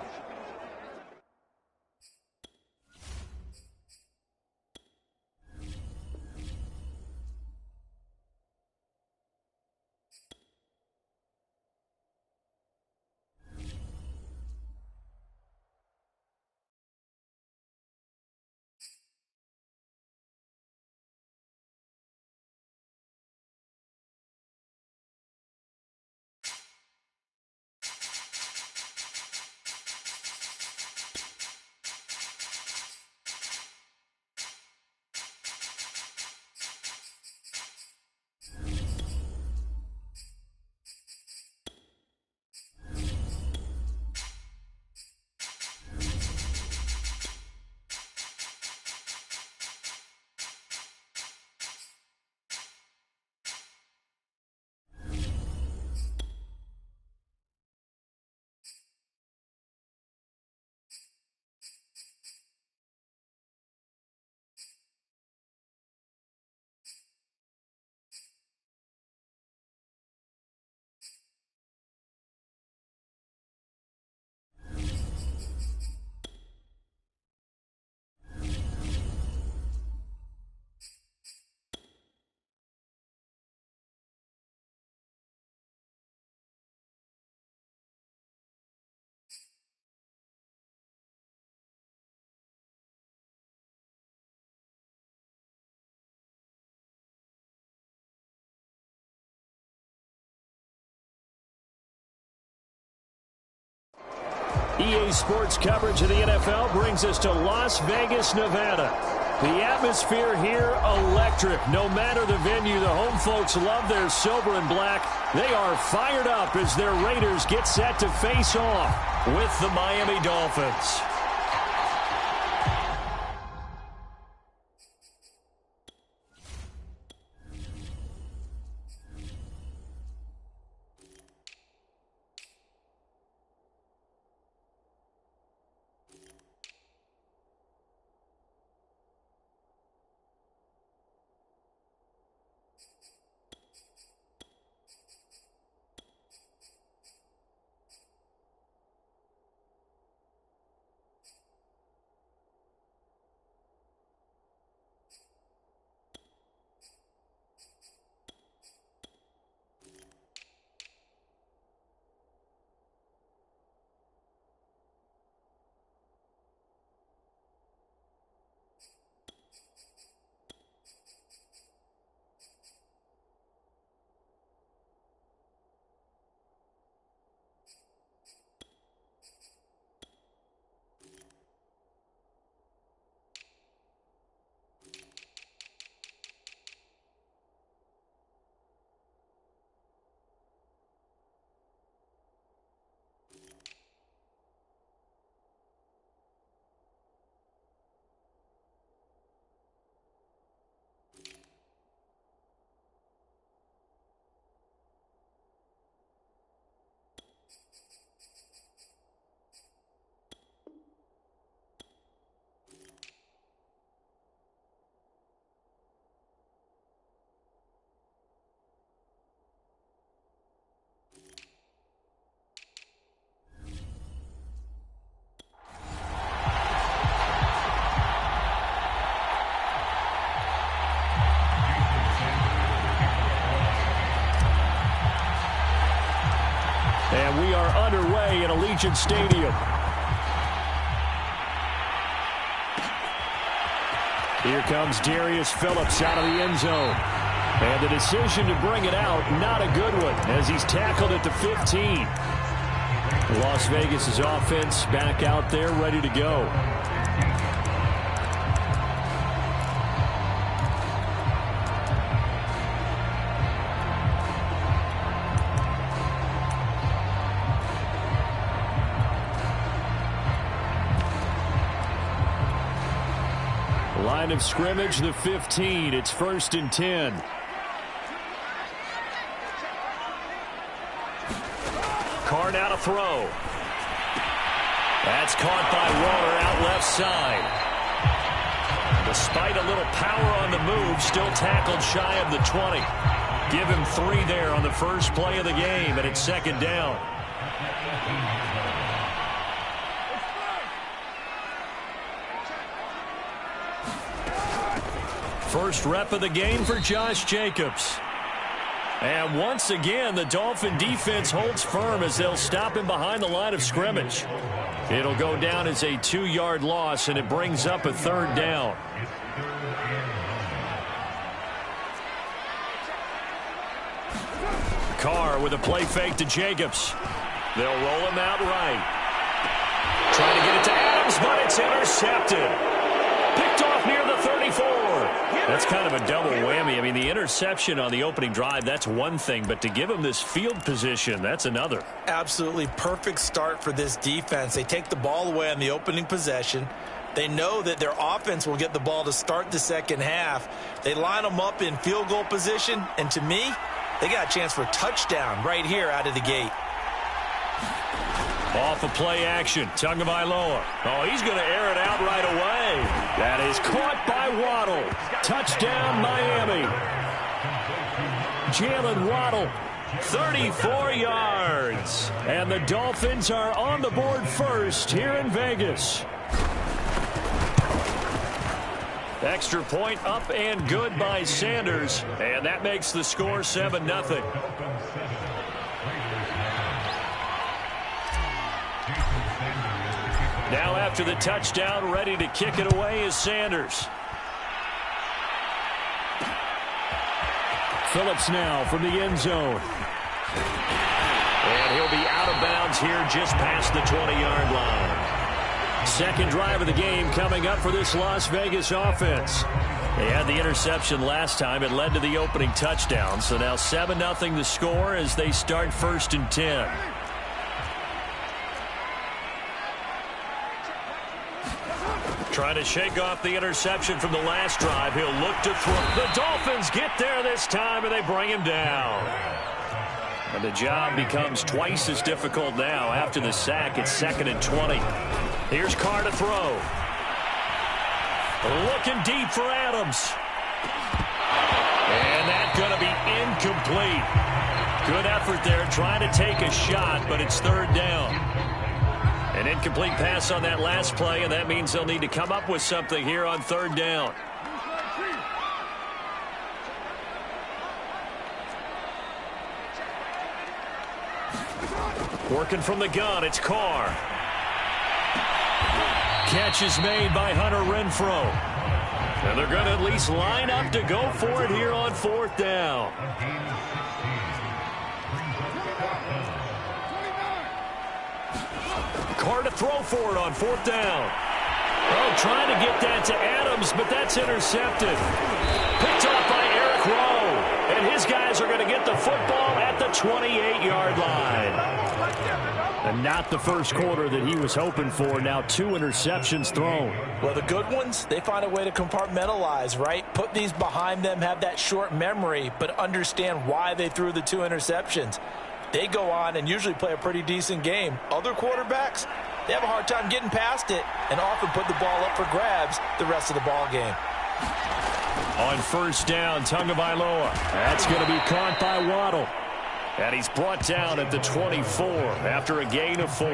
Speaker 2: EA Sports coverage of the NFL brings us to Las Vegas, Nevada. The atmosphere here, electric. No matter the venue, the home folks love their silver and black. They are fired up as their Raiders get set to face off with the Miami Dolphins. are underway at Allegiant Stadium. Here comes Darius Phillips out of the end zone. And the decision to bring it out, not a good one, as he's tackled at the 15. Las Vegas' offense back out there, ready to go. Line of scrimmage, the 15. It's 1st and 10. Carr now to throw. That's caught by Waller out left side. Despite a little power on the move, still tackled shy of the 20. Give him 3 there on the first play of the game, and it's 2nd down. First rep of the game for Josh Jacobs. And once again, the Dolphin defense holds firm as they'll stop him behind the line of scrimmage. It'll go down as a 2-yard loss, and it brings up a 3rd down. Carr with a play fake to Jacobs. They'll roll him out right. Trying to get it to Adams, but it's intercepted. Picked off near the 34. That's kind of a double whammy. I mean, the interception on the opening drive, that's one thing, but to give him this field position, that's another.
Speaker 3: Absolutely perfect start for this defense. They take the ball away on the opening possession. They know that their offense will get the ball to start the second half. They line them up in field goal position, and to me, they got a chance for a touchdown right here out of the gate.
Speaker 2: Off of play action, Tagovailoa. Oh, he's going to air it out right away. That is caught by Waddle. Touchdown, Miami. Jalen Waddle, 34 yards. And the Dolphins are on the board first here in Vegas. Extra point up and good by Sanders. And that makes the score 7-0. Now after the touchdown, ready to kick it away is Sanders. Phillips now from the end zone. And he'll be out of bounds here just past the 20-yard line. Second drive of the game coming up for this Las Vegas offense. They had the interception last time. It led to the opening touchdown. So now 7-0 the score as they start 1st and 10. Trying to shake off the interception from the last drive. He'll look to throw. The Dolphins get there this time, and they bring him down. And the job becomes twice as difficult now after the sack. It's 2nd and 20. Here's Carr to throw. Looking deep for Adams. And that's going to be incomplete. Good effort there trying to take a shot, but it's 3rd down. An incomplete pass on that last play, and that means they'll need to come up with something here on 3rd down. Working from the gun, it's Carr. Catch is made by Hunter Renfrow. And they're going to at least line up to go for it here on 4th down. Carr to throw for it on 4th down. Oh, trying to get that to Adams, but that's intercepted. Picked off by Eric Rowe. And his guys are going to get the football at the 28-yard line. And not the first quarter that he was hoping for. Now 2 interceptions thrown.
Speaker 3: Well, the good ones, they find a way to compartmentalize, right? Put these behind them, have that short memory, but understand why they threw the 2 interceptions. They go on and usually play a pretty decent game. Other quarterbacks, they have a hard time getting past it and often put the ball up for grabs the rest of the ball game.
Speaker 2: On 1st down, Tagovailoa. That's going to be caught by Waddle. And he's brought down at the 24 after a gain of 4.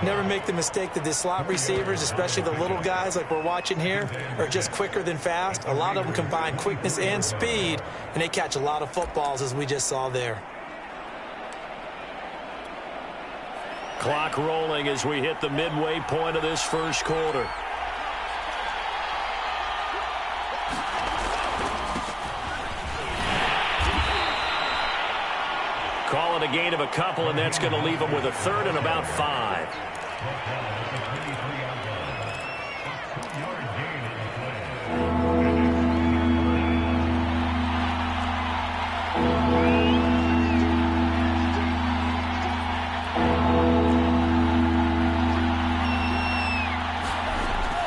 Speaker 5: Never make the mistake that the slot receivers, especially the little guys like we're watching here, are just quicker than fast. A lot of them combine quickness and speed, and they catch a lot of footballs as we just saw there.
Speaker 2: Clock rolling as we hit the midway point of this first quarter. Call it a gain of a couple, and that's going to leave them with a third and about 5.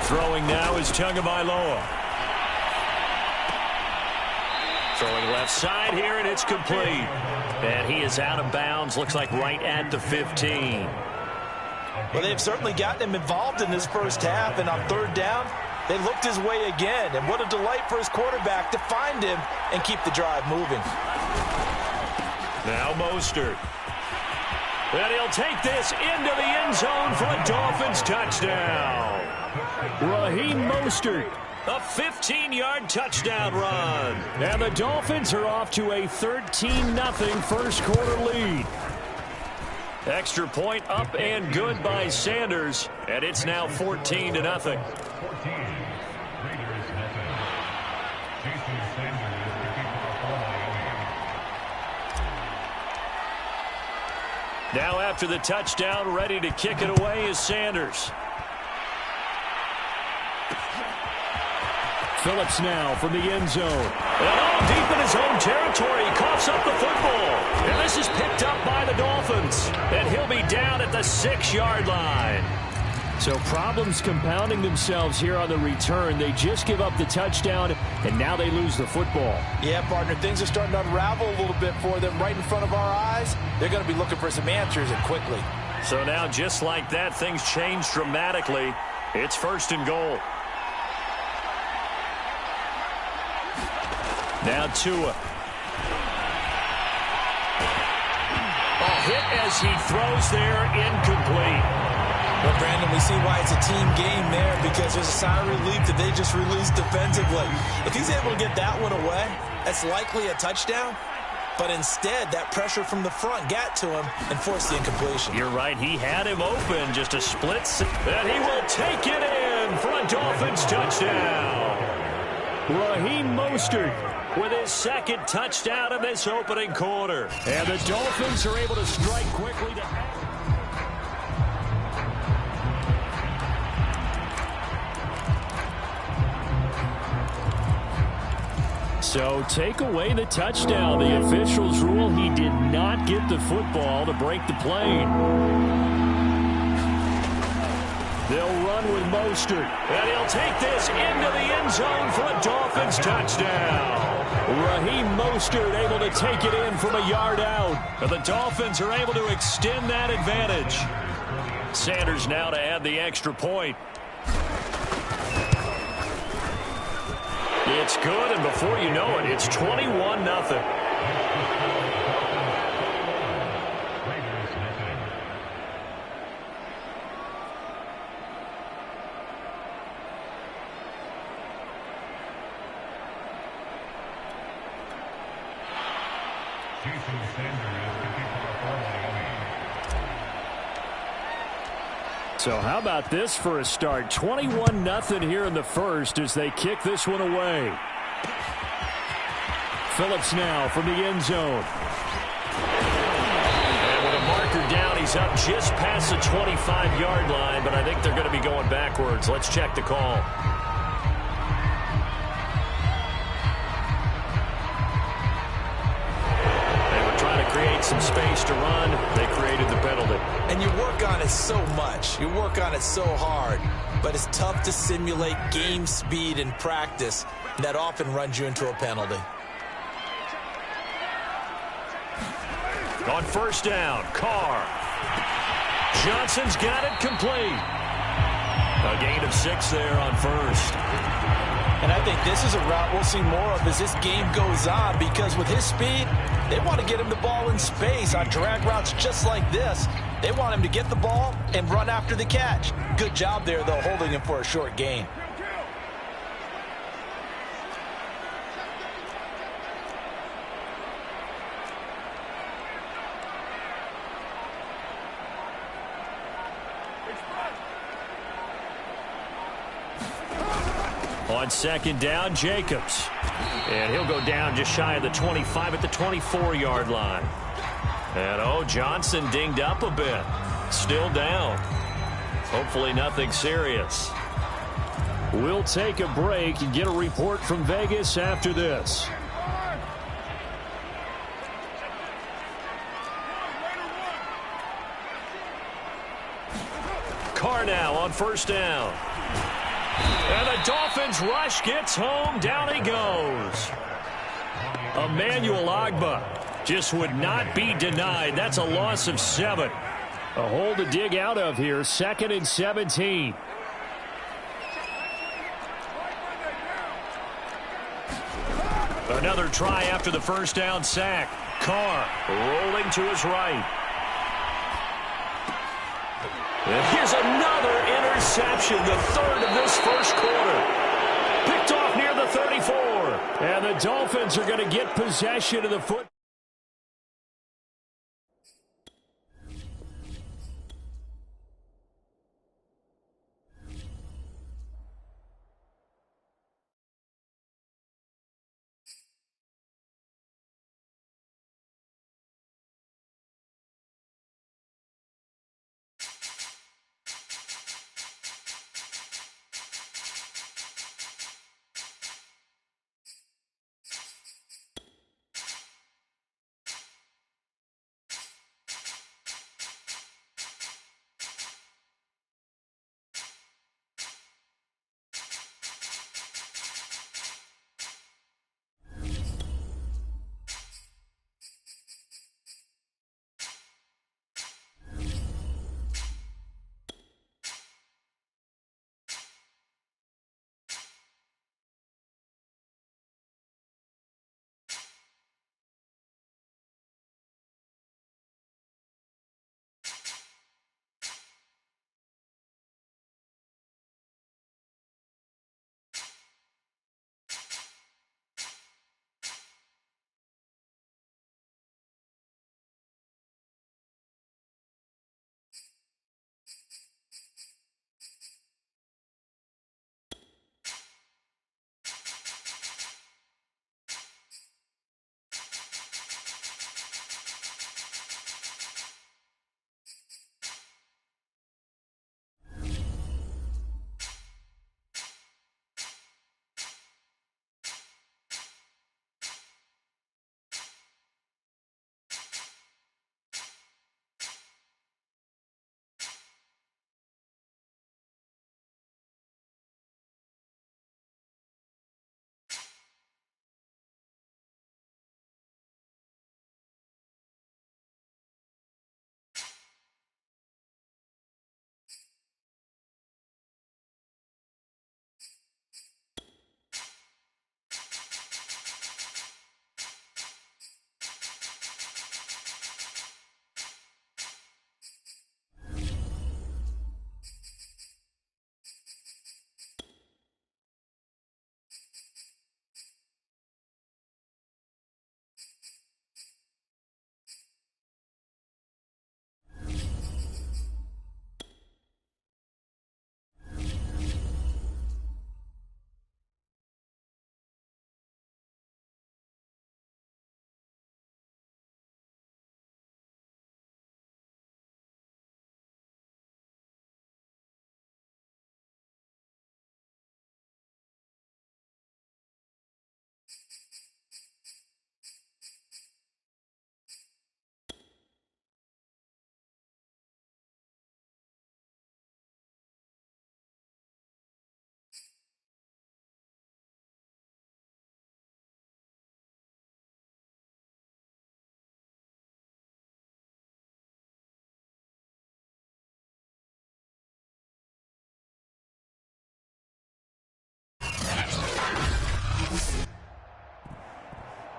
Speaker 2: Throwing now is Tagovailoa. Throwing left side here, and it's complete. And he is out of bounds, looks like right at the 15.
Speaker 3: Well, they've certainly gotten him involved in this first half, and on third down, they looked his way again. And what a delight for his quarterback to find him and keep the drive moving.
Speaker 2: Now Mostert. And he'll take this into the end zone for a Dolphins touchdown. Raheem Mostert. A 15-yard touchdown run. And the Dolphins are off to a 13-0 first quarter lead. Extra point up and good by Sanders. And it's now 14-0. Now after the touchdown, ready to kick it away is Sanders. Phillips now from the end zone. And all deep in his own territory. He coughs up the football. And this is picked up by the Dolphins. And he'll be down at the 6-yard line. So problems compounding themselves here on the return. They just give up the touchdown, and now they lose the football.
Speaker 3: Yeah, partner, things are starting to unravel a little bit for them right in front of our eyes. They're going to be looking for some answers, and quickly.
Speaker 2: So now, just like that, things change dramatically. It's 1st and goal. Now Tua. A hit as he throws there, incomplete.
Speaker 5: Well, Brandon, we see why it's a team game there, because there's a sigh of relief that they just released defensively. If he's able to get that one away, that's likely a touchdown. But instead, that pressure from the front got to him and forced the incompletion.
Speaker 2: You're right. He had him open, just a split. And he will take it in for a Dolphins touchdown. Raheem Mostert with his 2nd touchdown in this opening quarter. And the Dolphins are able to strike quickly to... So take away the touchdown. The officials rule he did not get the football to break the play. They'll run with Mostert. And he'll take this into the end zone for a Dolphins touchdown. Raheem Mostert able to take it in from a yard out. And the Dolphins are able to extend that advantage. Sanders now to add the extra point. It's good, and before you know it, it's 21-0. So how about this for a start? 21-0 here in the first as they kick this one away. Phillips now from the end zone. And with a marker down, he's up just past the 25-yard line, but I think they're going to be going backwards. Let's check the call. Create some space to run. They created the penalty.
Speaker 5: And you work on it so much. You work on it so hard. But it's tough to simulate game speed in practice. That often runs you into a penalty.
Speaker 2: On 1st down, Carr. Johnson's got it complete. A gain of 6 there on 1st.
Speaker 3: And I think this is a route we'll see more of as this game goes on, because with his speed, they want to get him the ball in space on drag routes just like this. They want him to get the ball and run after the catch. Good job there, though, holding him for a short gain.
Speaker 2: On second down, Jacobs. And he'll go down just shy of the 25 at the 24-yard line. And, Johnson dinged up a bit. Still down. Hopefully nothing serious. We'll take a break and get a report from Vegas after this. Carr now on first down. And the Dolphins rush gets home. Down he goes. Emmanuel Ogbah just would not be denied. That's a loss of 7. A hole to dig out of here. 2nd and 17. Another try after the first down sack. Carr rolling to his right. And here's another interception, the 3rd of this first quarter. Picked off near the 34. And the Dolphins are going to get possession of the football.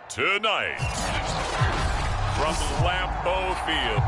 Speaker 1: Tonight, from Lambeau Field.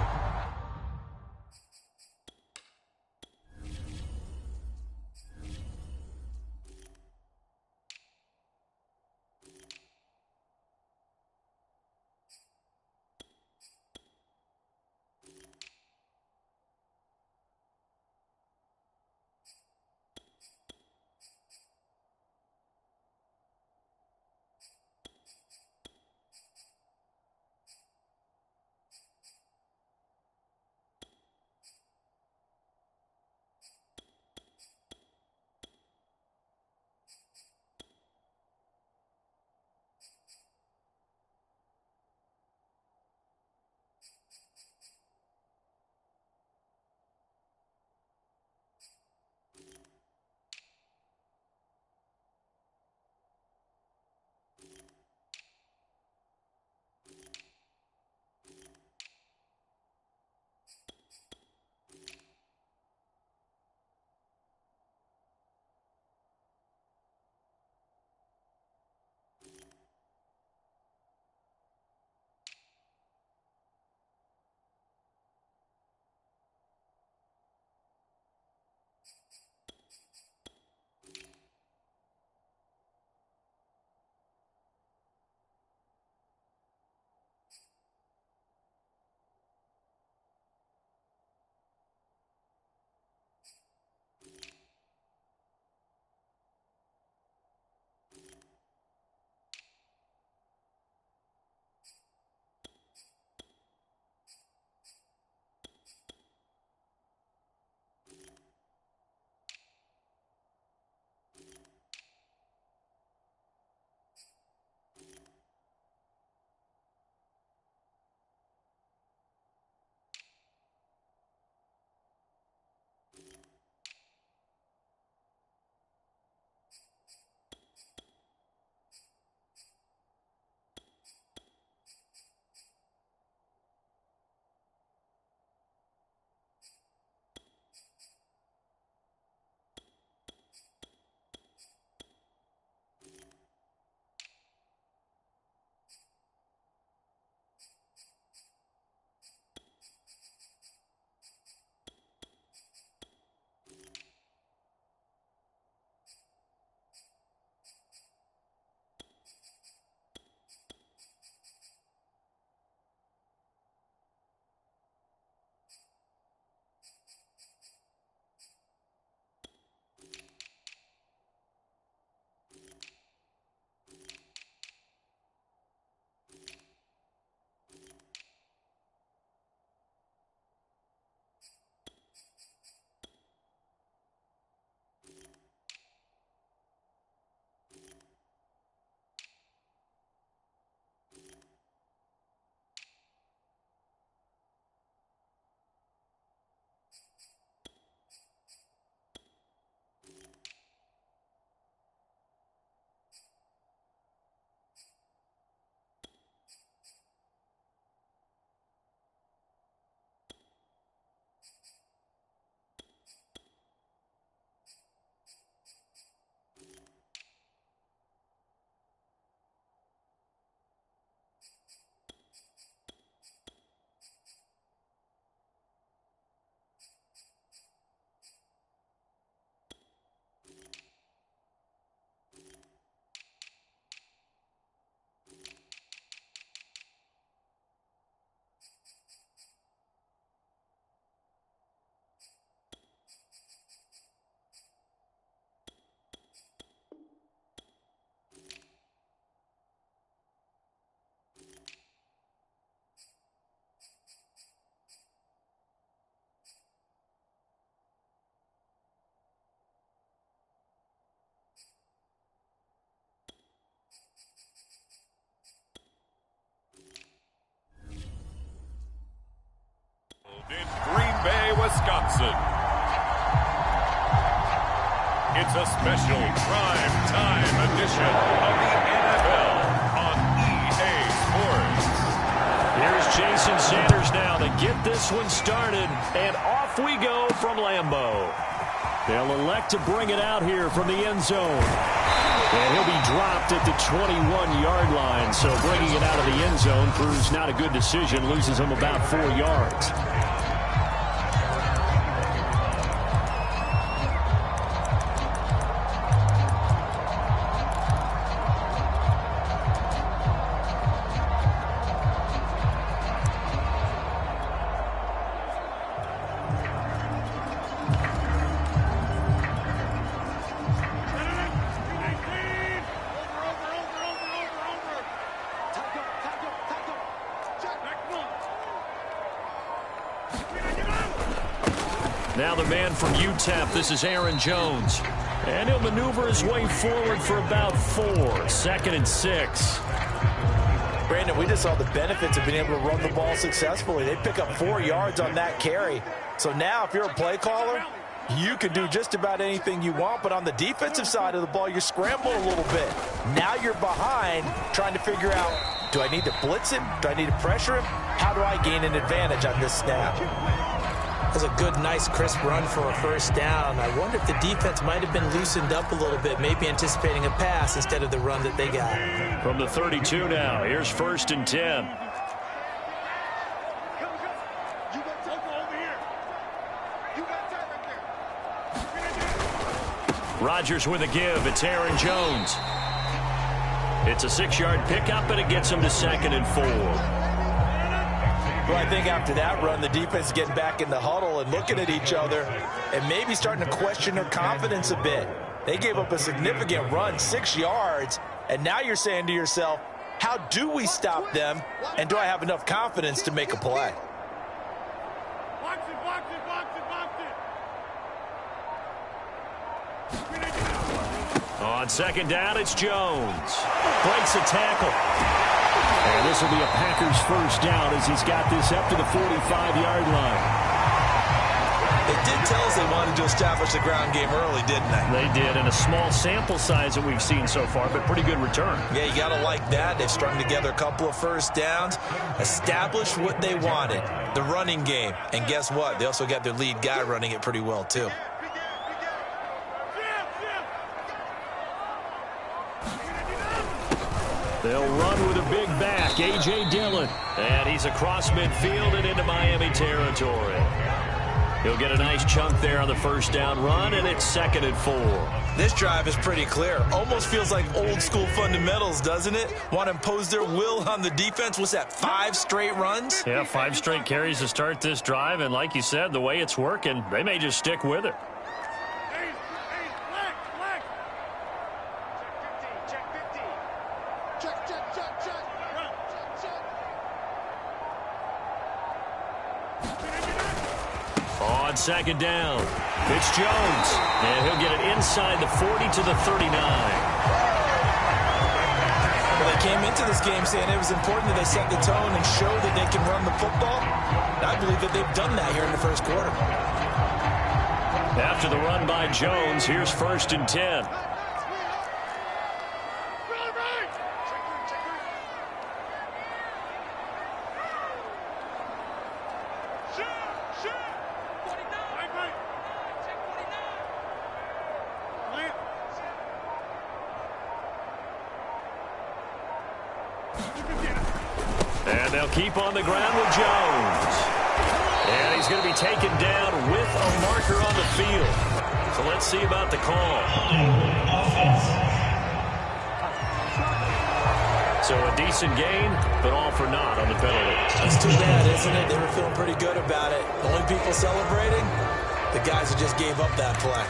Speaker 1: Wisconsin. It's a special prime time edition of the NFL on EA Sports.
Speaker 2: Here's Jason Sanders now to get this one started, and off we go from Lambeau. They'll elect to bring it out here from the end zone. And he'll be dropped at the 21-yard line, so bringing it out of the end zone proves not a good decision, loses him about 4 yards. Now the man from UTEP, this is Aaron Jones. And he'll maneuver his way forward for about 4. 2nd and 6.
Speaker 3: Brandon, we just saw the benefits of being able to run the ball successfully. They pick up 4 yards on that carry. So now if you're a play caller, you can do just about anything you want. But on the defensive side of the ball, you're scrambling a little bit. Now you're behind trying to figure out, do I need to blitz him? Do I need to pressure him? How do I gain an advantage on this snap?
Speaker 5: That's a good, nice, crisp run for a first down. I wonder if the defense might have been loosened up a little bit, maybe anticipating a pass instead of the run that they got.
Speaker 2: From the 32 now, here's 1st and 10. Rodgers with a give. It's Aaron Jones. It's a 6-yard pickup, and it gets him to 2nd and 4.
Speaker 3: Well, I think after that run, the defense is getting back in the huddle and looking at each other and maybe starting to question their confidence a bit. They gave up a significant run, 6 yards, and now you're saying to yourself, how do we stop them, and do I have enough confidence to make a play?
Speaker 2: On 2nd down, it's Jones. Breaks a tackle. And this will be a Packers first down as he's got this up to the 45-yard line.
Speaker 5: They did tell us they wanted to establish the ground game early, didn't they?
Speaker 2: They did, and a small sample size that we've seen so far, but pretty good return.
Speaker 5: Yeah, you got to like that. They've strung together a couple of first downs, established what they wanted, the running game. And guess what? They also got their lead guy running it pretty well, too.
Speaker 2: They'll run with a big back, A.J. Dillon. And he's across midfield and into Miami territory. He'll get a nice chunk there on the first down run, and it's 2nd and 4.
Speaker 5: This drive is pretty clear. Almost feels like old school fundamentals, doesn't it? Want to impose their will on the defense. What's that, 5 straight runs?
Speaker 2: Yeah, 5 straight carries to start this drive, and like you said, the way it's working, they may just stick with it. On 2nd down, it's Jones, and he'll get it inside the 40 to the 39.
Speaker 5: Well, they came into this game saying it was important that they set the tone and show that they can run the football. And I believe that they've done that here in the first quarter.
Speaker 2: After the run by Jones, here's 1st and 10. And they'll keep on the ground with Jones. And he's going to be taken down with a marker on the field. So let's see about the call. So a decent gain, but all for naught on the penalty.
Speaker 5: That's too bad, isn't it? They were feeling pretty good about it. The only people celebrating, the guys who just gave up that play.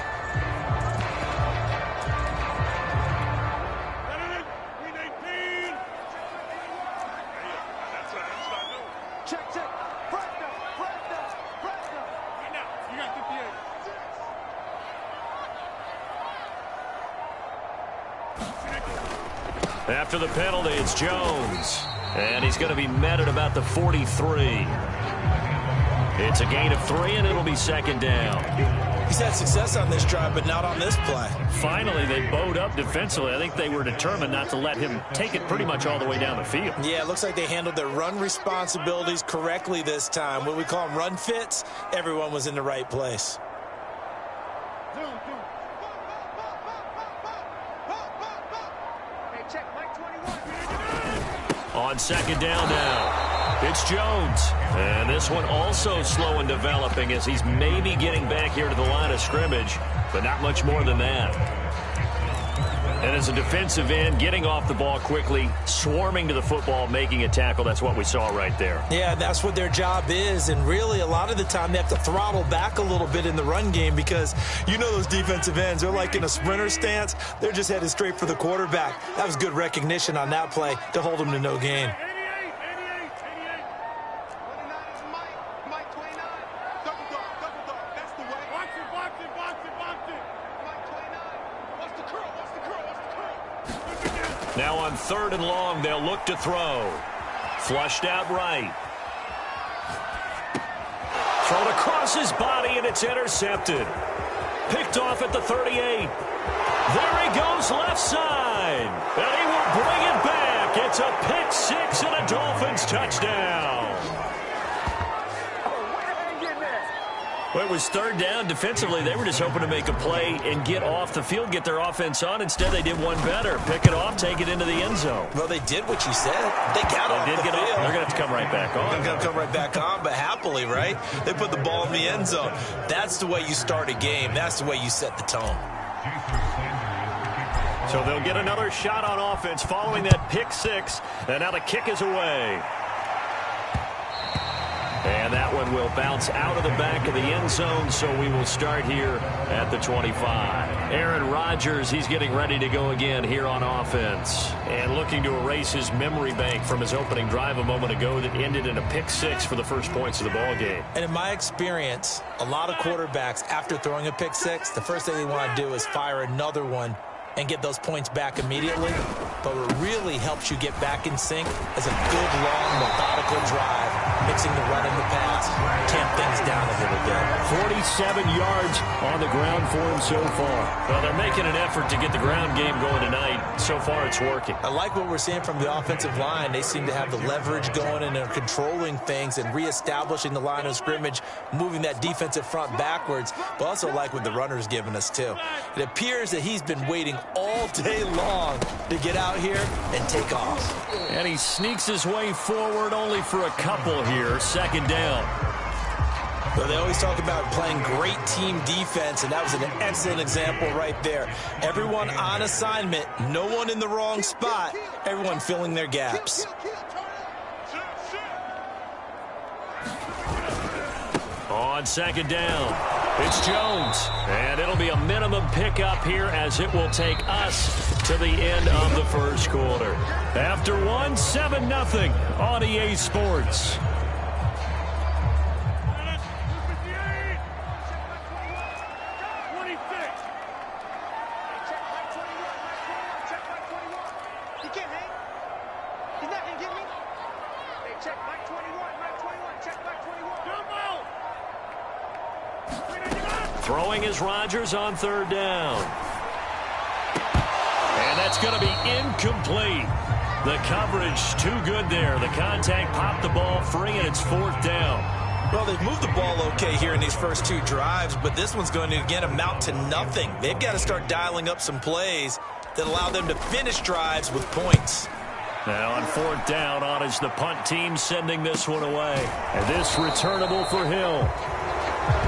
Speaker 2: After the penalty, it's Jones. And he's going to be met at about the 43. It's a gain of 3, and it'll be second down.
Speaker 5: He's had success on this drive, but not on this play.
Speaker 2: Finally, they bowed up defensively. I think they were determined not to let him take it pretty much all the way down the field.
Speaker 5: Yeah, it looks like they handled their run responsibilities correctly this time. What we call them run fits, everyone was in the right place.
Speaker 2: On second down now. It's Jones. And this one also slow in developing as he's maybe getting back here to the line of scrimmage, but not much more than that. And as a defensive end, getting off the ball quickly, swarming to the football, making a tackle, that's what we saw right there.
Speaker 5: Yeah, that's what their job is, and really a lot of the time they have to throttle back a little bit in the run game because you know those defensive ends, they're like in a sprinter stance. They're just headed straight for the quarterback. That was good recognition on that play to hold them to no gain.
Speaker 2: Now on 3rd and long, they'll look to throw. Flushed out right. Thrown across his body, and it's intercepted. Picked off at the 38. There he goes left side. And he will bring it back. It's a pick 6 and a Dolphins touchdown. Well, it was 3rd down. Defensively, they were just hoping to make a play and get off the field, get their offense on. Instead, they did one better. Pick it off, take it into the end zone.
Speaker 5: Well, they did what you said. They got off the field.
Speaker 2: They're going to have to come right back on.
Speaker 5: They're going to come right back on, but happily, right? They put the ball in the end zone. That's the way you start a game. That's the way you set the tone.
Speaker 2: So they'll get another shot on offense following that pick 6. And now the kick is away. And that one will bounce out of the back of the end zone, so we will start here at the 25. Aaron Rodgers, he's getting ready to go again here on offense. And looking to erase his memory bank from his opening drive a moment ago that ended in a pick 6 for the first points of the ball game.
Speaker 5: And in my experience, a lot of quarterbacks, after throwing a pick 6, the first thing they want to do is fire another one and get those points back immediately. But what really helps you get back in sync is a good, long, methodical drive, mixing the run and the pass, tamp things down a little bit.
Speaker 2: 47 yards on the ground for him so far. Well, they're making an effort to get the ground game going tonight. So far, it's working.
Speaker 5: I like what we're seeing from the offensive line. They seem to have the leverage going, and they're controlling things and reestablishing the line of scrimmage, moving that defensive front backwards, but also like what the runner's giving us, too. It appears that he's been waiting all day long to get out here and take off.
Speaker 2: And he sneaks his way forward only for a couple here. Second down.
Speaker 5: Well, they always talk about playing great team defense, and that was an excellent example right there. Everyone on assignment, no one in the wrong spot, everyone filling their gaps.
Speaker 2: On second down, it's Jones. And it'll be a minimum pickup here as it will take us to the end of the first quarter. After 7-0 on EA Sports. Throwing is Rodgers on 3rd down. And that's going to be incomplete. The coverage too good there. The contact popped the ball free, and it's 4th down.
Speaker 5: Well, they've moved the ball okay here in these first 2 drives, but this one's going to, again, amount to nothing. They've got to start dialing up some plays that allow them to finish drives with points.
Speaker 2: Now on 4th down, on is the punt team sending this one away. And this returnable for Hill.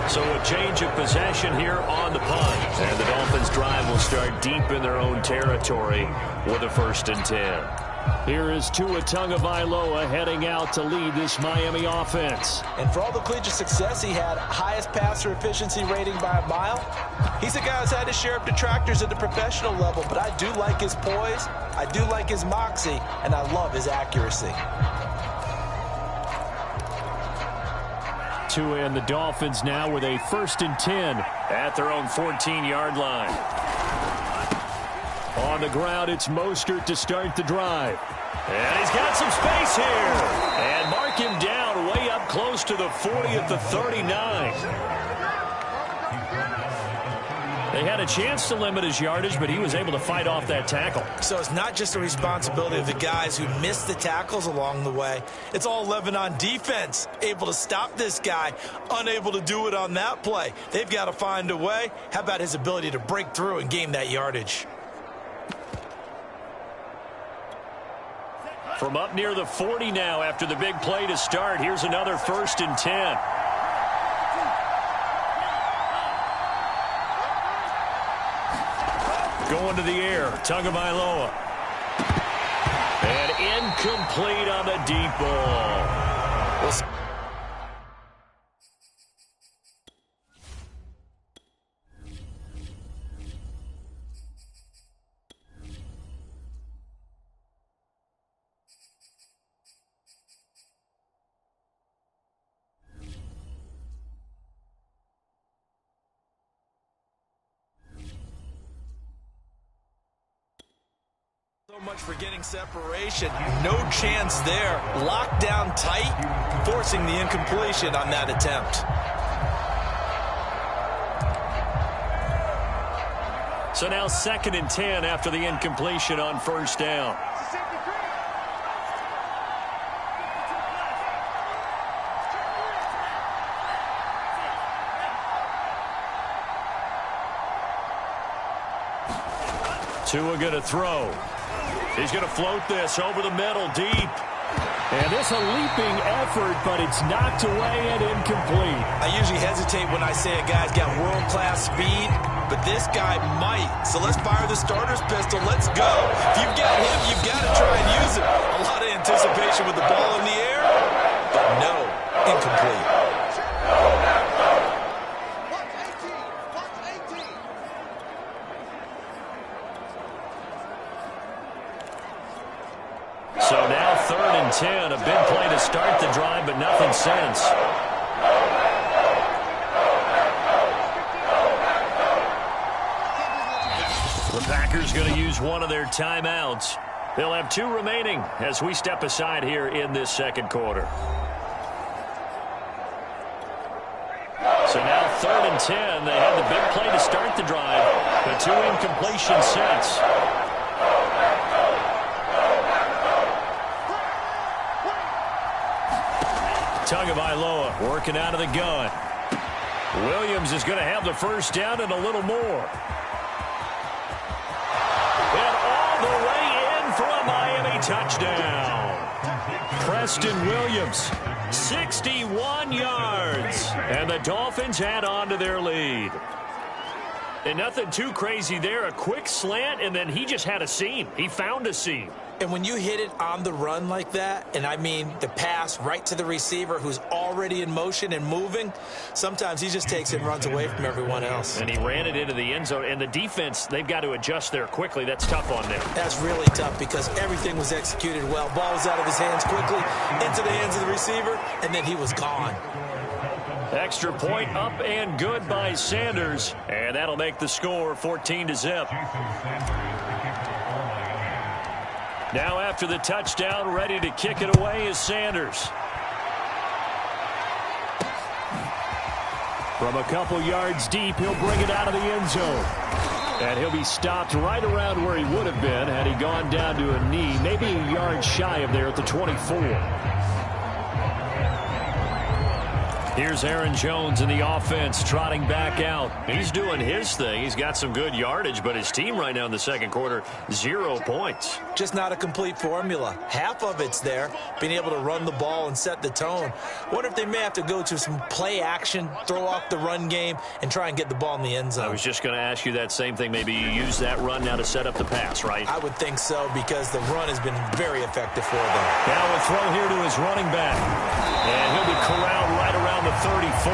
Speaker 2: So a change of possession here on the punt. And the Dolphins drive will start deep in their own territory with a 1st and 10. Here is Tua Tagovailoa heading out to lead this Miami offense.
Speaker 5: And for all the collegiate success he had, highest passer efficiency rating by a mile, he's a guy who's had his share of detractors at the professional level, but I do like his poise, I do like his moxie, and I love his accuracy.
Speaker 2: Tua and the Dolphins now with a 1st and 10 at their own 14-yard line. On the ground, it's Mostert to start the drive. And he's got some space here. And mark him down way up close. close to the 40 at the 39. They had a chance to limit his yardage, but he was able to fight off that tackle.
Speaker 5: So it's not just the responsibility of the guys who missed the tackles along the way. It's all 11 on defense, able to stop this guy, unable to do it on that play. They've got to find a way. How about his ability to break through and gain that yardage?
Speaker 2: From up near the 40 now after the big play to start, here's another 1st and 10. Going to the air, Tagovailoa. And incomplete on the deep ball.
Speaker 5: So much for getting separation. No chance there. Locked down tight, forcing the incompletion on that attempt.
Speaker 2: So now 2nd and 10 after the incompletion on 1st down. Tua going to throw. He's going to float this over the middle, deep. And this a leaping effort, but it's knocked away and incomplete.
Speaker 5: I usually hesitate when I say a guy's got world-class speed, but this guy might. So let's fire the starter's pistol. Let's go. If you've got him, you've got to try and use it. A lot of anticipation with the ball in the air, but no, incomplete.
Speaker 2: So now 3rd and 10, a big play to start the drive, but nothing since. The Packers going to use one of their timeouts. They'll have 2 remaining as we step aside here in this 2nd quarter. So now 3rd and 10, they had the big play to start the drive, but 2 incompletions since. Tagovailoa working out of the gun. Williams is going to have the 1st down and a little more. And all the way in for a Miami touchdown. Preston Williams, 61 yards. And the Dolphins add on to their lead. And nothing too crazy there. A quick slant, and then he just had a seam. He found a seam.
Speaker 5: And when you hit it on the run like that, and I mean the pass right to the receiver who's already in motion and moving, sometimes he just takes it and runs away from everyone else.
Speaker 2: And he ran it into the end zone. And the defense, they've got to adjust there quickly. That's tough on them.
Speaker 5: That's really tough because everything was executed well. Ball was out of his hands quickly, into the hands of the receiver, and then he was gone.
Speaker 2: Extra point up and good by Sanders. And that'll make the score 14-0. Now after the touchdown, ready to kick it away is Sanders. From a couple yards deep, he'll bring it out of the end zone. And he'll be stopped right around where he would have been had he gone down to a knee, maybe a yard shy of there at the 24. Here's Aaron Jones in the offense trotting back out. He's doing his thing. He's got some good yardage, but his team right now in the 2nd quarter, 0 points.
Speaker 5: Just not a complete formula. Half of it's there, being able to run the ball and set the tone. Wonder if they may have to go to some play action, throw off the run game, and try and get the ball in the end zone.
Speaker 2: I was just going to ask you that same thing. Maybe you use that run now to set up the pass, right?
Speaker 5: I would think so because the run has been very effective for them.
Speaker 2: Now a throw here to his running back. And he'll be corralled right around the 34.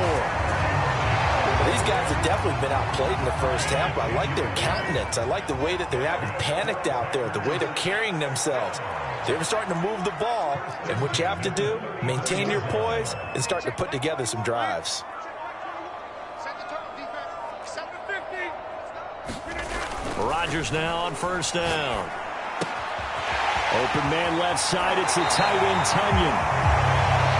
Speaker 3: These guys have definitely been outplayed in the first half. I like their countenance. I like the way that they're having panicked out there, the way they're carrying themselves. They're starting to move the ball, and what you have to do, maintain your poise and start to put together some drives.
Speaker 2: Rodgers now on 1st down. Open man left side, it's the tight end Tunyon.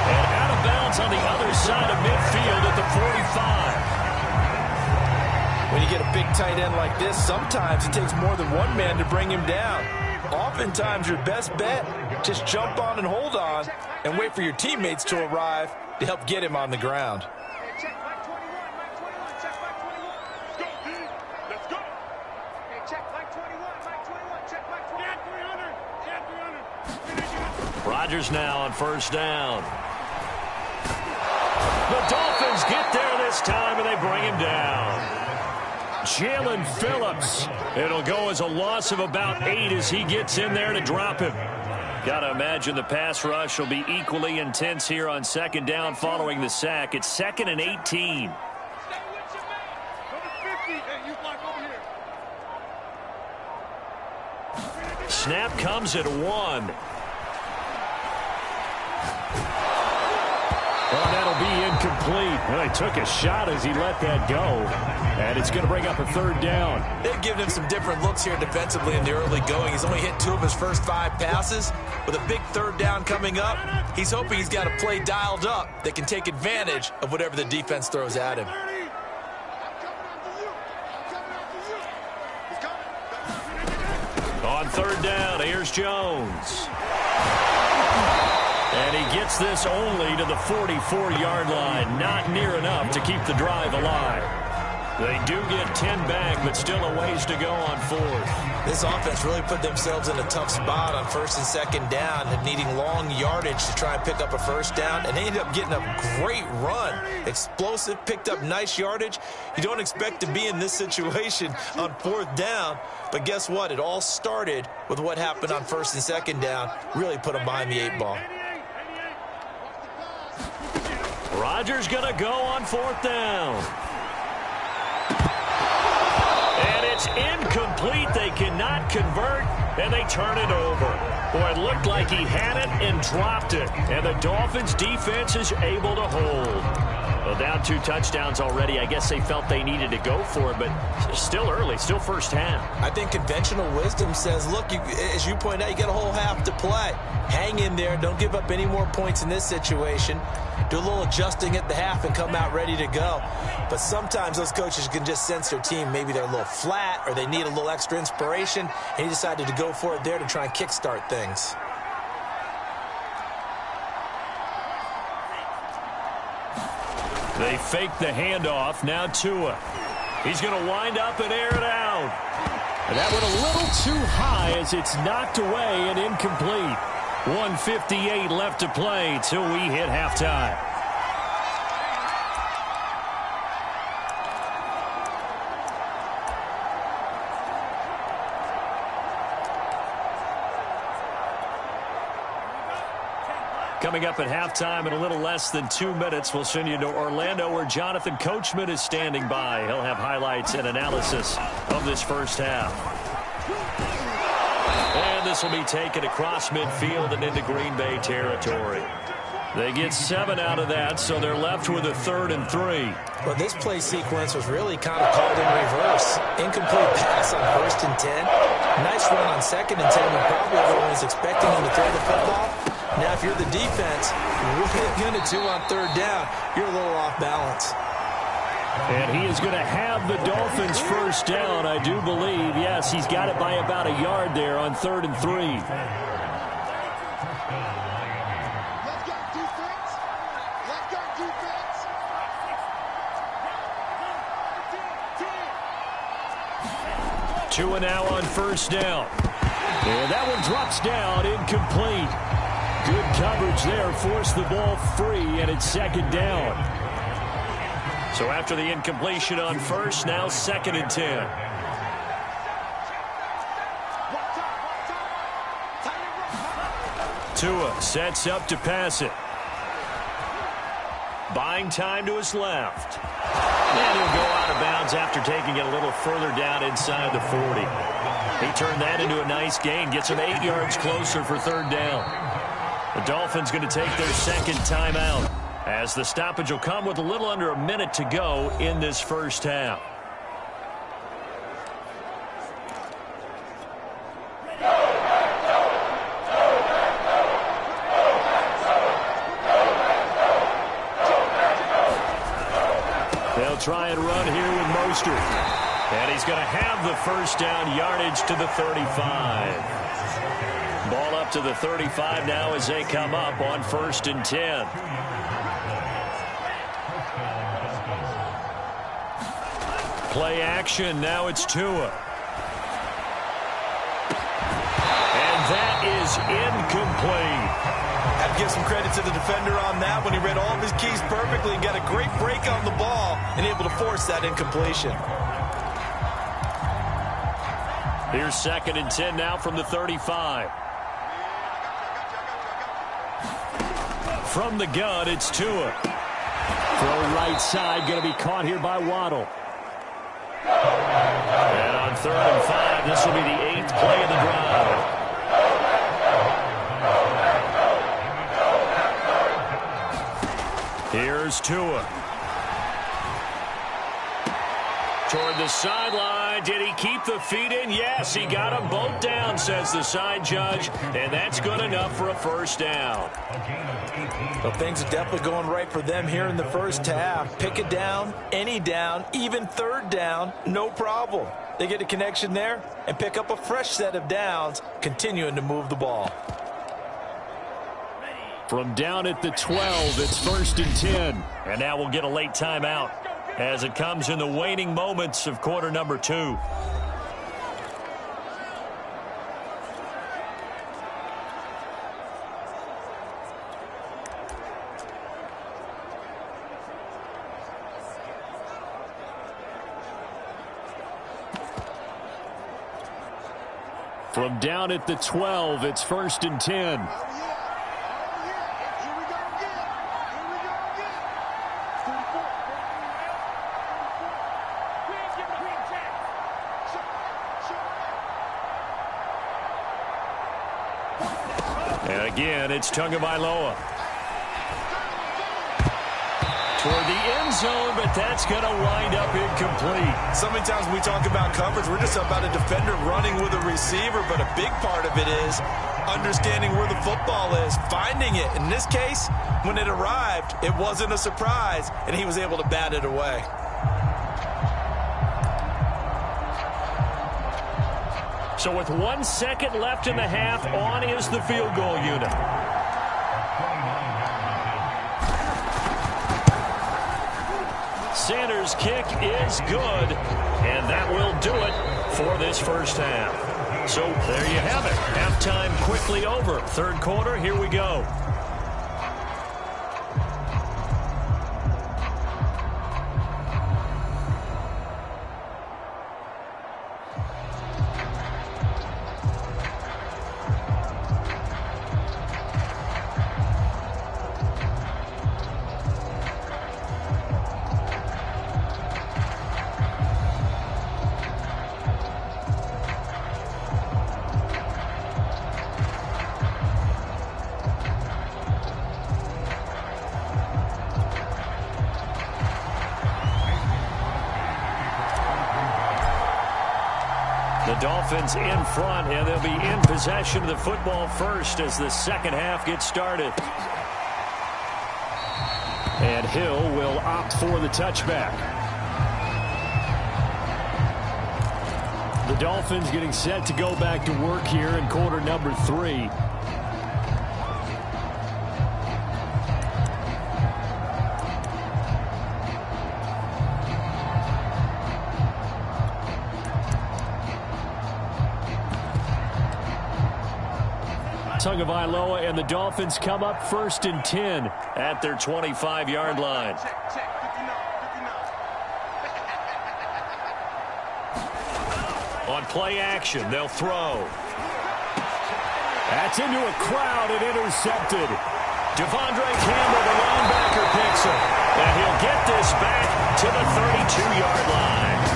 Speaker 2: And out of of bounds on the other side of midfield at the 45.
Speaker 3: When you get a big tight end like this, sometimes it takes more than one man to bring him down. Oftentimes, your best bet, just jump on and hold on and wait for your teammates to arrive to help get him on the ground.
Speaker 4: Check back 21, Mike 21, check back 21. Let's go, D. Let's go. Hey, check back 21, Mike 21, check back 21. Check 300,
Speaker 2: Rodgers now on first down. The Dolphins get there this time, and they bring him down. Jalen Phillips. It'll go as a loss of about 8 as he gets in there to drop him. Got to imagine the pass rush will be equally intense here on second down following the sack. It's 2nd and 18.
Speaker 4: Stay with your man. Go to 50. Hey, you block over here.
Speaker 2: Snap comes at 1. Well, that'll be incomplete. Well, he took a shot as he let that go. And it's going to bring up a third down.
Speaker 5: They've given him some different looks here defensively in the early going. He's only hit 2 of his first 5 passes. With a big third down coming up, he's hoping he's got a play dialed up that can take advantage of whatever the defense throws at him.
Speaker 2: On third down, here's Jones. And he gets this only to the 44-yard line. Not near enough to keep the drive alive. They do get 10 back, but still a ways to go on 4th.
Speaker 5: This offense really put themselves in a tough spot on 1st and 2nd down and needing long yardage to try and pick up a first down. And they ended up getting a great run. Explosive, picked up nice yardage. You don't expect to be in this situation on 4th down. But guess what? It all started with what happened on 1st and 2nd down. Really put them behind the 8 ball.
Speaker 2: Rodgers going to go on 4th down. And it's incomplete. They cannot convert, and they turn it over. Boy, it looked like he had it and dropped it. And the Dolphins' defense is able to hold. Well, down 2 touchdowns already. I guess they felt they needed to go for it, but still early, still first half.
Speaker 5: I think conventional wisdom says, look, as you point out, you got a whole half to play. Hang in there. Don't give up any more points in this situation. Do a little adjusting at the half and come out ready to go. But sometimes those coaches can just sense their team. Maybe they're a little flat or they need a little extra inspiration, and he decided to go for it there to try and kickstart things.
Speaker 2: They fake the handoff. Now Tua. He's going to wind up and air it out. And that went a little too high as it's knocked away and incomplete. 1:58 left to play till we hit halftime. Coming up at halftime in a little less than 2 minutes, we'll send you to Orlando where Jonathan Coachman is standing by. He'll have highlights and analysis of this first half. And this will be taken across midfield and into Green Bay territory. They get 7 out of that, so they're left with a 3rd and 3.
Speaker 5: Well, this play sequence was really kind of called in reverse. Incomplete pass on 1st and 10. Nice run on 2nd and 10 when probably everyone was expecting him to throw the football. Now, if you're the defense, what are you going to do on 3rd down? You're a little off balance.
Speaker 2: And he is going to have the Dolphins first down, I do believe. Yes, he's got it by about a yard there on 3rd and 3.
Speaker 4: Let's go, defense. Let's go, defense.
Speaker 2: Tua now on first down. And that one drops down, incomplete. Good coverage there, forced the ball free, and it's 2nd down. So after the incompletion on first, now 2nd and 10. Tua sets up to pass it. Buying time to his left. And he'll go out of bounds after taking it a little further down inside the 40. He turned that into a nice gain, gets him 8 yards closer for 3rd down. The Dolphins going to take their 2nd timeout as the stoppage will come with a little under a minute to go in this first half. try and run here with Mostert. And he's going to have the first down, yardage to the 35. Ball up to the 35 now as they come up on 1st and 10. Play action. Now it's Tua. And that is incomplete.
Speaker 5: I'd give some credit to the defender on that when he read all of his keys perfectly and got a great break on the ball and able to force that incompletion.
Speaker 2: Here's 2nd and 10 now from the 35. From the gun, it's Tua. Throw right side, going to be caught here by Waddle. And on 3rd and 5, this will be the 8th play of the drive. Here's Tua. Toward the sideline. Did he keep the feet in? Yes, he got them both down, says the side judge. And that's good enough for a first down.
Speaker 5: Well, things are definitely going right for them here in the first half. Pick it down, any down, even 3rd down, no problem. They get a connection there and pick up a fresh set of downs, continuing to move the ball.
Speaker 2: From down at the 12, it's 1st and 10. And now we'll get a late timeout as it comes in the waning moments of quarter number 2. From down at the 12, it's 1st and 10. And again, it's Tagovailoa. Toward the end zone, but that's going to wind up incomplete.
Speaker 5: So many times when we talk about coverage, we're just about a defender running with a receiver, but a big part of it is understanding where the football is, finding it. In this case, when it arrived, it wasn't a surprise, and he was able to bat it away.
Speaker 2: So with 1 second left in the half, on is the field goal unit. Sanders' kick is good, and that will do it for this first half. So there you have it. Halftime quickly over. 3rd quarter, here we go. The Dolphins in front, and they'll be in possession of the football first as the second half gets started. And Hill will opt for the touchback. The Dolphins getting set to go back to work here in quarter number 3. Tagovailoa and the Dolphins come up 1st and 10 at their 25-yard line. On play action, they'll throw. That's into a crowd and intercepted. Devondre Campbell, the linebacker, picks him. And he'll get this back to the 32-yard line.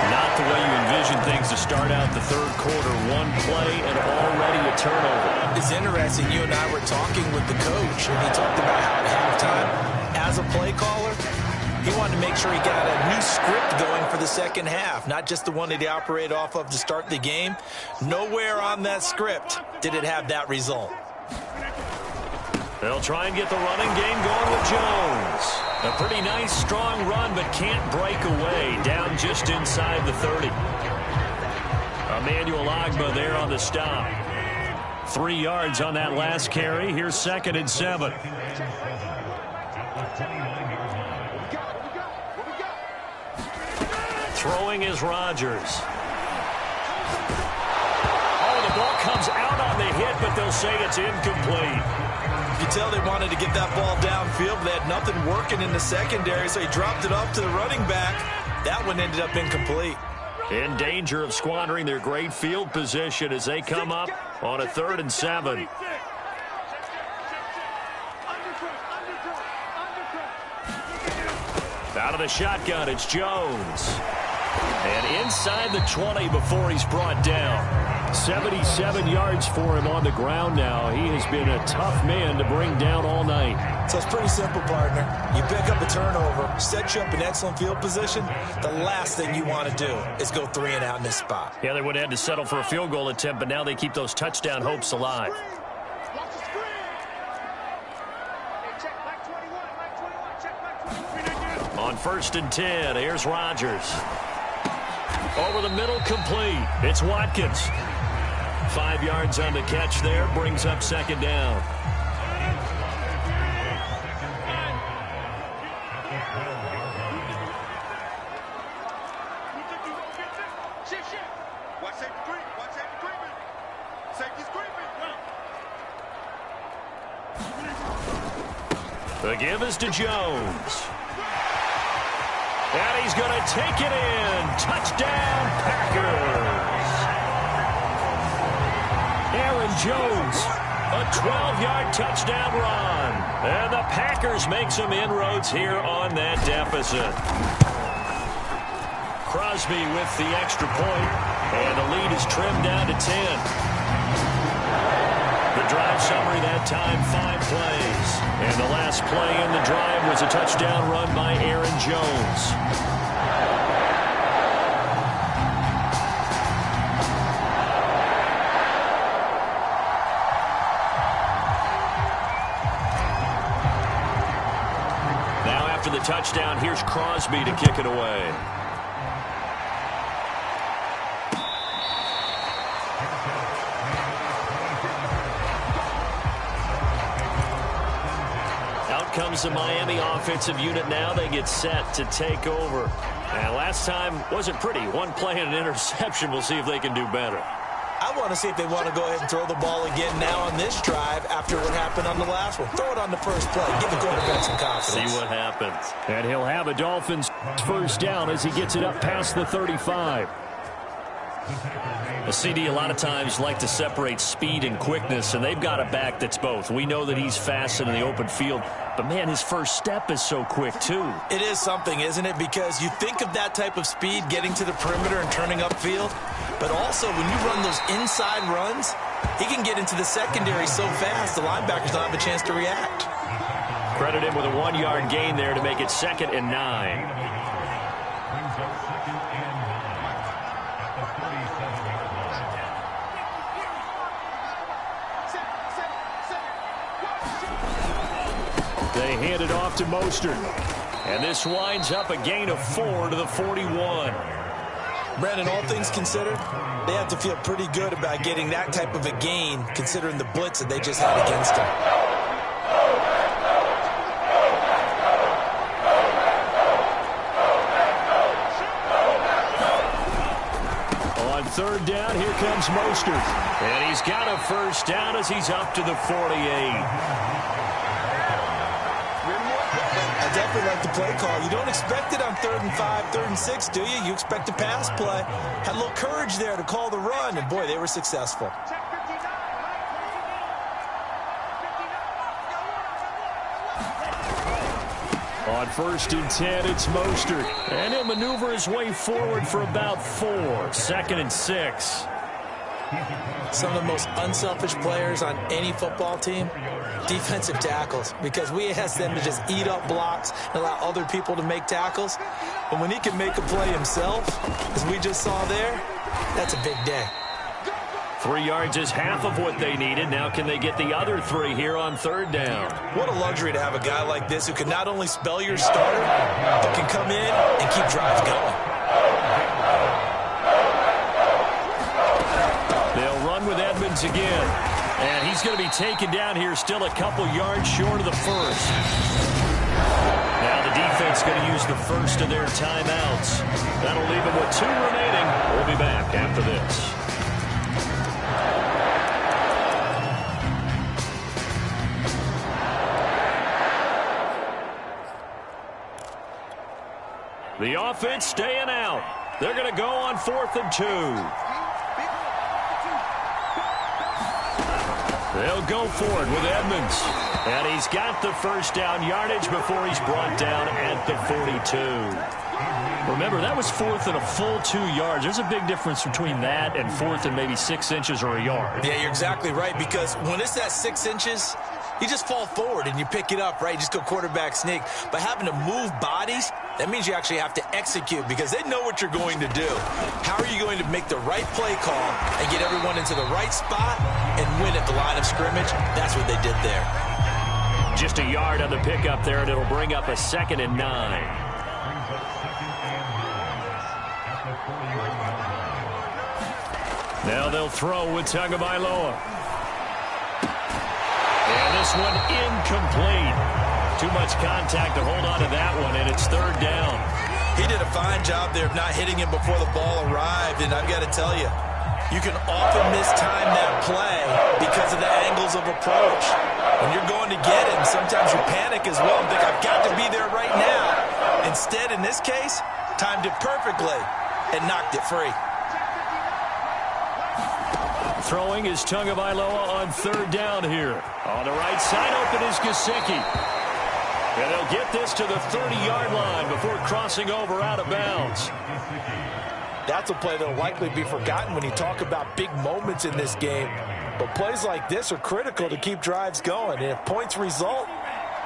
Speaker 2: Not the way you envision things to start out the 3rd quarter. 1 play and already a turnover.
Speaker 5: It's interesting. You and I were talking with the coach, and he talked about how at halftime, as a play caller, he wanted to make sure he got a new script going for the second half, not just the one that he operated off of to start the game. Nowhere on that script did it have that result.
Speaker 2: They'll try and get the running game going with Jones. A pretty nice, strong run, but can't break away. Down just inside the 30. Emmanuel Ogbah there on the stop. 3 yards on that last carry. Here's 2nd and 7. Throwing is Rodgers. Oh, the ball comes out on the hit, but they'll say it's incomplete.
Speaker 5: You can tell they wanted to get that ball downfield, but they had nothing working in the secondary, so he dropped it off to the running back. That one ended up incomplete.
Speaker 2: In danger of squandering their great field position as they come up on a 3rd and 7. Out of the shotgun, it's Jones. And inside the 20 before he's brought down. 77 yards for him on the ground now. He has been a tough man to bring down all night.
Speaker 5: So it's pretty simple, partner. You pick up a turnover, set you up in excellent field position. The last thing you want to do is go 3 and out in this spot.
Speaker 2: Yeah, they would have had to settle for a field goal attempt, but now they keep those touchdown hopes alive. On 1st and 10, here's Rodgers. Over the middle, complete. It's Watkins. 5 yards on the catch there, brings up 2nd down. The give is to Jones. And he's going to take it in. Touchdown, Packers. Aaron Jones, a 12-yard touchdown run. And the Packers make some inroads here on that deficit. Crosby with the extra point, and the lead is trimmed down to 10. The drive summary that time, 5 plays. And the last play in the drive was a touchdown run by Aaron Jones. Now after the touchdown, here's Crosby to kick it away. Comes the Miami offensive unit now. They get set to take over. And last time wasn't pretty. One play and an interception. We'll see if they can do better.
Speaker 5: I want to see if they want to go ahead and throw the ball again now on this drive after what happened on the last one. Throw it on the first play. Give the quarterback some confidence.
Speaker 2: See what happens. And he'll have a Dolphins first down as he gets it up past the 35. The CD a lot of times like to separate speed and quickness, and they've got a back that's both. We know that he's fast in the open field, but, man, his first step is so quick, too.
Speaker 5: It is something, isn't it? Because you think of that type of speed getting to the perimeter and turning upfield, but also when you run those inside runs, he can get into the secondary so fast the linebackers don't have a chance to react.
Speaker 2: Credit him with a 1-yard gain there to make it 2nd and 9. They hand it off to Mostert. And this winds up a gain of 4 to the 41.
Speaker 5: Brandon, all things considered, they have to feel pretty good about getting that type of a gain considering the blitz that they just had against them.
Speaker 2: On 3rd down, here comes Mostert. And he's got a first down as he's up to the 48.
Speaker 5: I definitely like the play call. You don't expect it on 3rd and 5, 3rd and 6, do you? You expect a pass play. Had a little courage there to call the run, and boy, they were successful.
Speaker 2: On 1st and 10, it's Mostert. And he'll maneuver his way forward for about 4. 2nd and 6.
Speaker 5: Some of the most unselfish players on any football team, defensive tackles, because we ask them to just eat up blocks and allow other people to make tackles. But when he can make a play himself, as we just saw there, that's a big day.
Speaker 2: 3 yards is half of what they needed. Now can they get the other 3 here on third down?
Speaker 5: What a luxury to have a guy like this who can not only spell your starter, but can come in and keep drives going.
Speaker 2: They'll run with Edmonds again. And he's going to be taken down here still a couple yards short of the first. Now the defense going to use the first of their timeouts. That'll leave them with 2 remaining. We'll be back after this. The offense staying out. They're going to go on 4th and 2. They'll go for it with Edmonds. And he's got the first down yardage before he's brought down at the 42. Remember, that was 4th and a full 2 yards. There's a big difference between that and 4th and maybe 6 inches or a yard.
Speaker 5: Yeah, you're exactly right, because when it's at 6 inches, you just fall forward and you pick it up, right? You just go quarterback sneak. But having to move bodies, that means you actually have to execute because they know what you're going to do. How are you going to make the right play call and get everyone into the right spot and win at the line of scrimmage? That's what they did there.
Speaker 2: Just a yard on the pickup there, and it'll bring up a 2nd and 9. Now they'll throw with Tagovailoa. And this one incomplete. Too much contact to hold on to that one, and it's 3rd down.
Speaker 5: He did a fine job there of not hitting him before the ball arrived, and I've got to tell you, you can often mistime that play because of the angles of approach. When you're going to get him, sometimes you panic as well and think, I've got to be there right now. Instead, in this case, timed it perfectly and knocked it free.
Speaker 2: Throwing is Tagovailoa on 3rd down here. On the right side, open is Gesicki. And they'll get this to the 30-yard line before crossing over out of bounds.
Speaker 3: That's a play that will likely be forgotten when you talk about big moments in this game. But plays like this are critical to keep drives going. And if points result,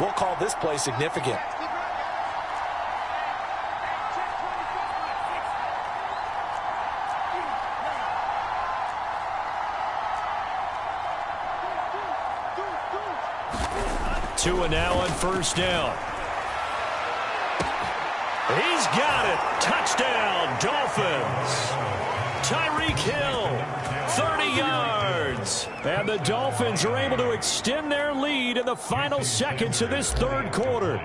Speaker 3: we'll call this play significant.
Speaker 2: Tua now on 1st down. He's got it. Touchdown, Dolphins. Tyreek Hill, 30 yards. And the Dolphins are able to extend their lead in the final seconds of this 3rd quarter.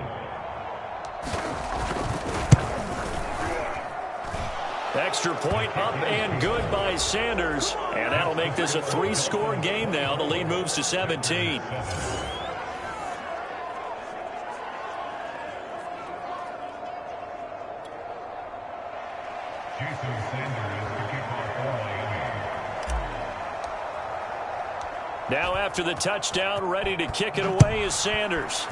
Speaker 2: Extra point up and good by Sanders. And that'll make this a 3-score game now. The lead moves to 17. Now after the touchdown, ready to kick it away is Sanders.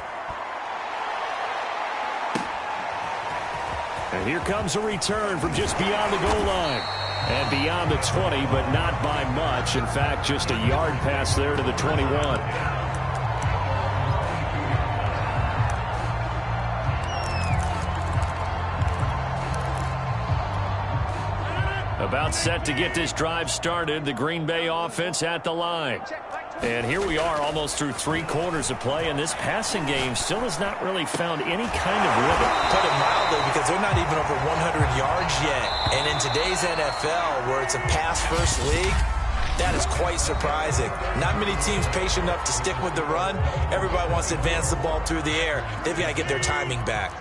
Speaker 2: And here comes a return from just beyond the goal line. And beyond the 20, but not by much. In fact, just a yard pass there to the 21. About set to get this drive started. The Green Bay offense at the line. And here we are almost through 3 quarters of play, and this passing game still has not really found any kind of rhythm.
Speaker 5: Put it mildly, because they're not even over 100 yards yet. And in today's NFL, where it's a pass-first league, that is quite surprising. Not many teams patient enough to stick with the run. Everybody wants to advance the ball through the air. They've got to get their timing back.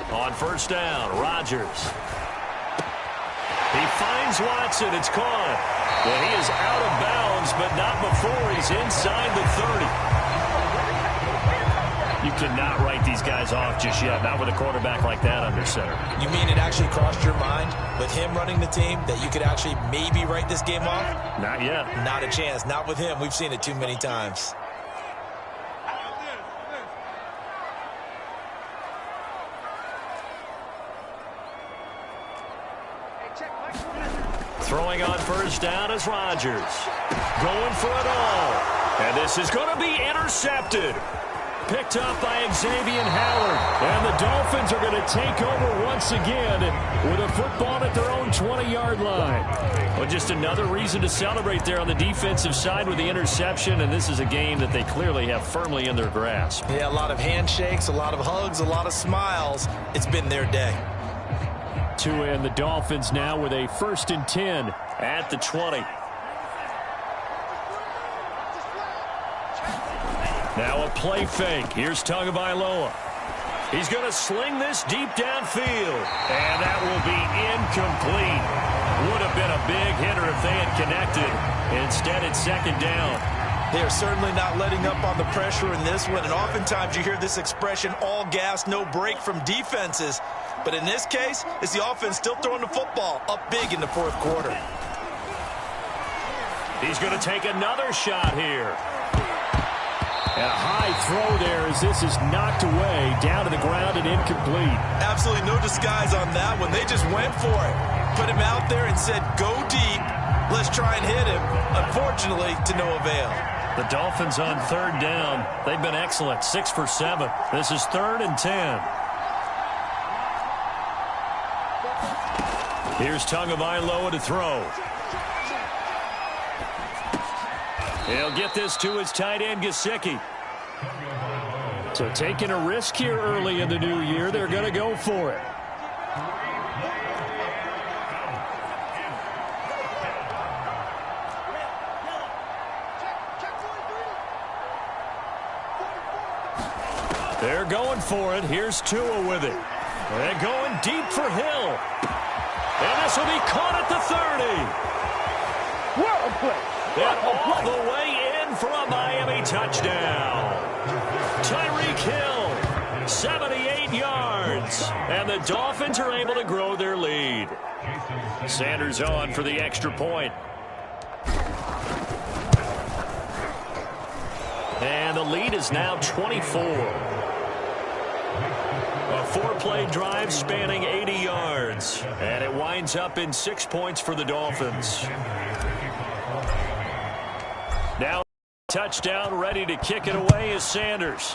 Speaker 2: On 1st down, Rodgers. He finds Watson. It's caught. And he is out of bounds, but not before he's inside the 30. You cannot write these guys off just yet, not with a quarterback like that under center.
Speaker 5: You mean it actually crossed your mind with him running the team that you could actually maybe write this game off?
Speaker 2: Not yet.
Speaker 5: Not a chance. Not with him. We've seen it too many times.
Speaker 2: Throwing on 1st down is Rodgers. Going for it all. And this is going to be intercepted. picked up by Xavier Howard. And the Dolphins are going to take over once again with a football at their own 20-yard line. Well, just another reason to celebrate there on the defensive side with the interception, and this is a game that they clearly have firmly in their grasp.
Speaker 5: Yeah, a lot of handshakes, a lot of hugs, a lot of smiles. It's been their day.
Speaker 2: Tua and the Dolphins now with a 1st and 10 at the 20. Now a play fake. Here's Tagovailoa. He's going to sling this deep downfield. And that will be incomplete. Would have been a big hitter if they had connected. Instead, it's 2nd down.
Speaker 5: They are certainly not letting up on the pressure in this one. And oftentimes you hear this expression, all gas, no break from defenses. But in this case, it's the offense still throwing the football up big in the 4th quarter.
Speaker 2: He's going to take another shot here. And a high throw there as this is knocked away, down to the ground and incomplete.
Speaker 5: Absolutely no disguise on that one. They just went for it. Put him out there and said, go deep. Let's try and hit him. Unfortunately, to no avail.
Speaker 2: The Dolphins on 3rd down. They've been excellent, 6 for 7. This is 3rd and 10. Here's Tagovailoa to throw. He'll get this to his tight end, Gesicki. So taking a risk here early in the new year, they're going to go for it. They're going for it. Here's Tua with it. They're going deep for Hill. And this will be caught at the 30.
Speaker 4: What a play.
Speaker 2: And all the way in for a Miami touchdown. Tyreek Hill, 78 yards. And the Dolphins are able to grow their lead. Sanders on for the extra point. And the lead is now 24. A 4-play drive spanning 80 yards. And it winds up in 6 points for the Dolphins. Now touchdown, ready to kick it away is Sanders.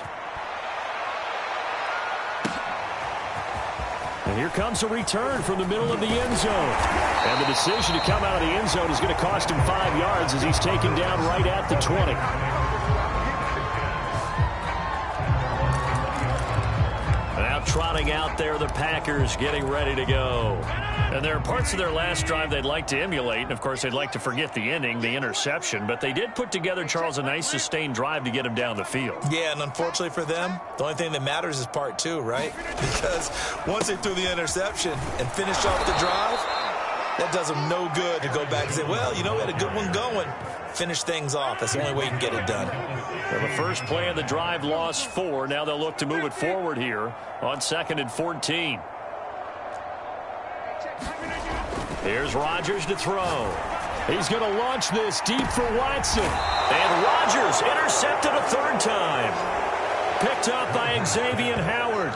Speaker 2: And here comes a return from the middle of the end zone. And the decision to come out of the end zone is going to cost him 5 yards as he's taken down right at the 20. Trotting out there, the Packers getting ready to go. And there are parts of their last drive they'd like to emulate. And, of course, they'd like to forget the ending, the interception. But they did put together, Charles, a nice sustained drive to get him down the field.
Speaker 5: Yeah, and unfortunately for them, the only thing that matters is part 2, right? Because once they threw the interception and finished off the drive, that does them no good to go back and say, well, you know, we had a good one going. Finish things off. That's the only way you can get it done.
Speaker 2: Well, the first play of the drive lost 4. Now they'll look to move it forward here on 2nd and 14. Here's Rodgers to throw. He's going to launch this deep for Watson. And Rodgers intercepted a 3rd time. Picked up by Xavier Howard.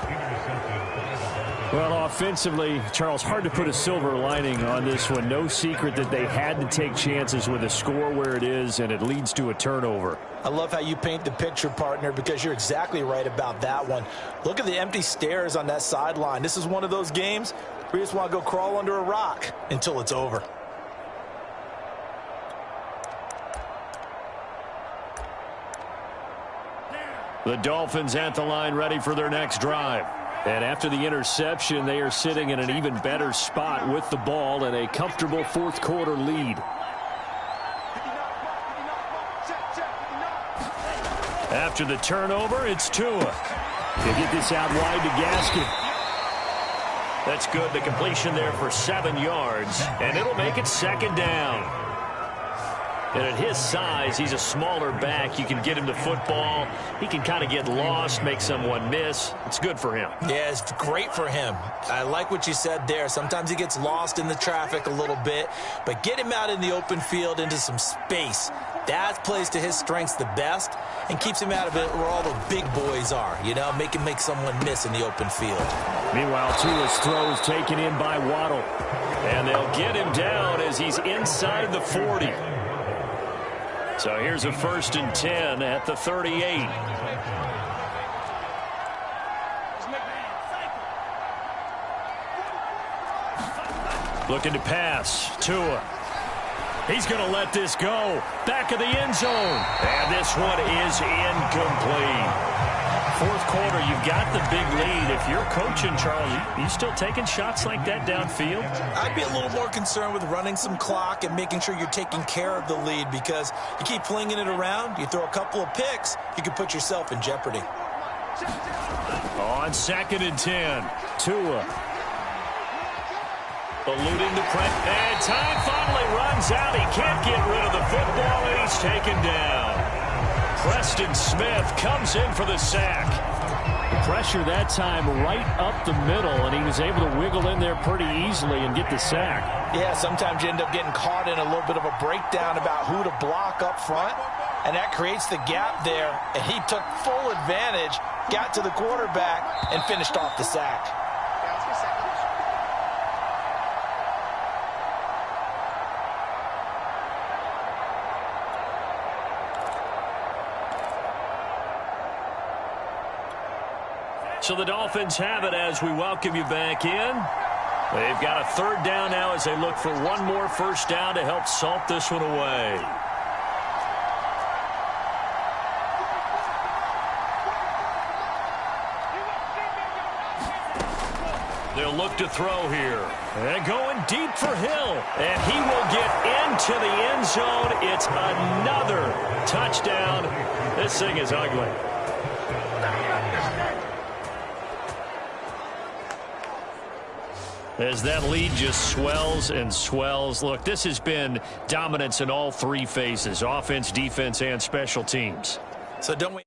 Speaker 2: Well, offensively, Charles, hard to put a silver lining on this one. No secret that they had to take chances with a score where it is, and it leads to a turnover.
Speaker 5: I love how you paint the picture, partner, because you're exactly right about that one. Look at the empty stares on that sideline. This is one of those games where you just want to go crawl under a rock until it's over.
Speaker 2: The Dolphins at the line ready for their next drive. And after the interception, they are sitting in an even better spot with the ball and a comfortable 4th quarter lead. After the turnover, it's Tua. They get this out wide to Gaskin. That's good. The completion there for 7 yards, and it'll make it 2nd down. And at his size, he's a smaller back. You can get him the football. He can kind of get lost, make someone miss. It's good for him.
Speaker 5: Yeah, it's great for him. I like what you said there. Sometimes he gets lost in the traffic a little bit, but get him out in the open field into some space. That plays to his strengths the best and keeps him out of it where all the big boys are, you know, make someone miss in the open field.
Speaker 2: Meanwhile, Tua's throw is taken in by Waddle. And they'll get him down as he's inside the 40. So here's a 1st and 10 at the 38. Looking to pass. Tua. He's going to let this go. Back of the end zone. And this one is incomplete. Fourth quarter, you've got the big lead. If you're coaching, Charles, you still taking shots like that downfield?
Speaker 5: I'd be a little more concerned with running some clock and making sure you're taking care of the lead, because you keep flinging it around, you throw a couple of picks, you can put yourself in jeopardy.
Speaker 2: On 2nd and 10, Tua. Eluding the press. And time finally runs out. He can't get rid of the football, and he's taken down. Preston Smith comes in for the sack.
Speaker 6: Pressure that time right up the middle, and he was able to wiggle in there pretty easily and get the sack.
Speaker 3: Yeah, sometimes you end up getting caught in a little bit of a breakdown about who to block up front, and that creates the gap there, and he took full advantage, got to the quarterback, and finished off the sack.
Speaker 2: So the Dolphins have it as we welcome you back in. They've got a 3rd down now as they look for one more first down to help salt this one away. They'll look to throw here. And going deep for Hill. And he will get into the end zone. It's another touchdown. This thing is ugly. As that lead just swells and swells. Look, this has been dominance in all 3 phases, offense, defense, and special teams.
Speaker 5: So don't we...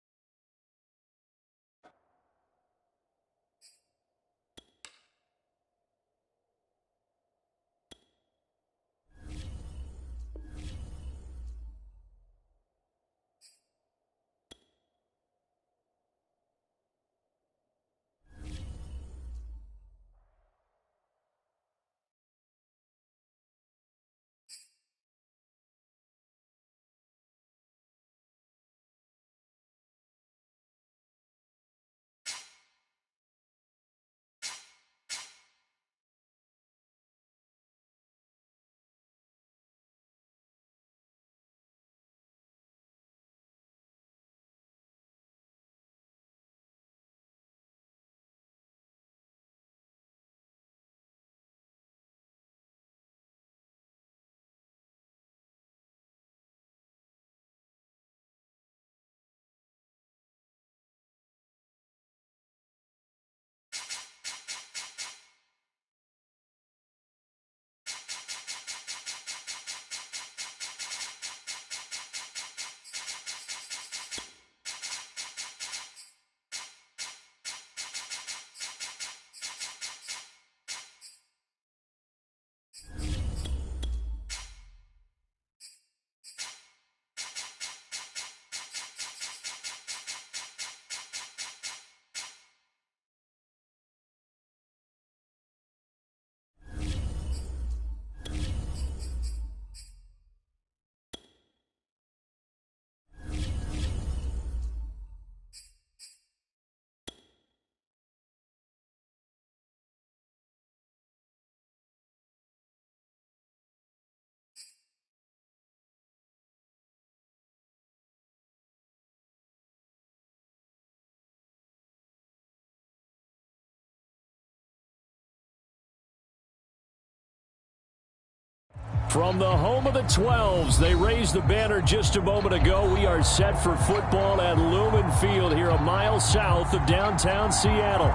Speaker 6: From the home of the 12s, they raised the banner just a moment ago. We are set for football at Lumen Field here a mile south of downtown Seattle.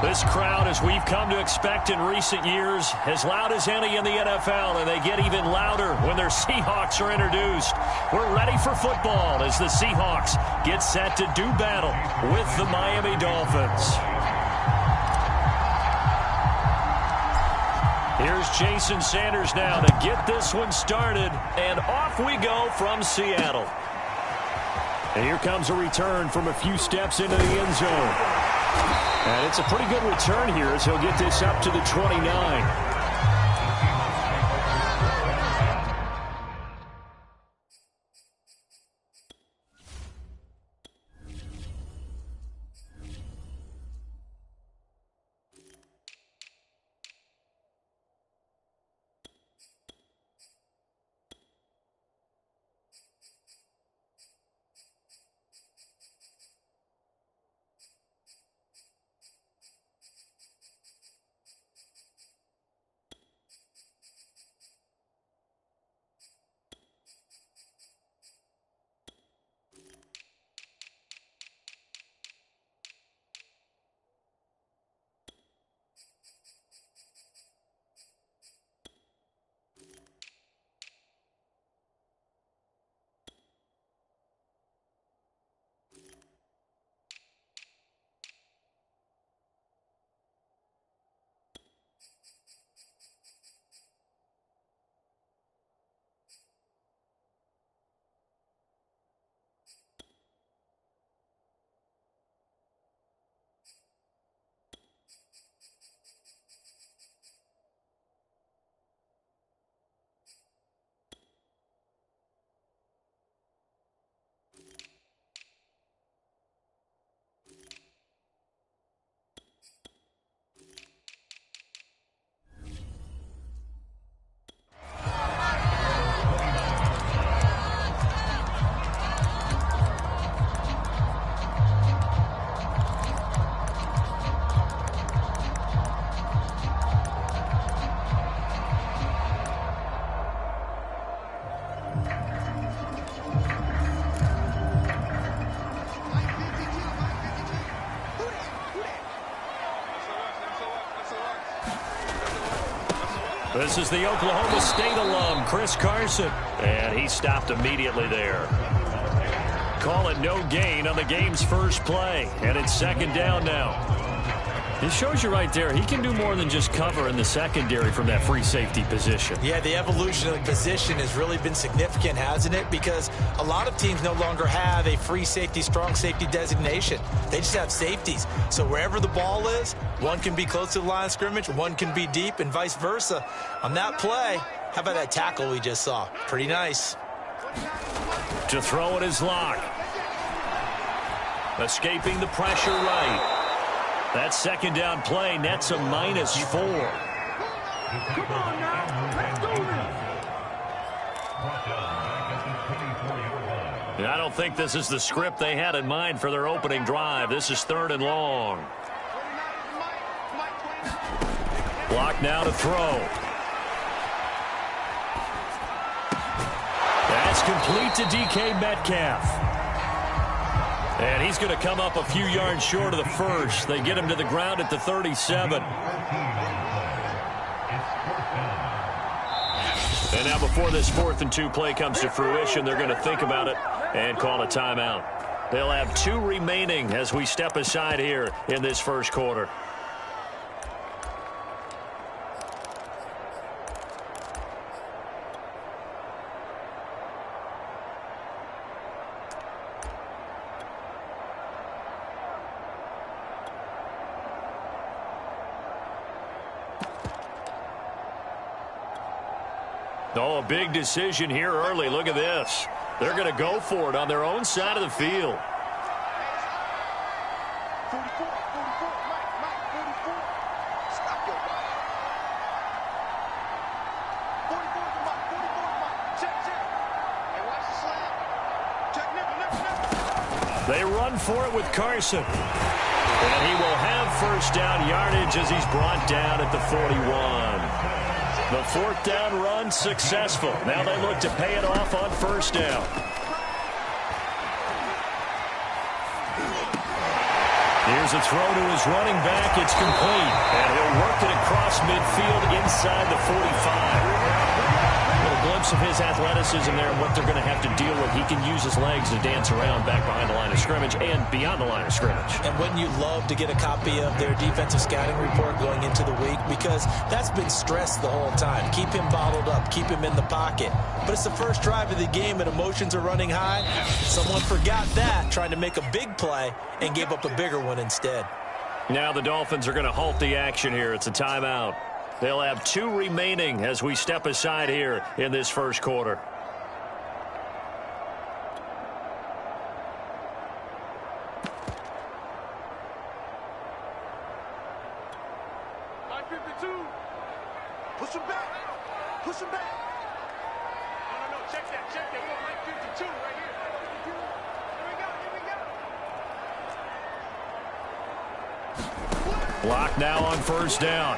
Speaker 2: This crowd, as we've come to expect in recent years, as loud as any in the NFL, and they get even louder when their Seahawks are introduced. We're ready for football as the Seahawks get set to do battle with the Miami Dolphins. Here's Jason Sanders now to get this one started, and off we go from Seattle.
Speaker 6: And here comes a return from a few steps into the end zone. And it's a pretty good return here as he'll get this up to the 29.
Speaker 2: This is the Oklahoma State alum, Chris Carson. And he stopped immediately there. Call it no gain on the game's first play. And it's second down now. It shows you right there, he can do more than just cover in the secondary from that free safety position.
Speaker 5: Yeah, the evolution of the position has really been significant, hasn't it? Because a lot of teams no longer have a free safety, strong safety designation. They just have safeties. So wherever the ball is, one can be close to the line of scrimmage, one can be deep, and vice versa. On that play, how about that tackle we just saw? Pretty nice.
Speaker 2: To throw it is Locke. Escaping the pressure right. That second down play nets a -4.
Speaker 4: Come on now, let's do this.
Speaker 2: I don't think this is the script they had in mind for their opening drive. This is 3rd and long. Block now to throw. That's complete to DK Metcalf. And he's going to come up a few yards short of the first. They get him to the ground at the 37. And now before this 4th and 2 play comes to fruition, they're going to think about it and call a timeout. They'll have 2 remaining as we step aside here in this first quarter. Oh, a big decision here early. Look at this. They're going to go for it on their own side of the field.
Speaker 4: 44, Mike, 44. Stop your body. 44 to Mike, check. Hey, watch the slam. Check, nipple.
Speaker 2: They run for it with Carson. And he will have first down yardage as he's brought down at the 41. The 4th down run successful. Now they look to pay it off on first down. Here's a throw to his running back. It's complete. And he'll work it across midfield inside the 45. A little glimpse of his athleticism there and what they're going to have to deal with. He can use his legs to dance around back behind the line of scrimmage and beyond the line of scrimmage.
Speaker 5: And wouldn't you love to get a copy of their defensive scouting report going into the week? Because that's been stressed the whole time. Keep him bottled up. Keep him in the pocket. But it's the first drive of the game and emotions are running high. Someone forgot that, trying to make a big play and gave up a bigger one instead.
Speaker 2: Now the Dolphins are going to halt the action here. It's a timeout. They'll have 2 remaining as we step aside here in this first quarter.
Speaker 4: Push him back. No, check that. We're on line 52 right here. Here we go.
Speaker 2: Block now on first down.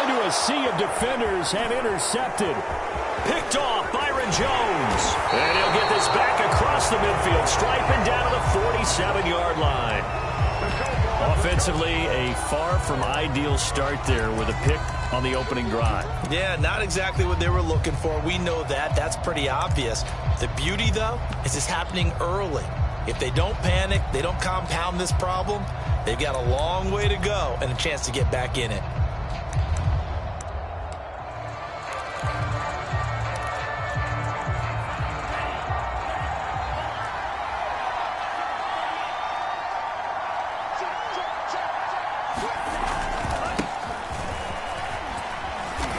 Speaker 2: Into a sea of defenders and intercepted. Picked off Byron Jones. And he'll get this back across the midfield, striping down to the 47-yard line. Offensively, a far from ideal start there with a pick on the opening drive.
Speaker 5: Yeah, not exactly what they were looking for. We know that. That's pretty obvious. The beauty, though, is it's happening early. If they don't panic, they don't compound this problem, they've got a long way to go and a chance to get back in it.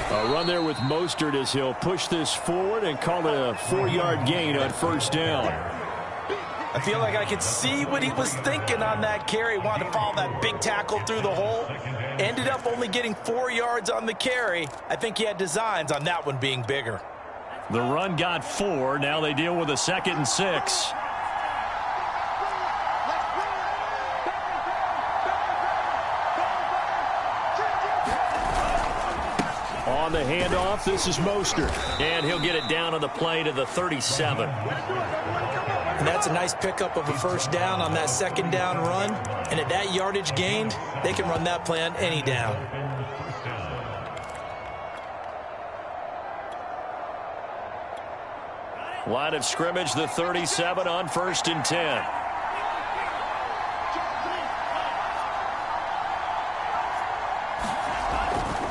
Speaker 6: A run there with Mostert as he'll push this forward and call it a 4-yard gain on first down.
Speaker 3: I feel like I could see what he was thinking on that carry. Wanted to follow that big tackle through the hole. Ended up only getting 4 yards on the carry. I think he had designs on that one being bigger.
Speaker 2: The run got 4. Now they deal with a 2nd and 6.
Speaker 6: On the handoff, this is Mostert.
Speaker 2: And he'll get it down on the play to the 37.
Speaker 5: And that's a nice pickup of a first down on that second down run. And at that yardage gained, they can run that play on any down.
Speaker 2: Line of scrimmage, the 37 on 1st and 10.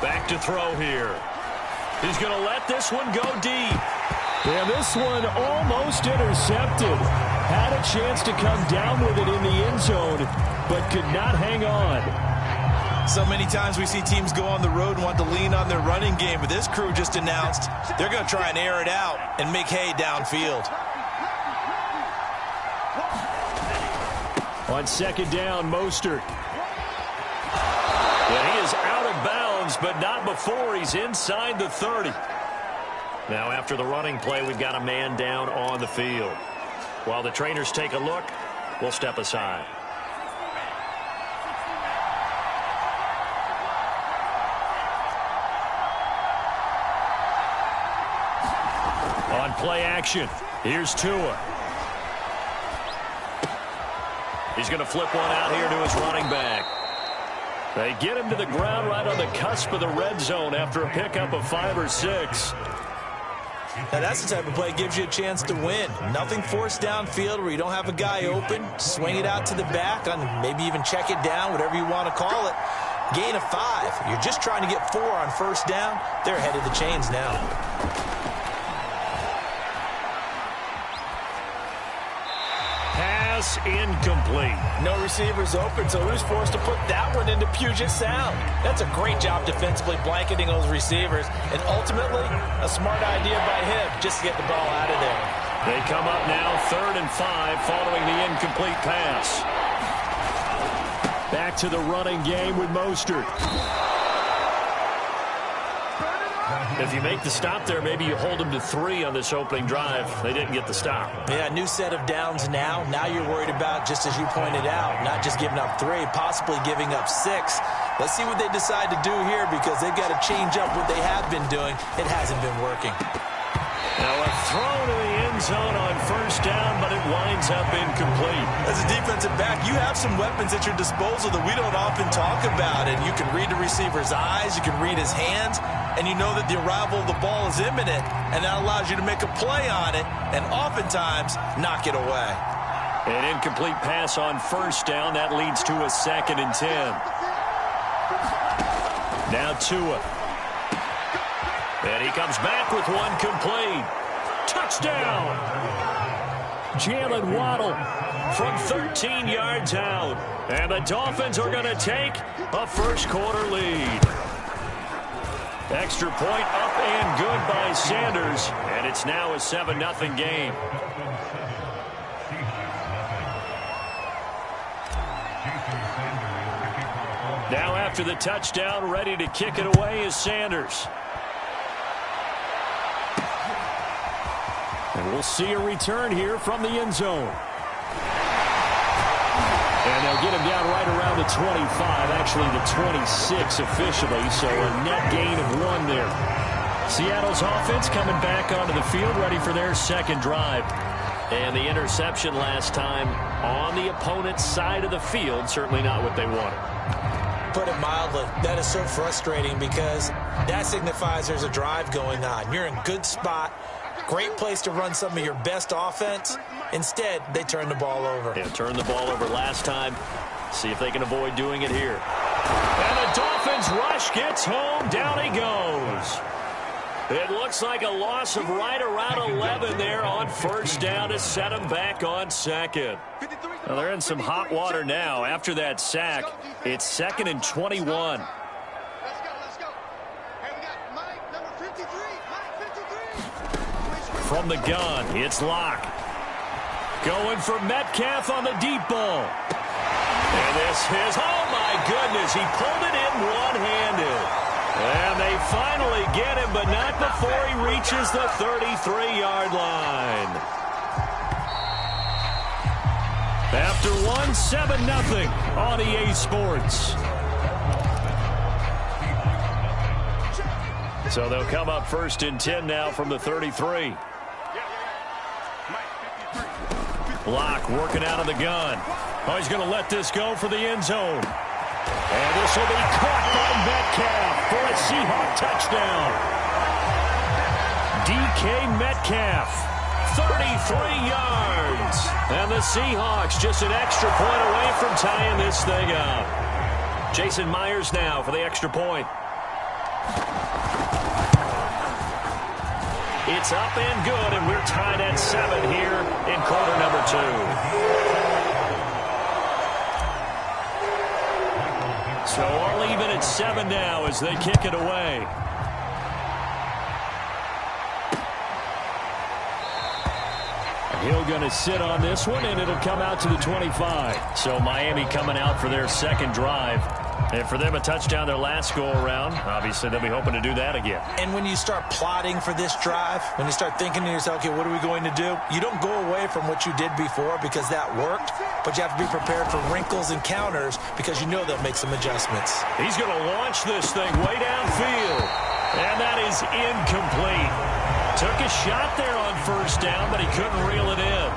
Speaker 2: Back to throw here. He's going to let this one go deep.
Speaker 6: And this one almost intercepted. Had a chance to come down with it in the end zone, but could not hang on.
Speaker 5: So many times we see teams go on the road and want to lean on their running game, but this crew just announced they're going to try and air it out and make hay downfield.
Speaker 6: On second down, Mostert.
Speaker 2: And he is out of bounds, but not before he's inside the 30. Now after the running play, we've got a man down on the field. While the trainers take a look, we'll step aside. On play action, here's Tua. He's going to flip one out here to his running back. They get him to the ground right on the cusp of the red zone after a pickup of 5 or 6.
Speaker 5: Now that's the type of play that gives you a chance to win. Nothing forced downfield where you don't have a guy open. Swing it out to the back, on maybe even check it down, whatever you want to call it. Gain of 5. You're just trying to get 4 on first down. They're ahead of the chains now.
Speaker 2: Pass incomplete.
Speaker 3: No receivers open, so who's forced to put that one into Puget Sound? That's a great job defensively blanketing those receivers, and ultimately a smart idea by him just to get the ball out of there.
Speaker 2: They come up now 3rd and 5 following the incomplete pass.
Speaker 6: Back to the running game with Mostert.
Speaker 2: If you make the stop there, maybe you hold them to 3 on this opening drive. They didn't get the stop.
Speaker 5: Yeah, new set of downs now. Now you're worried about, just as you pointed out, not just giving up 3, possibly giving up 6. Let's see what they decide to do here, because they've got to change up what they have been doing. It hasn't been working.
Speaker 2: Now a throw to the end zone on first down, but it winds up incomplete.
Speaker 5: As a defensive back, you have some weapons at your disposal that we don't often talk about. And you can read the receiver's eyes, you can read his hands, and you know that the arrival of the ball is imminent, and that allows you to make a play on it and oftentimes knock it away.
Speaker 2: An incomplete pass on first down. That leads to a 2nd and 10. Now Tua. And he comes back with one complete. Touchdown!
Speaker 6: Jalen Waddle
Speaker 2: From 13 yards out. And the Dolphins are going to take a first-quarter lead. Extra point up and good by Sanders. And it's now a 7-0 game. Now after the touchdown, ready to kick it away is Sanders.
Speaker 6: And we'll see a return here from the end zone. And they'll get him down right around the 25, actually the 26 officially, so a net gain of 1 there. Seattle's offense coming back onto the field, ready for their second drive.
Speaker 2: And the interception last time on the opponent's side of the field, certainly not what they wanted.
Speaker 5: Put it mildly, that is so frustrating because that signifies there's a drive going on. You're in good spot. Great place to run some of your best offense. Instead, they turn the ball over.
Speaker 2: Yeah, turned the ball over last time. See if they can avoid doing it here. And the Dolphins rush gets home. Down he goes. It looks like a loss of right around 11 there on first down to set them back on second. Well, they're in some hot water now. After that sack, it's 2nd and 21. From the gun, it's Locke. Going for Metcalf on the deep ball. And this is, oh my goodness, he pulled it in one-handed. And they finally get him, but not before he reaches the 33-yard line. After 7-0 on EA Sports. So they'll come up 1st and 10 now from the 33. Block working out of the gun. Oh, he's going to let this go for the end zone. And this will be caught by Metcalf for a Seahawk touchdown. DK Metcalf, 33 yards. And the Seahawks just an extra point away from tying this thing up. Jason Myers now for the extra point. It's up and good, and we're tied at 7 here in quarter number 2. So all even at 7 now as they kick it away. Hill going to sit on this one, and it'll come out to the 25. So Miami coming out for their second drive. And for them, a touchdown their last go-around. Obviously, they'll be hoping to do that again.
Speaker 5: And when you start plotting for this drive, when you start thinking to yourself, okay, what are we going to do? You don't go away from what you did before because that worked, but you have to be prepared for wrinkles and counters because you know they'll make some adjustments.
Speaker 2: He's going to launch this thing way downfield, and that is incomplete. Took a shot there on 1st down, but he couldn't reel it in.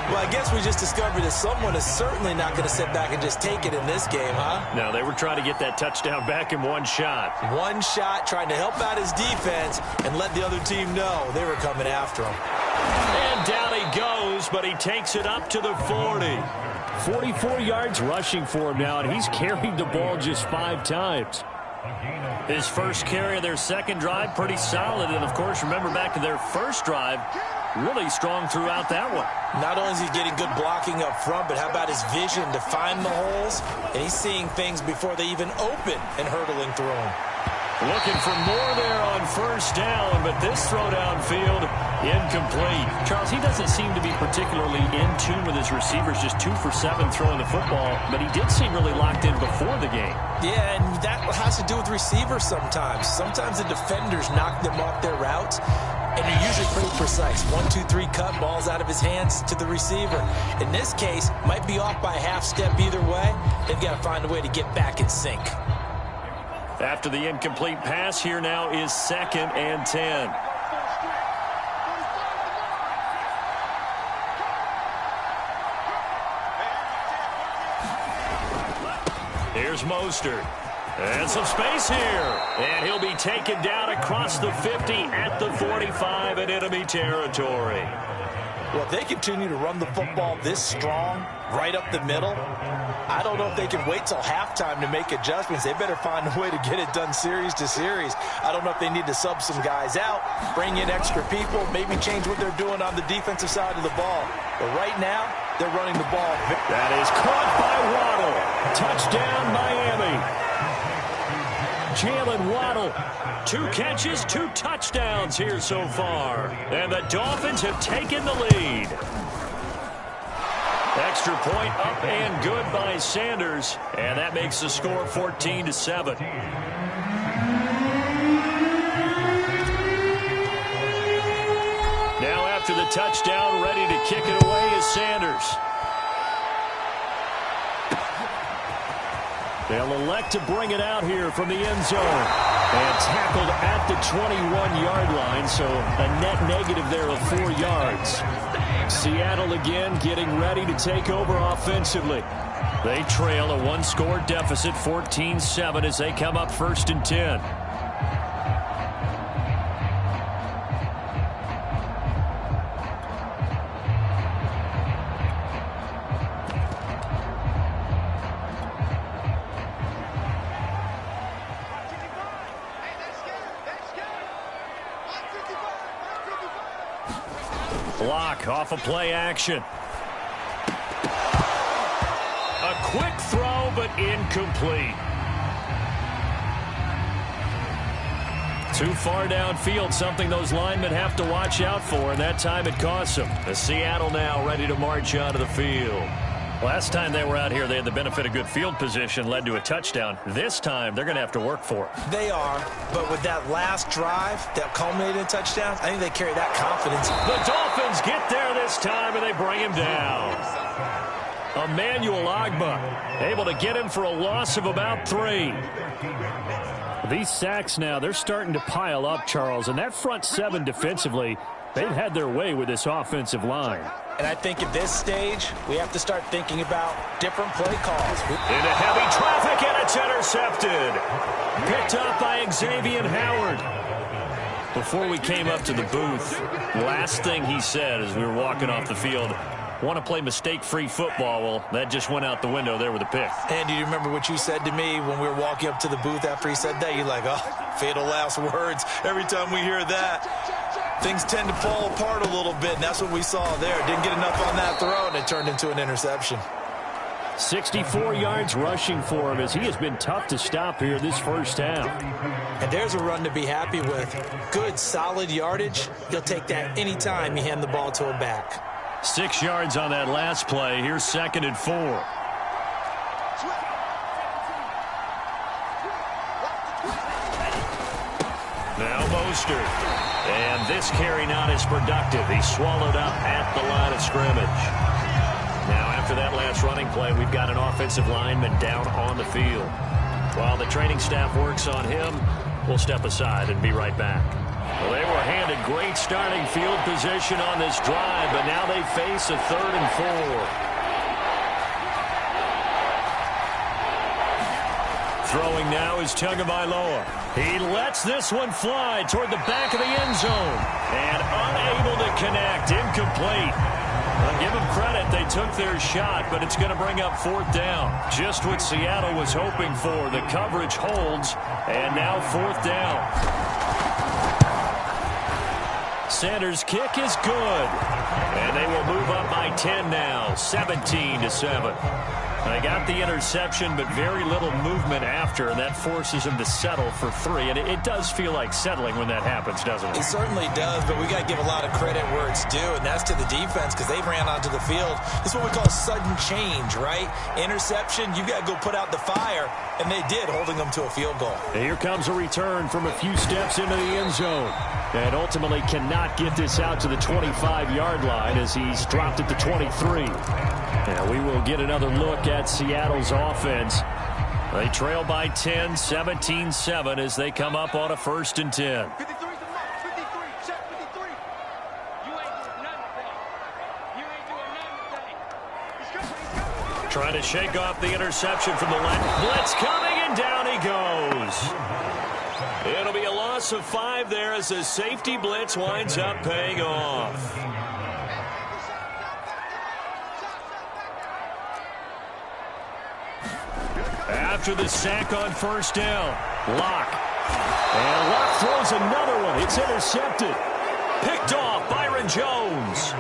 Speaker 5: Well, I guess we just discovered that someone is certainly not going to sit back and just take it in this game, huh?
Speaker 2: No, they were trying to get that touchdown back in one shot.
Speaker 5: One shot, trying to help out his defense and let the other team know they were coming after him.
Speaker 2: And down he goes, but he takes it up to the 40.
Speaker 6: 44 yards rushing for him now, and he's carried the ball just 5 times.
Speaker 2: His first carry of their second drive, pretty solid. And, of course, remember back to their first drive, really strong throughout that one.
Speaker 5: Not only is he getting good blocking up front, but how about his vision to find the holes? And he's seeing things before they even open and hurtling through them.
Speaker 2: Looking for more there on 1st down, but this throw downfield, incomplete.
Speaker 6: Charles, he doesn't seem to be particularly in tune with his receivers, just 2 for 7 throwing the football, but he did seem really locked in before the game.
Speaker 5: Yeah, and that has to do with receivers sometimes. Sometimes the defenders knock them off their routes, and they're usually pretty precise. 1, 2, 3 cut, balls out of his hands to the receiver. In this case, might be off by a half step either way. They've got to find a way to get back in sync.
Speaker 2: After the incomplete pass, here now is 2nd and 10. Here's Mostert. And some space here. And he'll be taken down across the 50 at the 45 in enemy territory.
Speaker 5: Well, if they continue to run the football this strong, right up the middle, I don't know if they can wait till halftime to make adjustments. They better find a way to get it done series to series. I don't know if they need to sub some guys out, bring in extra people, maybe change what they're doing on the defensive side of the ball. But right now, they're running the ball.
Speaker 2: That is caught by Waddle. Touchdown, Miami. Jalen Waddle, 2 catches, 2 touchdowns here so far. And the Dolphins have taken the lead. Extra point up and good by Sanders. And that makes the score 14-7. Now after the touchdown, ready to kick it away is Sanders. They'll elect to bring it out here from the end zone. And tackled at the 21-yard line, so a net negative there of 4 yards. Seattle again getting ready to take over offensively. They trail a 1-score deficit, 14-7, as they come up 1st and 10. Block off of play action. A quick throw, but incomplete. Too far downfield, something those linemen have to watch out for, and that time it costs them. The Seattle now ready to march onto the field. Last time they were out here, they had the benefit of good field position, led to a touchdown. This time, they're going to have to work for it.
Speaker 5: They are, but with that last drive that culminated in touchdowns, I think they carry that confidence.
Speaker 2: The Dolphins get there this time, and they bring him down. Emmanuel Ogbah able to get him for a loss of about 3. These sacks now, they're starting to pile up, Charles, and that front seven defensively, they've had their way with this offensive line.
Speaker 5: And I think at this stage, we have to start thinking about different play calls.
Speaker 2: Into heavy traffic, and it's intercepted. Picked up by Xavier Howard. Before we came up to the booth, last thing he said as we were walking off the field, want to play mistake-free football. Well, that just went out the window there with a pick.
Speaker 5: And do you remember what you said to me when we were walking up to the booth after he said that? You're like, oh, fatal last words. Every time we hear that, things tend to fall apart a little bit, and that's what we saw there. Didn't get enough on that throw, and it turned into an interception.
Speaker 2: 64 yards rushing for him as he has been tough to stop here this first half.
Speaker 5: And there's a run to be happy with. Good, solid yardage. He'll take that anytime you hand the ball to a back.
Speaker 2: 6 yards on that last play. Here's 2nd and 4. Now Mostert. And this carry not as productive. He's swallowed up at the line of scrimmage. Now after that last running play, we've got an offensive lineman down on the field. While the training staff works on him, we'll step aside and be right back. Well, they were handed great starting field position on this drive, but now they face a 3rd and 4. Throwing now is Tagovailoa. He lets this one fly toward the back of the end zone. And unable to connect. Incomplete. Well, give them credit. They took their shot, but it's going to bring up 4th down. Just what Seattle was hoping for. The coverage holds, and now 4th down. Sanders' kick is good. And they will move up by 10 now, 17-7. They got the interception, but very little movement after, and that forces him to settle for 3. And it does feel like settling when that happens, doesn't it?
Speaker 5: It certainly does, but we got to give a lot of credit where it's due, and that's to the defense because they ran onto the field. This is what we call sudden change, right? Interception, you got to go put out the fire, and they did, holding them to a field goal.
Speaker 2: And here comes a return from a few steps into the end zone. And ultimately cannot get this out to the 25-yard line as he's dropped at the 23. Now we will get another look at Seattle's offense. They trail by 10, 17-7 as they come up on a 1st and 10.
Speaker 4: 53's the mark. 53. Check 53. You ain't doing nothing. You ain't doing nothing. He's coming.
Speaker 2: Trying to shake off the interception from the left. Blitz coming, and down he goes. It'll be a loss of 5 there as the safety blitz winds up paying off. After the sack on 1st down, Locke. And Locke throws another one. It's intercepted. Picked off, Byron Jones.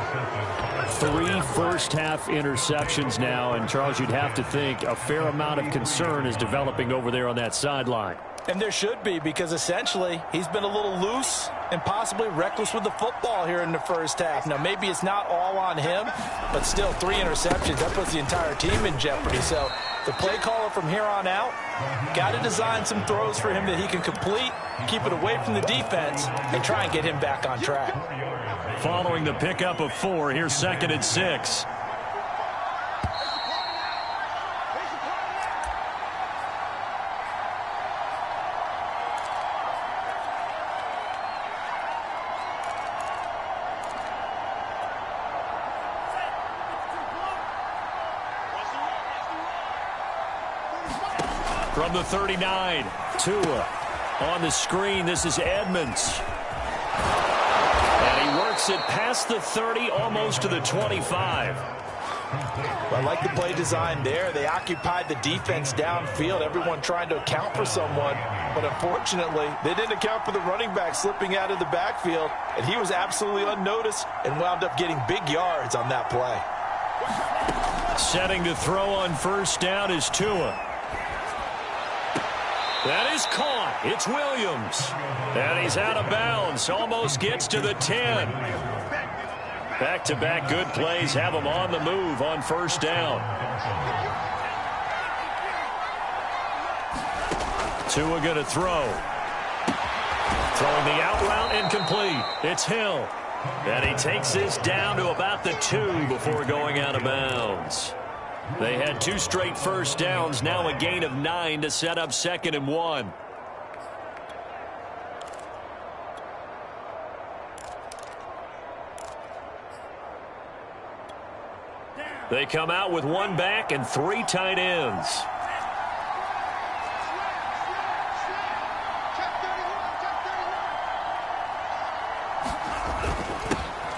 Speaker 2: 3 first-half interceptions now, and Charles, you'd have to think a fair amount of concern is developing over there on that sideline.
Speaker 5: And there should be, because essentially he's been a little loose and possibly reckless with the football here in the first half. Now, maybe it's not all on him, but still 3 interceptions. That puts the entire team in jeopardy. So the play caller from here on out got to design some throws for him that he can complete, keep it away from the defense, and try and get him back on track.
Speaker 2: Following the pickup of 4, here's 2nd and 6. From the 39, Tua on the screen. This is Edmonds. And he works it past the 30, almost to the 25.
Speaker 5: I like the play design there. They occupied the defense downfield, everyone trying to account for someone. But unfortunately, they didn't account for the running back slipping out of the backfield. And he was absolutely unnoticed and wound up getting big yards on that play.
Speaker 2: Setting to throw on 1st down is Tua. That is caught. It's Williams. And he's out of bounds. Almost gets to the 10. Back-to-back good plays have him on the move on 1st down. Tua going to throw. Throwing the out route incomplete. It's Hill. And he takes this down to about the 2 before going out of bounds. They had 2 straight 1st downs, now a gain of 9 to set up 2nd and 1. They come out with one back and 3 tight ends.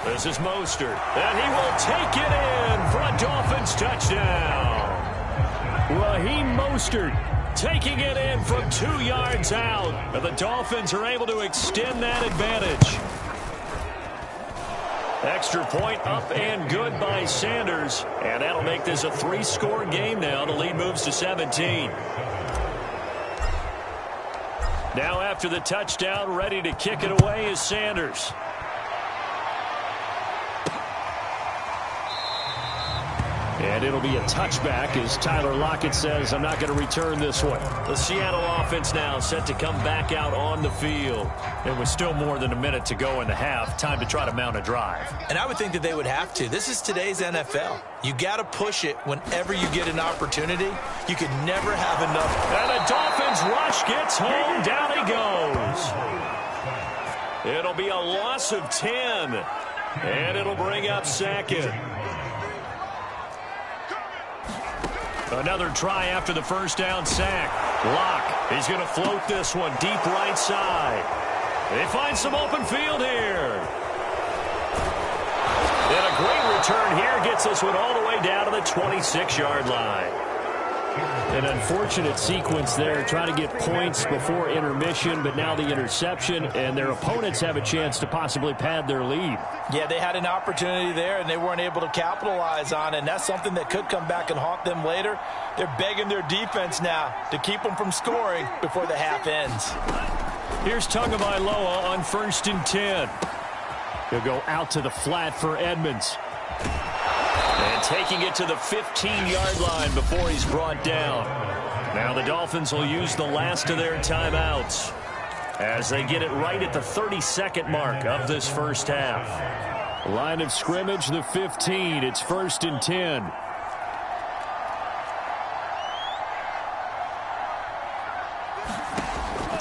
Speaker 2: This is Mostert, and he will take it in for a Dolphins touchdown. Raheem Mostert taking it in from 2 yards out, and the Dolphins are able to extend that advantage. Extra point up and good by Sanders, and that'll make this a 3-score game now. The lead moves to 17. Now after the touchdown, ready to kick it away is Sanders. And it'll be a touchback as Tyler Lockett says, I'm not going to return this one. The Seattle offense now set to come back out on the field. It was still more than a minute to go in the half. Time to try to mount a drive.
Speaker 5: And I would think that they would have to. This is today's NFL. You got to push it whenever you get an opportunity. You could never have enough.
Speaker 2: And the Dolphins rush gets home. Down he goes. It'll be a loss of 10. And it'll bring up second. Another try after the first down sack. Locke, he's going to float this one deep right side. They find some open field here. And a great return here gets this one all the way down to the 26-yard line.
Speaker 6: An unfortunate sequence there, trying to get points before intermission, but now the interception, and their opponents have a chance to possibly pad their lead.
Speaker 5: Yeah, they had an opportunity there, and they weren't able to capitalize on it, and that's something that could come back and haunt them later. They're begging their defense now to keep them from scoring before the half ends.
Speaker 2: Here's Tagovailoa on 1st and 10.
Speaker 6: He'll go out to the flat for Edmonds.
Speaker 2: And taking it to the 15-yard line before he's brought down. Now the Dolphins will use the last of their timeouts as they get it right at the 30-second mark of this first half.
Speaker 6: Line of scrimmage, the 15. It's 1st and 10.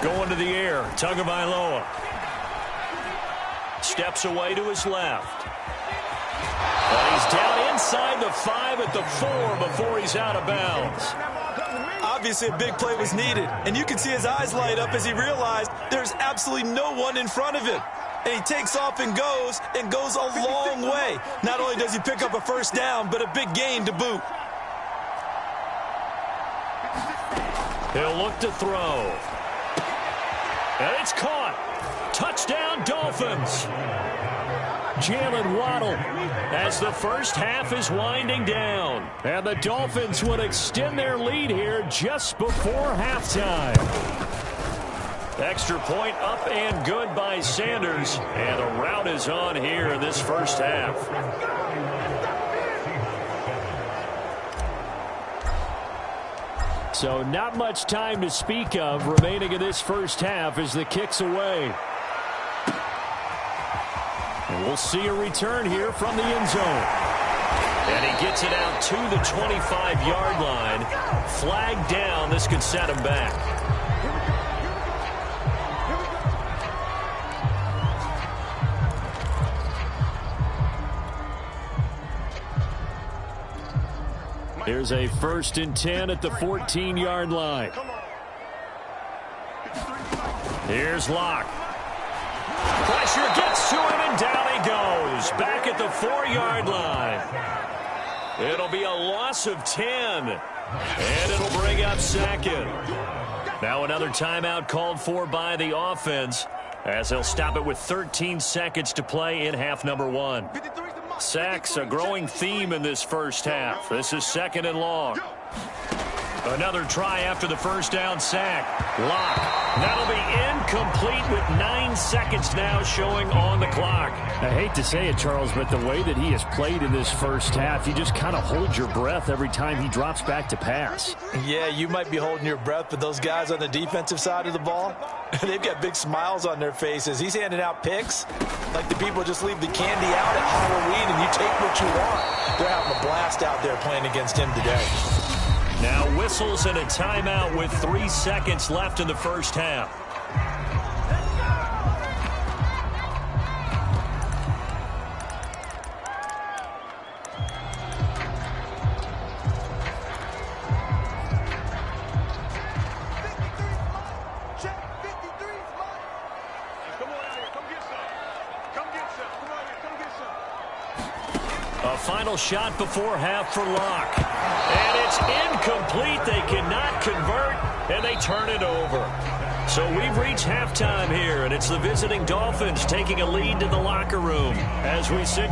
Speaker 2: Going to the air, Tagovailoa. Steps away to his left. And he's down inside the 5 at the 4 before he's out of bounds.
Speaker 5: Obviously, a big play was needed, and you can see his eyes light up as he realized there's absolutely no one in front of him. And he takes off and goes a long way. Not only does he pick up a first down, but a big gain to boot.
Speaker 2: He'll look to throw. And it's caught. Touchdown, Dolphins. Jalen Waddle as the first half is winding down. And the Dolphins would extend their lead here just before halftime. Extra point up and good by Sanders. And the rout is on here in this first half.
Speaker 6: So not much time to speak of remaining in this first half as the kick's away. And we'll see a return here from the end zone.
Speaker 2: And he gets it out to the 25-yard line. Flag down. This could set him back.
Speaker 6: Here's a 1st and 10 at the 14-yard line.
Speaker 2: Here's Locke. Pressure gets to him, and down he goes. Back at the 4-yard line. It'll be a loss of 10. And it'll bring up second. Now another timeout called for by the offense as they'll stop it with 13 seconds to play in half number 1. Sacks, a growing theme in this first half. This is 2nd and long. Another try after the first down sack. Locke. That'll be incomplete with 9 seconds now showing on the clock.
Speaker 6: I hate to say it, Charles, but the way that he has played in this first half, you just kind of hold your breath every time he drops back to pass.
Speaker 5: Yeah, you might be holding your breath, but those guys on the defensive side of the ball, they've got big smiles on their faces. He's handing out picks like the people just leave the candy out at Halloween and you take what you want. They're having a blast out there playing against him today.
Speaker 2: Now whistles and a timeout with 3 seconds left in the first half. final shot before half for Locke. And it's incomplete. They cannot convert, and they turn it over. So we've reached halftime here, and it's the visiting Dolphins taking a lead to the locker room as we sit.